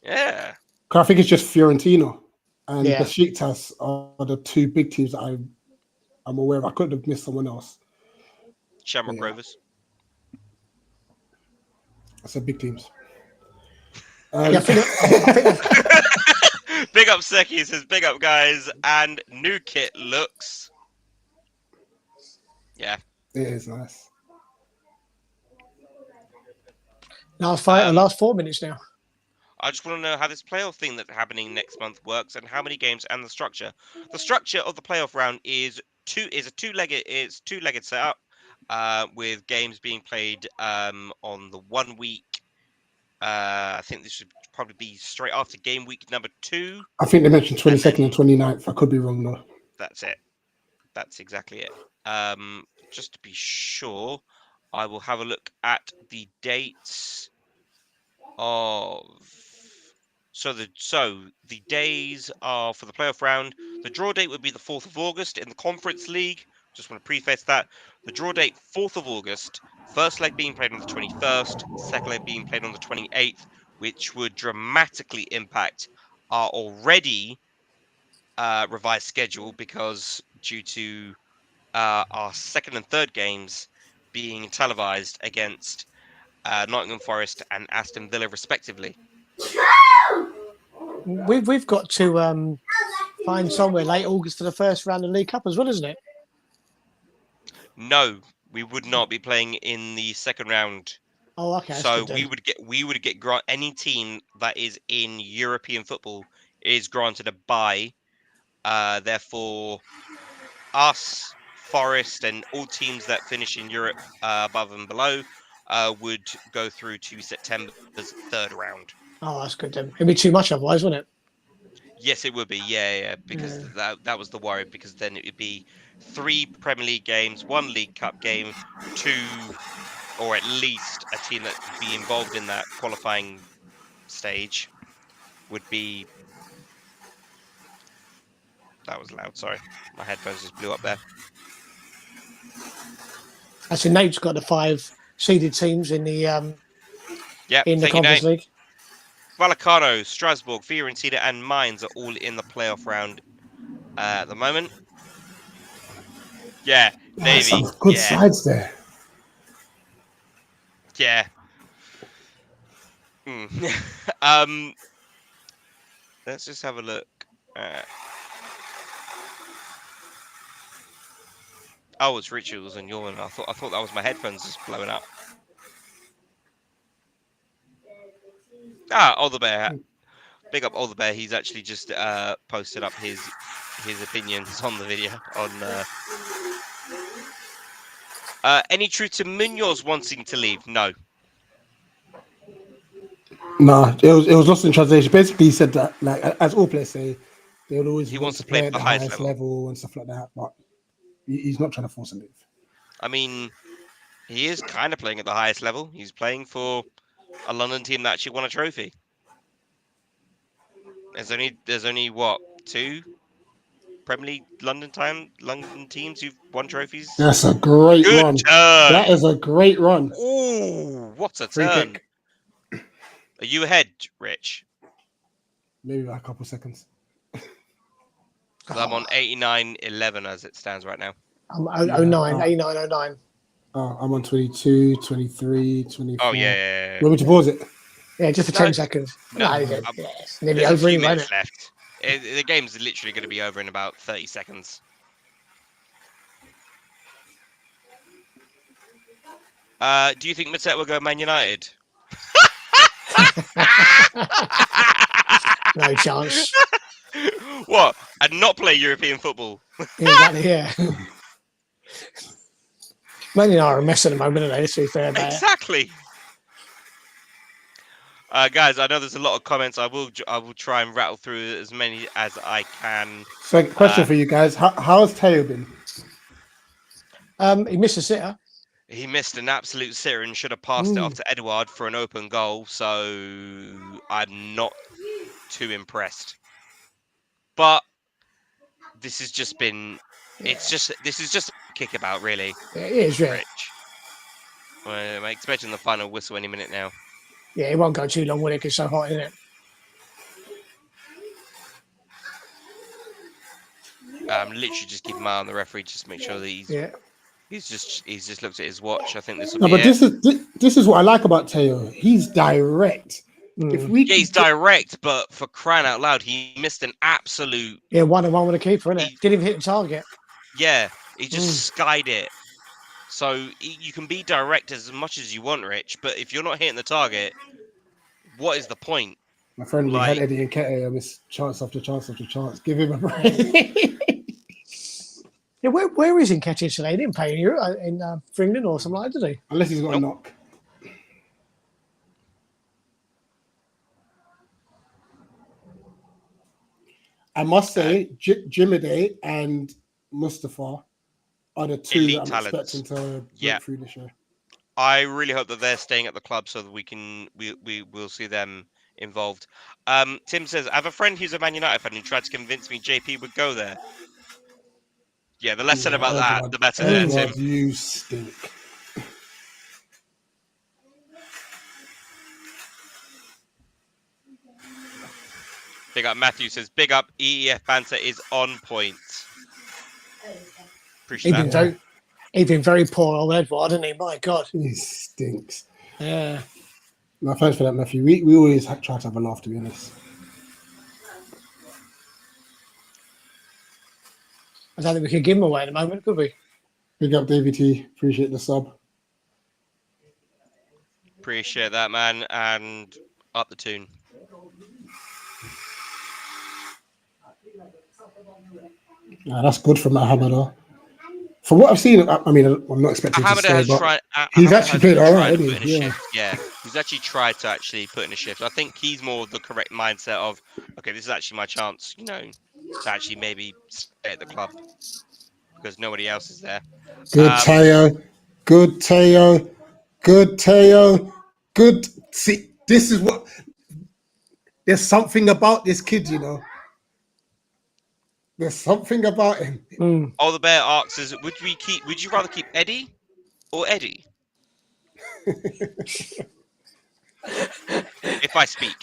Yeah. 'Cause I think it's just Fiorentina and Yeah. Besiktas are the 2 big teams that I'm aware of. I could have missed someone else. Shamrock Yeah. Rovers. I said big teams. Yeah, I think Big up Seki says, big up guys, and new kit looks. Yeah. It is nice. last 4 minutes now. I just want to know how this playoff thing that's happening next month works and how many games and the structure. The structure of the playoff round is a two-legged setup with games being played on the 1 week. I think this should probably be straight after game week number 2. I think they mentioned 22nd and 29th. I could be wrong though. That's it. That's exactly it. Just to be sure, I will have a look at the dates of. So the days are for the playoff round. The draw date would be the 4th of August in the Conference League. Just want to preface that. The draw date, 4th of August. First leg being played on the 21st. Second leg being played on the 28th, which would dramatically impact our already revised schedule because due to our second and third games being televised against Nottingham Forest and Aston Villa, respectively. We've got to find somewhere late August for the first round of the League Cup as well, isn't it? No, we would not be playing in the second round. Oh, okay. So we would get any team that is in European football is granted a bye. Therefore, us, Forest, and all teams that finish in Europe above and below would go through to September's 3rd round. Oh, that's good then. It'd be too much otherwise, wouldn't it? Yes, it would be. Yeah, because that was the worry. Because then it would be 3 Premier League games, 1 League Cup game, 2, or at least a team that would be involved in that qualifying stage would be. That was loud. Sorry, my headphones just blew up there. Actually, Nate's got the 5 seeded teams in the Conference League. Vallecano, Strasbourg, Fiorentina, and Mainz are all in the playoff round at the moment. Yeah, Navy. Some good sides there. Yeah. Let's just have a look. Oh, it's Rituals and Yawn. I thought that was my headphones just blowing up. Older Bear. Big up Older Bear. He's actually just posted up his opinions on the video on. Any truth to Munoz wanting to leave? No. No, it was lost in translation. Basically, he said that, like, as all players say, they would always want to play at the highest level and stuff like that. But he's not trying to force a leave. I mean, he is kind of playing at the highest level. He's playing for a London team that actually won a trophy. There's only what, 2 Premier League London teams who've won trophies. That's a great run. Turn. That is a great run. Ooh, what a Free turn! kick. Are you ahead, Rich? Maybe by a couple seconds. 'Cause I'm on 89.11 as it stands right now. I'm 09, 89, 09. Oh, I'm on 22, 23, 24. Oh yeah. You want me to pause it? Yeah, just for 10 seconds. No, Yes, nearly There's a over, few isn't minutes it? left. The game's literally going to be over in about 30 seconds. Do you think Mateta will go Man United? No chance. What? And not play European football? Exactly, yeah. Man United are a mess at the moment, aren't they? To be fair about it. Exactly. Guys, I know there's a lot of comments. I will try and rattle through as many as I can. So, question for you guys: how's Teo been? He missed a sitter. He missed an absolute sitter and should have passed it off to Edouard for an open goal. So I'm not too impressed. But this has just been. This is just a kickabout, really. Yeah, it is, yeah. Rich. I'm expecting the final whistle any minute now. Yeah, it won't go too long, will it? 'Cause it's so hot, isn't it? I'm literally just keeping my eye on the referee just to make sure that he's just looked at his watch. I think this will No, be but it. this is what I like about Teo. He's direct. If we Yeah, he's direct, but for crying out loud, he missed an absolute. Yeah, 1-on-1 with a keeper, innit? Didn't even hit the target. Yeah, he just skied it. So you can be direct as much as you want, Rich, but if you're not hitting the target, what is the point? My friend, we had Eddie Nketiah miss chance after chance after chance. Give him a break. Yeah, where is Nketiah today? He didn't play in for England or something like that, did he? Unless he's got a knock. I must say, Jimide and Mustafa are the 2 elite that I'm talents. expecting to break through this year. I really hope that they're staying at the club so that we'll see them involved. Tim says, I have a friend who's a Man United fan who tried to convince me JP would go there. Yeah, the less said about that, the better there, Tim. You stink. Big up Matthew says, big up EEF banter is on point. Appreciate that. He's been very poor old Edward, hasn't he? My God. He stinks. Yeah. No, thanks for that, Matthew. We always try to have a laugh, to be honest. I don't think we could give him away at the moment, could we? Big up, Davey T. Appreciate the sub. Appreciate that, man. And up the tune. Yeah, that's good from Hamada. From what I've seen, I mean, I'm not expecting to say, but he's actually played all right, isn't he? Yeah, he's actually tried to put in a shift. I think he's more the correct mindset of, okay, this is actually my chance, to actually maybe stay at the club because nobody else is there. Good Teo. Good Teo. Good Teo. Good. See, this is what. There's something about this kid, There's something about him. All the Bear asks is, would you rather keep Eddie or Eddie? If I speak.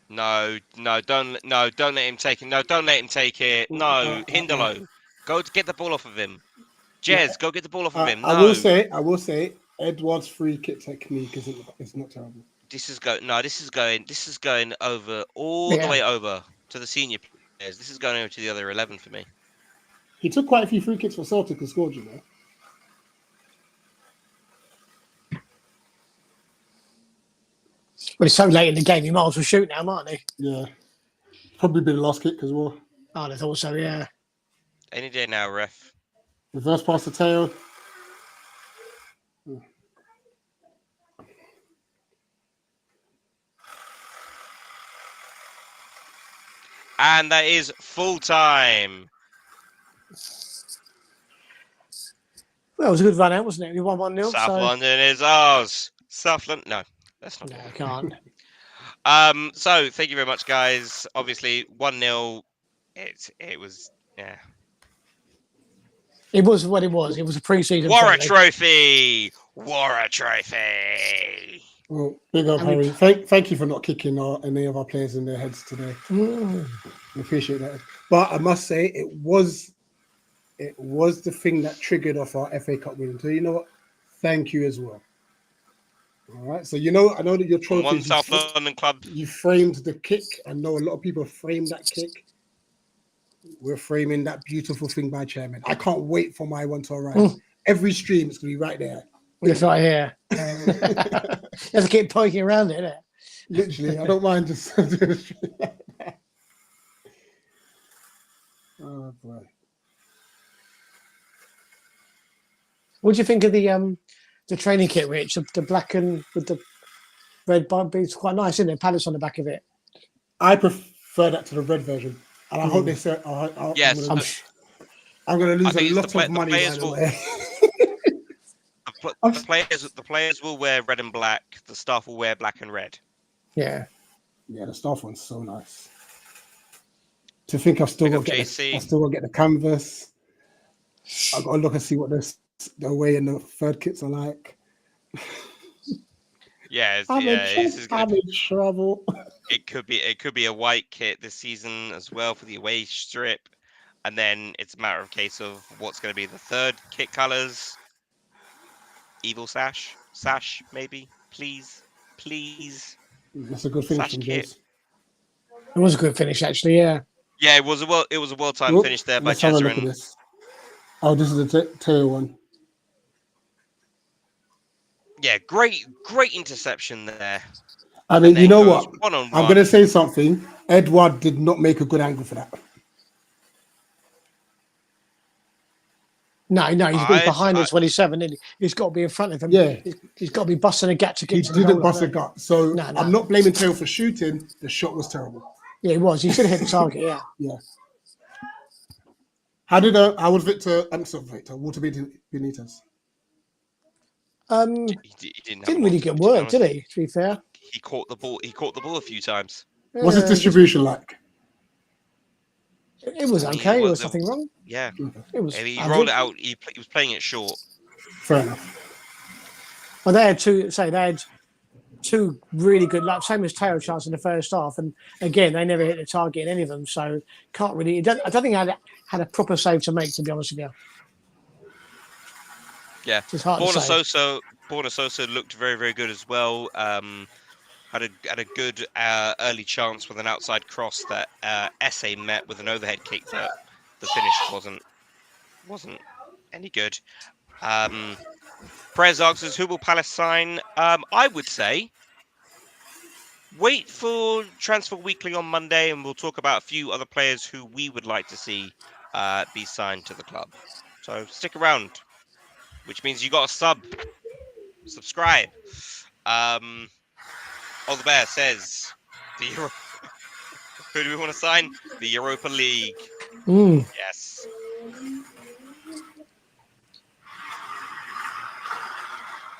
No, don't let him take it. No, don't let him take it. No, Hindalo, go to get the ball off of him. Jez, go get the ball off of him. No. I will say, Edward's free kick technique is not terrible. This is going over all the way over to the senior players. This is going over to the other 11 for me. He took quite a few free kicks for Celtic and scored, Well, it's so late in the game, he might as well shoot now, mightn't he? Yeah. Probably be the last kick as well. Oh, I thought so, yeah. Any day now, ref. Reverse pass to Teo. And that is full time. Well, it was a good run out, wasn't it? We won 1-0. South so... London is ours. South London. No, that's not. No, I can't. So thank you very much, guys. Obviously, 1-0. It was, yeah. It was what it was. It was a pre-season. War a friendly. trophy. War a trophy. Well, big up, Harry. Thank you for not kicking any of our players in their heads today. Mm. We appreciate that. But I must say, it was the thing that triggered off our FA Cup win. So you know what? Thank you as well. All right. So I know that your trophy. One South London club. You framed the kick. I know a lot of people framed that kick. We're framing that beautiful thing by Chairman. I can't wait for my one to arrive. Every stream is gonna be right there. It's right here. You have to keep poking around it, innit? Literally, I don't mind just doing a stream like that. Oh boy. What do you think of the training kit, Rich? The black and with the red bump? It's quite nice, isn't it? Palace on the back of it. I prefer that to the red version. And I hope they say, Yes. I'm going to lose I think a it's lot of money, by the way. The players will wear red and black. The staff will wear black and red. Yeah. Yeah, the staff one's so nice. To think I've still got to get the canvas. I've got to look and see what the away and the third kits are like. Yeah, I'm in trouble. It could be a white kit this season as well for the away strip, and then it's a matter of case of what's going to be the third kit colors. Evil sash maybe, please. That's a good finish from James. It was a good finish, actually. Yeah. Yeah, it was a well-timed finish there by Cesarin. Oh, this is the tail one. Yeah, great interception there. I mean, you know what? I'm going to say something. Edward did not make a good angle for that. No, he's behind us when he's 7. He's got to be in front of him. Yeah. He's got to be busting a gap to get to the He didn't goal bust a gut. So No. I'm not blaming Taylor for shooting. The shot was terrible. Yeah, he was. He should have hit the target, yeah. Yeah. How was Victor? I'm sorry, Victor. Walter Benitez. He didn't really get work, did he? To be fair, he caught the ball. He caught the ball a few times. What's his distribution like? It was okay. There was nothing wrong. Yeah, it was. He rolled it out. He was playing it short. Fair enough. Well, they had two really good, like same as Taylor chance in the first half, and again they never hit the target in any of them. So can't really. I don't think I had a proper save to make, to be honest with you. Yeah, Borna Sosa looked very, very good as well. Had a good early chance with an outside cross that Esse met with an overhead kick, but the finish wasn't any good. Perez asks, who will Palace sign? I would say wait for Transfer Weekly on Monday, and we'll talk about a few other players who we would like to see be signed to the club. So stick around, which means you got to subscribe. The Bear says, who do we want to sign? The Europa League. Yes.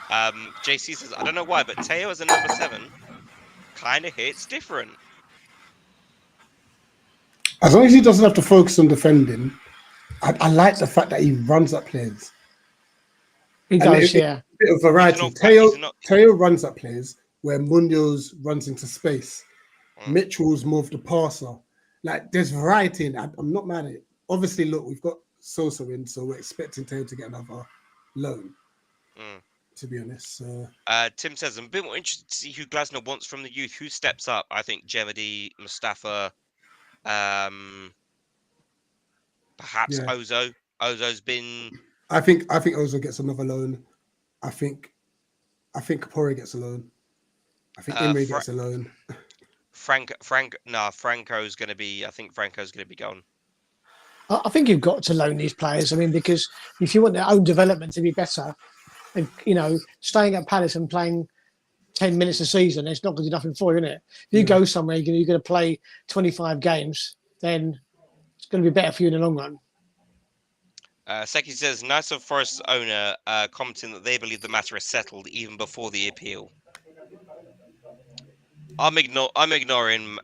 JC says, I don't know why, but Teo as a number 7 kind of hits different. As long as he doesn't have to focus on defending, I like the fact that he runs at players. He does, yeah. A bit of variety. Teo runs at players where Munoz runs into space. Mitchell's more of the passer. Like, there's variety in that. I'm not mad at it. Obviously, look, we've got Sosa in, so we're expecting Teo to get another loan, to be honest. Tim says, I'm a bit more interested to see who Glasner wants from the youth. Who steps up? I think Jevadi, Mustafa, perhaps Ozo. Ozo's been... I think Ozo gets another loan. I think Kapore gets a loan. I think Emery Fra- gets a loan. Franco's going to be. I think Franco's going to be gone. I think you've got to loan these players. I mean, because if you want their own development to be better, and staying at Palace and playing 10 minutes a season, it's not going to do nothing for you, isn't it? If you go somewhere, you're going to play 25 games, then it's going to be better for you in the long run. Seki says, nice of Forest's owner commenting that they believe the matter is settled even before the appeal. I'm ignoring